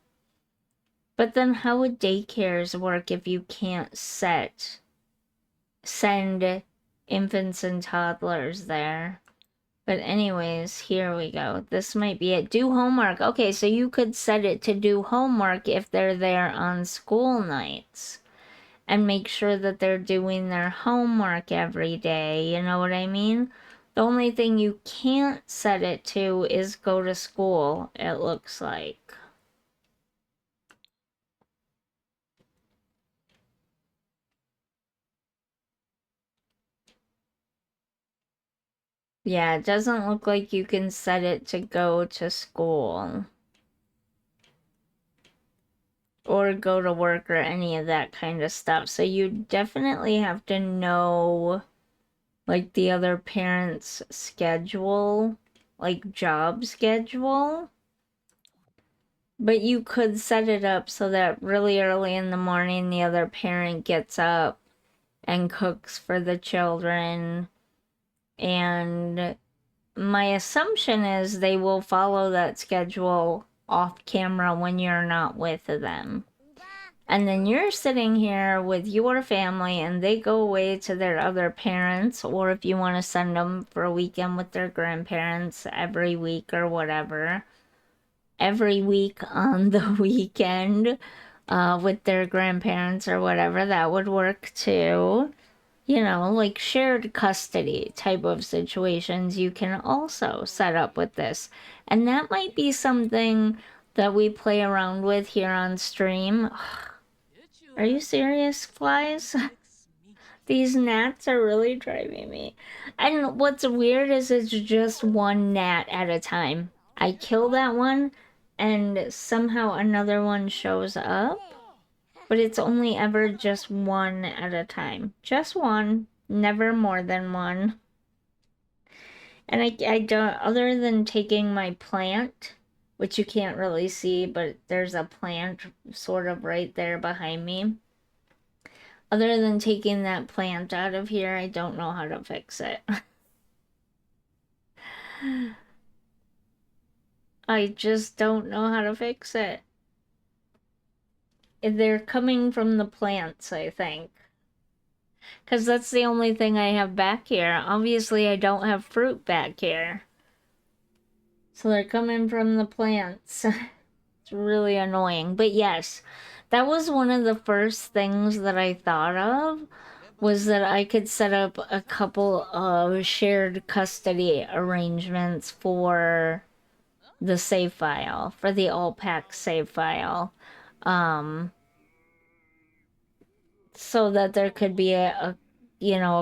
But then how would daycares work if you can't send infants and toddlers there? But anyways, here we go. This might be it. Do homework. Okay, so you could set it to do homework if they're there on school nights. And make sure that they're doing their homework every day. You know what I mean? The only thing you can't set it to is go to school, it looks like. Yeah, it doesn't look like you can set it to go to school or go to work or any of that kind of stuff. So you definitely have to know like the other parent's schedule, like job schedule. But you could set it up so that really early in the morning the other parent gets up and cooks for the children. And my assumption is they will follow that schedule off camera when you're not with them. And then you're sitting here with your family and they go away to their other parents, or if you want to send them for a weekend with their grandparents every week or whatever, every week on the weekend with their grandparents or whatever, that would work too. You know, like shared custody type of situations you can also set up with this. And that might be something that we play around with here on stream. Are you serious, flies? These gnats are really driving me. And what's weird is it's just one gnat at a time. I kill that one and somehow another one shows up, but it's only ever just one at a time. Just one, never more than one. And I don't, other than taking my plant, which you can't really see, but there's a plant sort of right there behind me. Other than taking that plant out of here, I don't know how to fix it. I just don't know how to fix it. They're coming from the plants, I think. Because that's the only thing I have back here. Obviously, I don't have fruit back here. So they're coming from the plants. It's really annoying. But yes, that was one of the first things that I thought of, was that I could set up a couple of shared custody arrangements for the save file, for the all pack save file. So that there could be a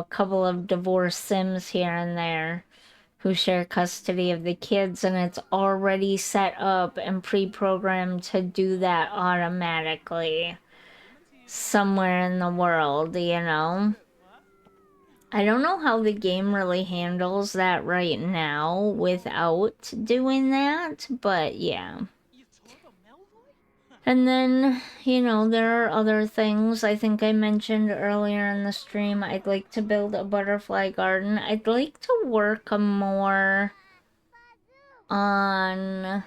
couple of divorced Sims here and there who share custody of the kids, and it's already set up and pre-programmed to do that automatically somewhere in the world, you know? I don't know how the game really handles that right now without doing that, but yeah. And then, there are other things I think I mentioned earlier in the stream. I'd like to build a butterfly garden. I'd like to work more on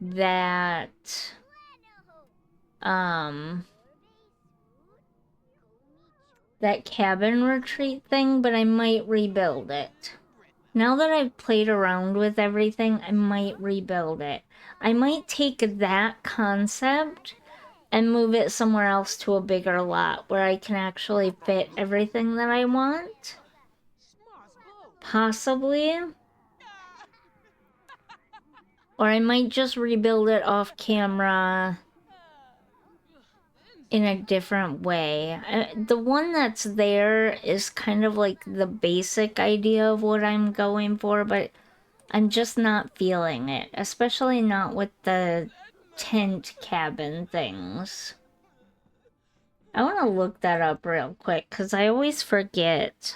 that, um, that cabin retreat thing, but I might rebuild it. Now that I've played around with everything, I might rebuild it. I might take that concept and move it somewhere else to a bigger lot where I can actually fit everything that I want. Possibly. Or I might just rebuild it off camera in a different way. The one that's there is kind of like the basic idea of what I'm going for, but I'm just not feeling it, especially not with the tent cabin things. I want to look that up real quick because I always forget.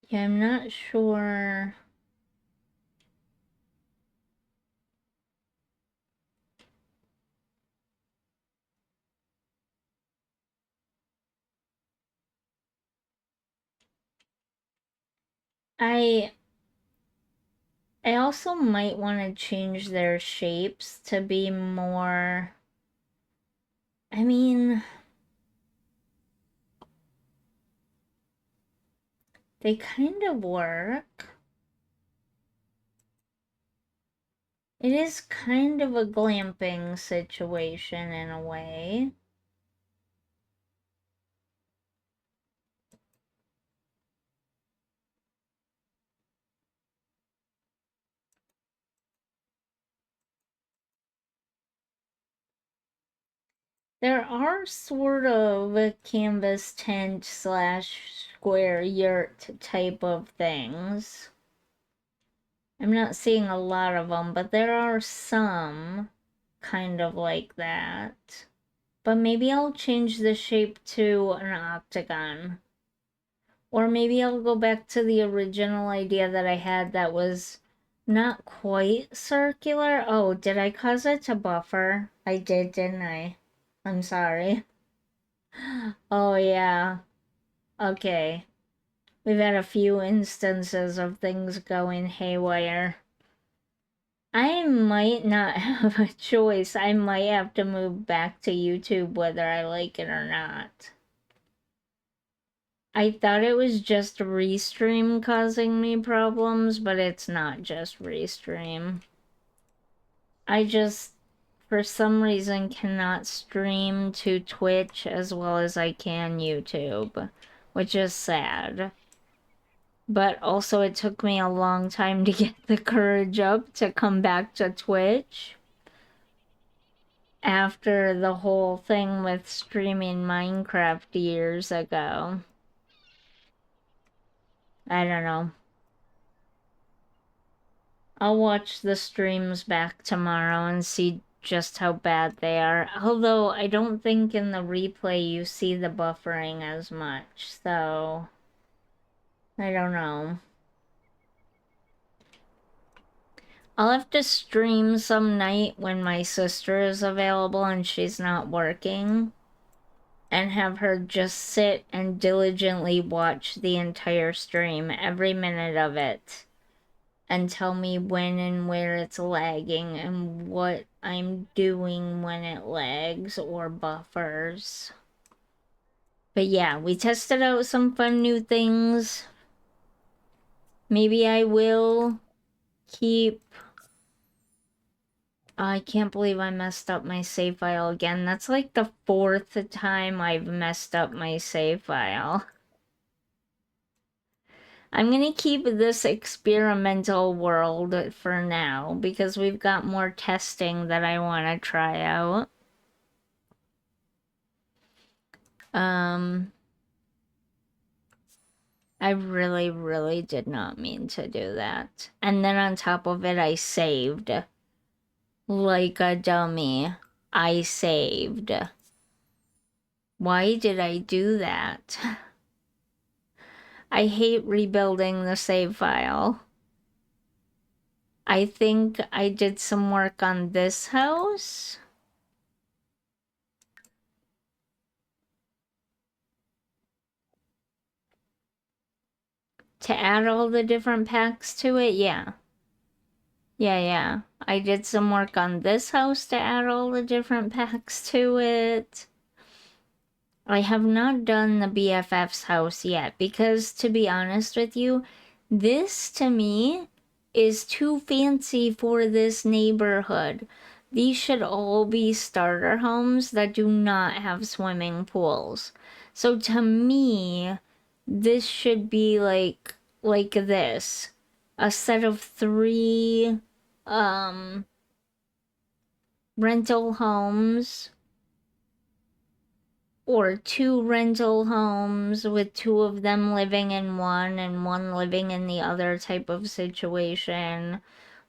Yeah, I'm not sure. I also might want to change their shapes to be more. I mean, they kind of work. It is kind of a glamping situation in a way. There are sort of a canvas tent slash square yurt type of things. I'm not seeing a lot of them, but there are some kind of like that. But maybe I'll change the shape to an octagon. Or maybe I'll go back to the original idea that I had that was not quite circular. Oh, did I cause it to buffer? I did, didn't I? I'm sorry. Oh, yeah. Okay. We've had a few instances of things going haywire. I might not have a choice. I might have to move back to YouTube whether I like it or not. I thought it was just Restream causing me problems, but it's not just Restream. I just, for some reason, cannot stream to Twitch as well as I can YouTube, which is sad. But also, it took me a long time to get the courage up to come back to Twitch after the whole thing with streaming Minecraft years ago. I don't know. I'll watch the streams back tomorrow and see just how bad they are. Although I don't think in the replay you see the buffering as much, so I don't know. I'll have to stream some night when my sister is available and she's not working, and have her just sit and diligently watch the entire stream, every minute of it, and tell me when and where it's lagging and what I'm doing when it lags or buffers. But yeah, we tested out some fun new things. Maybe I will keep... I can't believe I messed up my save file again. That's like the 4th time I've messed up my save file. I'm gonna keep this experimental world for now because we've got more testing that I want to try out. I really, really did not mean to do that. And then on top of it, I saved. Like a dummy. I saved. Why did I do that? I hate rebuilding the save file. I think I did some work on this house. To add all the different packs to it, yeah. Yeah. I did some work on this house to add all the different packs to it. I have not done the BFF's house yet because, to be honest with you, this to me is too fancy for this neighborhood. These should all be starter homes that do not have swimming pools. So to me, this should be like this. A set of 3 rental homes, or 2 rental homes with 2 of them living in one and one living in the other type of situation.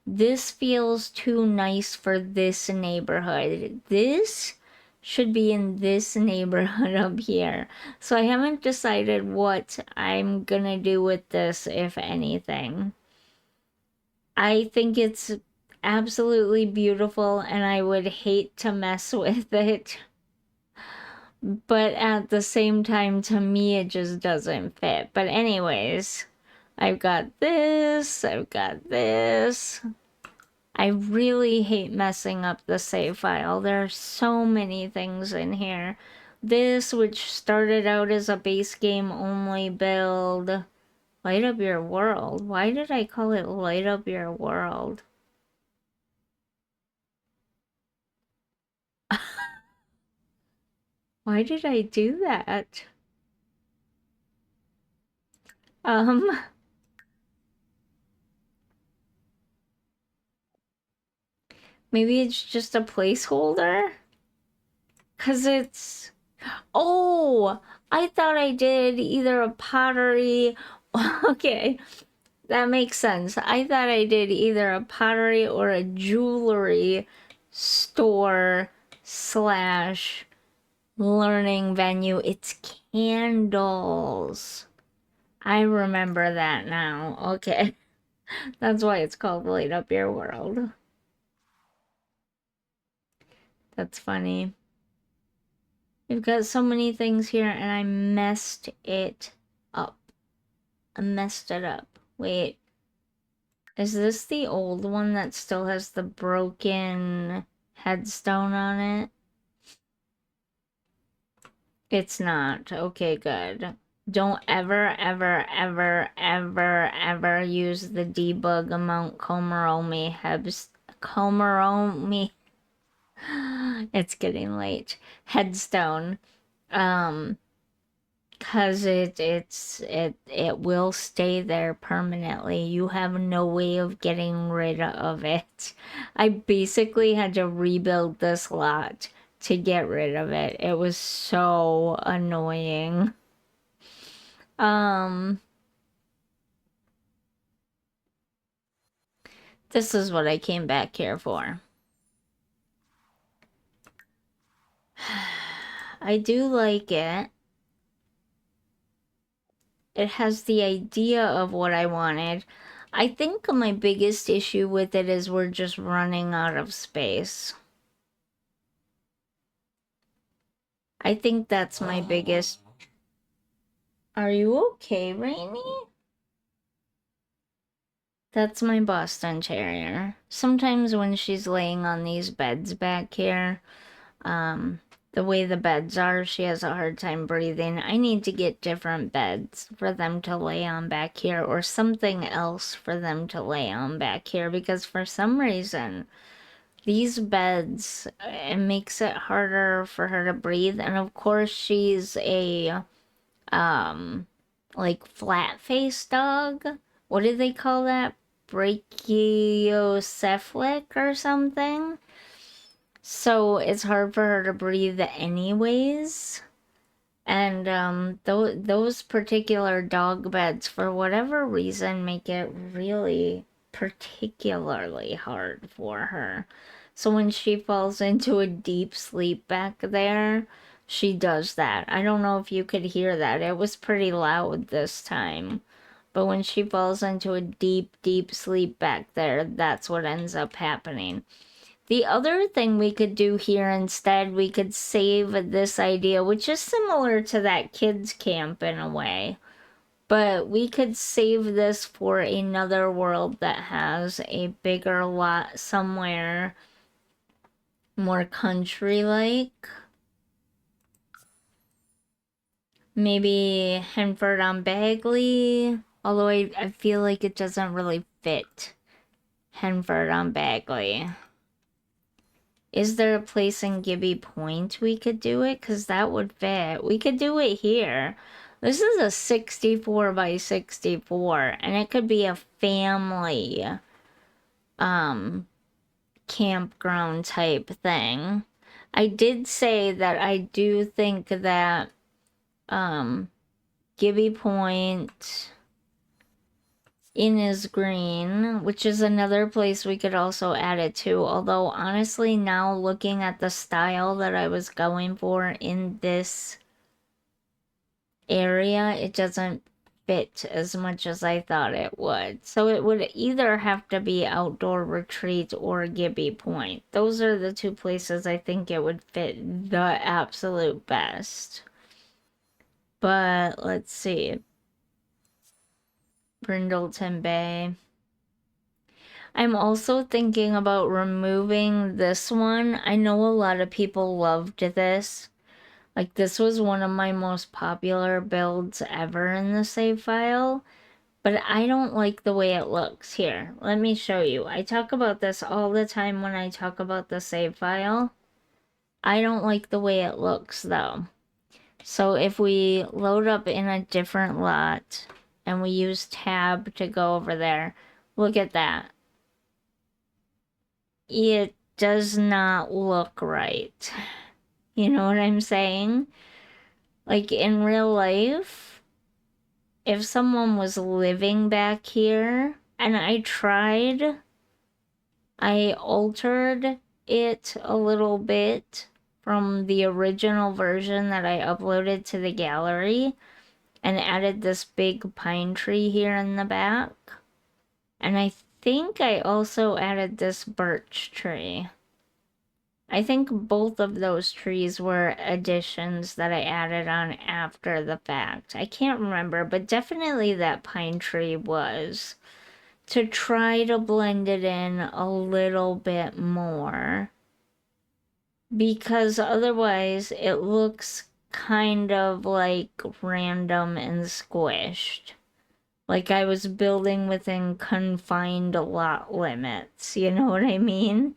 This feels too nice for this neighborhood. This should be in this neighborhood up here. So I haven't decided what I'm gonna do with this, if anything. I think it's absolutely beautiful and I would hate to mess with it. But at the same time, to me, it just doesn't fit. But anyways, I've got this. I've got this. I really hate messing up the save file. There are so many things in here. This, which started out as a base game only build. Light up your world. Why did I call it light up your world? Why did I do that? Um, maybe it's just a placeholder? 'Cause it's... Oh! I thought I did either a pottery... Okay, that makes sense. I thought I did either a pottery or a jewelry store slash learning venue. It's candles. I remember that now. Okay. That's why it's called Light Up Your World. That's funny. We've got so many things here and I messed it up. I messed it up. Wait. Is this the old one that still has the broken headstone on it? It's not. Okay, good. Don't ever, ever, ever, ever, ever use the debug Mount Komaromi Komaromi. It's getting late. Headstone. Um, cause it will stay there permanently. You have no way of getting rid of it. I basically had to rebuild this lot to get rid of it. It was so annoying. Um, this is what I came back here for. I do like it. It has the idea of what I wanted. I think my biggest issue with it is we're just running out of space. I think that's my biggest... Are you okay, Rainy? That's my Boston Terrier. Sometimes when she's laying on these beds back here, the way the beds are, she has a hard time breathing. I need to get different beds for them to lay on back here or something else for them to lay on back here because for some reason these beds, it makes it harder for her to breathe. And of course she's a like flat face dog. What do they call that? Brachiocephalic or something. So it's hard for her to breathe anyways. And those particular dog beds, for whatever reason, make it really particularly hard for her. So when she falls into a deep sleep back there, she does that. I don't know if you could hear that. It was pretty loud this time. But when she falls into a deep, deep sleep back there, that's what ends up happening. The other thing we could do here instead, we could save this idea, which is similar to that kids camp in a way. But we could save this for another world that has a bigger lot somewhere more country-like. Maybe Henford on Bagley. Although I feel like it doesn't really fit Henford on Bagley. Is there a place in Gibby Point we could do it? Because that would fit. We could do it here. This is a 64 by 64, and it could be a family campground type thing. I did say that I do think that Gibby Point is Green, which is another place we could also add it to. Although honestly, now looking at the style that I was going for in this area, it doesn't fit as much as I thought it would. So it would either have to be Outdoor Retreat or Gibby Point. Those are the two places I think it would fit the absolute best. But let's see. Brindleton Bay. I'm also thinking about removing this one. I know a lot of people loved this. Like, this was one of my most popular builds ever in the save file. But I don't like the way it looks. Here, let me show you. I talk about this all the time when I talk about the save file. I don't like the way it looks, though. So if we load up in a different lot and we use tab to go over there, look at that. It does not look right. You know what I'm saying? Like, in real life, if someone was living back here, and I altered it a little bit from the original version that I uploaded to the gallery and added this big pine tree here in the back. And I think I also added this birch tree. I think both of those trees were additions that I added on after the fact. I can't remember, but definitely that pine tree was, to try to blend it in a little bit more, because otherwise it looks kind of like random and squished. Like I was building within confined lot limits, you know what I mean?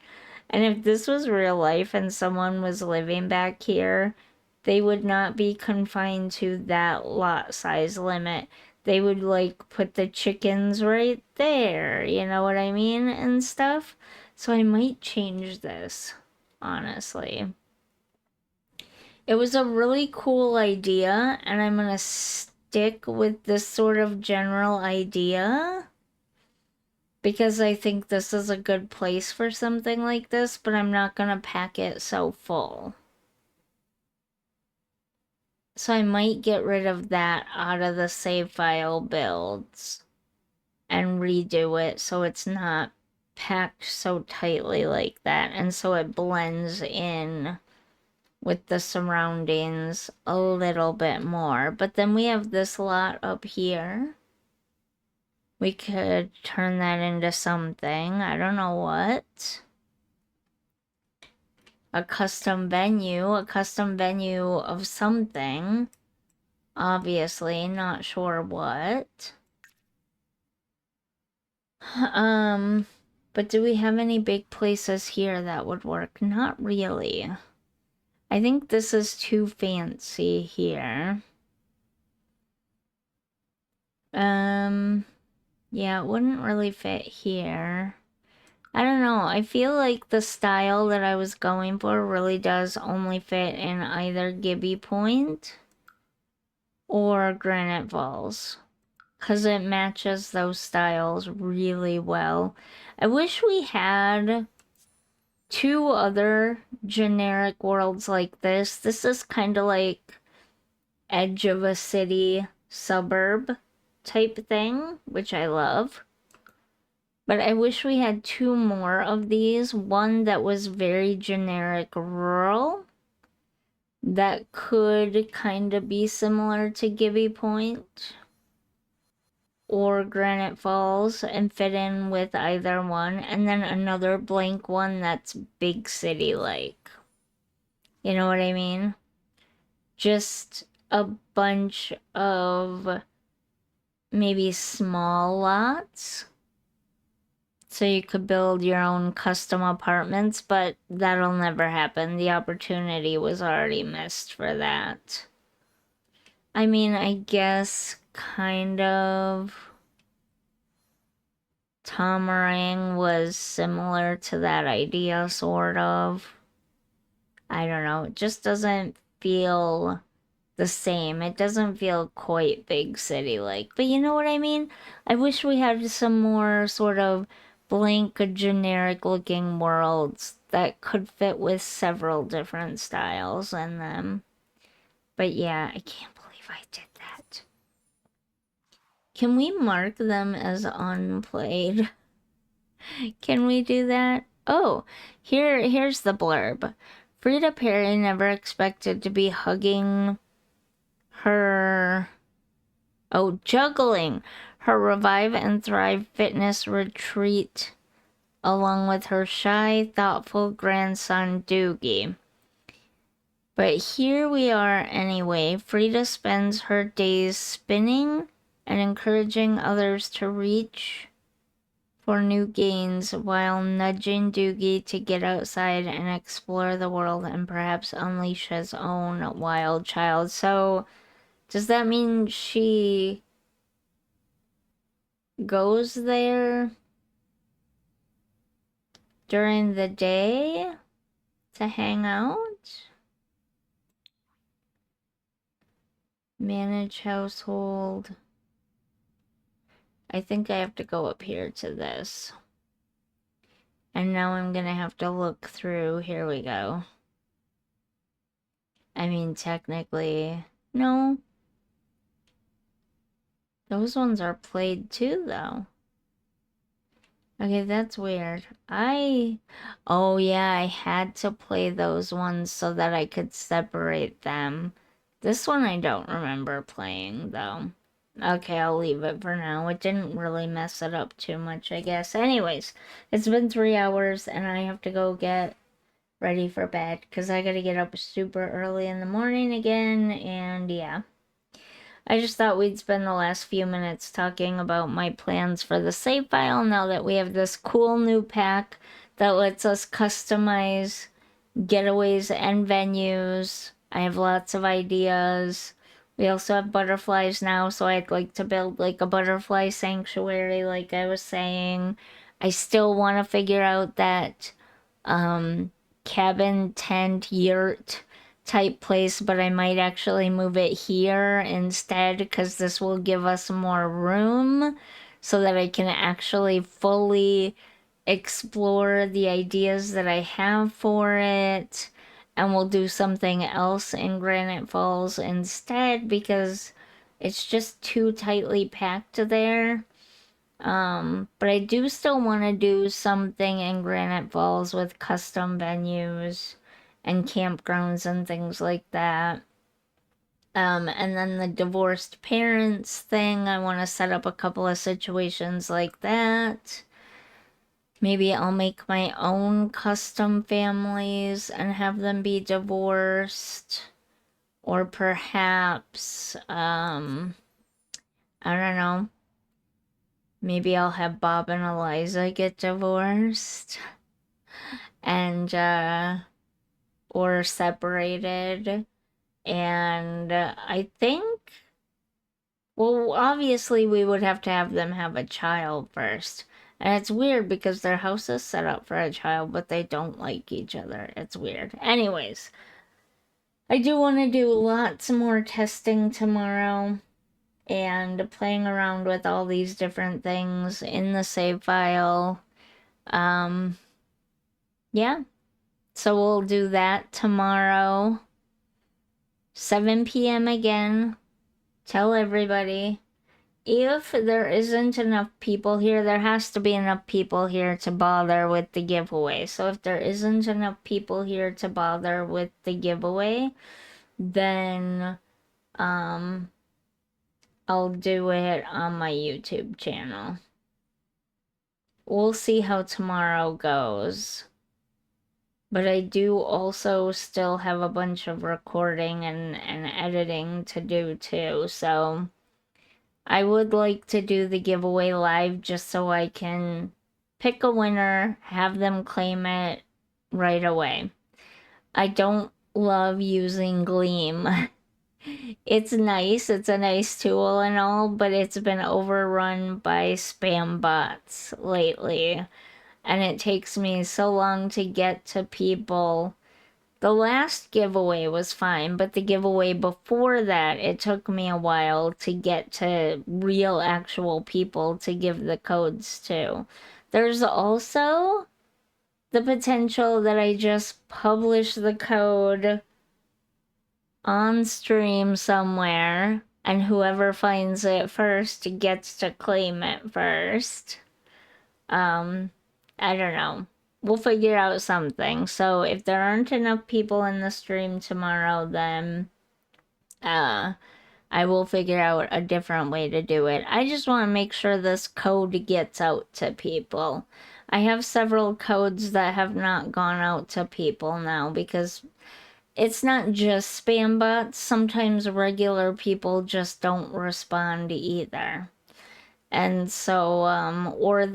And if this was real life and someone was living back here, they would not be confined to that lot size limit. They would like put the chickens right there, you know what I mean? And stuff. So I might change this, honestly. It was a really cool idea, and I'm gonna stick with this sort of general idea because I think this is a good place for something like this, but I'm not gonna pack it so full. So I might get rid of that out of the save file builds and redo it so it's not packed so tightly like that, and so it blends in with the surroundings a little bit more. But then we have this lot up here. We could turn that into something. I don't know what. A custom venue of something. Obviously, not sure what. But do we have any big places here that would work? Not really. I think this is too fancy here. Yeah, it wouldn't really fit here. I don't know. I feel like the style that I was going for really does only fit in either Gibby Point or Granite Falls, because it matches those styles really well. I wish we had two other generic worlds like this. This is kind of like edge of a city suburb type thing, which I love. But I wish we had two more of these. One that was very generic rural that could kind of be similar to Gibby Point or Granite Falls and fit in with either one. And then another blank one that's big city like. You know what I mean? Just a bunch of maybe small lots so you could build your own custom apartments, but that'll never happen. The opportunity was already missed for that. I mean, I guess kind of Tomarang was similar to that idea, sort of. I don't know, it just doesn't feel the same. It doesn't feel quite big city like, but you know what I mean? I wish we had some more sort of blank, generic looking worlds that could fit with several different styles in them. But yeah, I can't believe I did that. Can we mark them as unplayed? Can we do that? Oh, here's the blurb. Frida Perry never expected to be juggling her Revive and Thrive fitness retreat along with her shy, thoughtful grandson Doogie. But here we are anyway. Frida spends her days spinning and encouraging others to reach for new gains while nudging Doogie to get outside and explore the world and perhaps unleash his own wild child. So, does that mean she goes there during the day to hang out? Manage household. I think I have to go up here to this. And now I'm gonna have to look through. Here we go. I mean, technically, no. Those ones are played too, though. Okay, that's weird. Oh yeah, I had to play those ones so that I could separate them. This one I don't remember playing, though. Okay, I'll leave it for now. It didn't really mess it up too much, I guess. Anyways, it's been 3 hours and I have to go get ready for bed because I gotta get up super early in the morning again, and yeah. I just thought we'd spend the last few minutes talking about my plans for the save file now that we have this cool new pack that lets us customize getaways and venues. I have lots of ideas. We also have butterflies now, so I'd like to build like a butterfly sanctuary, like I was saying. I still want to figure out that cabin, tent, yurt type place, but I might actually move it here instead because this will give us more room so that I can actually fully explore the ideas that I have for it. And we'll do something else in Granite Falls instead because it's just too tightly packed there. But I do still want to do something in Granite Falls with custom venues and campgrounds and things like that. And then the divorced parents thing, I want to set up a couple of situations like that. Maybe I'll make my own custom families and have them be divorced. Or perhaps, I don't know. Maybe I'll have Bob and Eliza get divorced and or separated. And I think, well, obviously we would have to have them have a child first. And it's weird because their house is set up for a child, but they don't like each other. It's weird. Anyways, I do want to do lots more testing tomorrow and playing around with all these different things in the save file. Yeah. So we'll do that tomorrow. 7 p.m. again. Tell everybody. If there isn't enough people here, there has to be enough people here to bother with the giveaway. So if there isn't enough people here to bother with the giveaway, then I'll do it on my YouTube channel. We'll see how tomorrow goes. But I do also still have a bunch of recording and editing to do too, so I would like to do the giveaway live just so I can pick a winner, have them claim it right away. I don't love using Gleam. It's nice, it's a nice tool and all, but it's been overrun by spam bots lately. And it takes me so long to get to people. The last giveaway was fine, but the giveaway before that, it took me a while to get to real actual people to give the codes to. There's also the potential that I just publish the code on stream somewhere and whoever finds it first gets to claim it first. I don't know. We'll figure out something. So if there aren't enough people in the stream tomorrow, then I will figure out a different way to do it. I just want to make sure this code gets out to people. I have several codes that have not gone out to people now because it's not just spam bots. Sometimes regular people just don't respond either. And so, or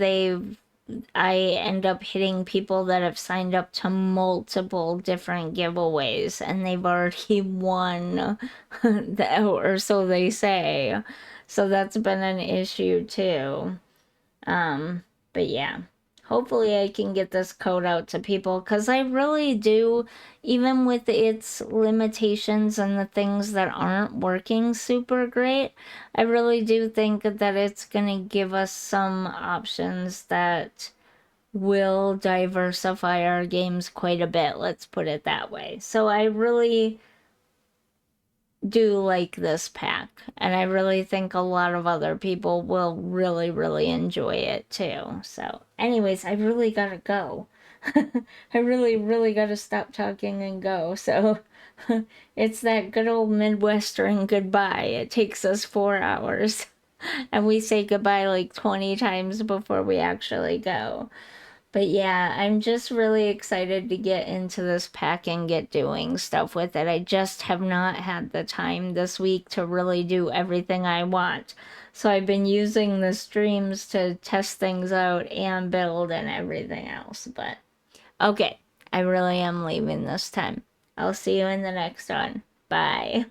I end up hitting people that have signed up to multiple different giveaways and they've already won, or so they say. So that's been an issue too. Um, but yeah, hopefully I can get this code out to people because I really do, even with its limitations and the things that aren't working super great, I really do think that it's going to give us some options that will diversify our games quite a bit, let's put it that way. So I really do like this pack, and I really think a lot of other people will really, really enjoy it too. So, anyways, I really gotta go. I really, really gotta stop talking and go. So, it's that good old Midwestern goodbye. It takes us 4 hours, and we say goodbye like 20 times before we actually go. But yeah, I'm just really excited to get into this pack and get doing stuff with it. I just have not had the time this week to really do everything I want. So I've been using the streams to test things out and build and everything else. But okay, I really am leaving this time. I'll see you in the next one. Bye.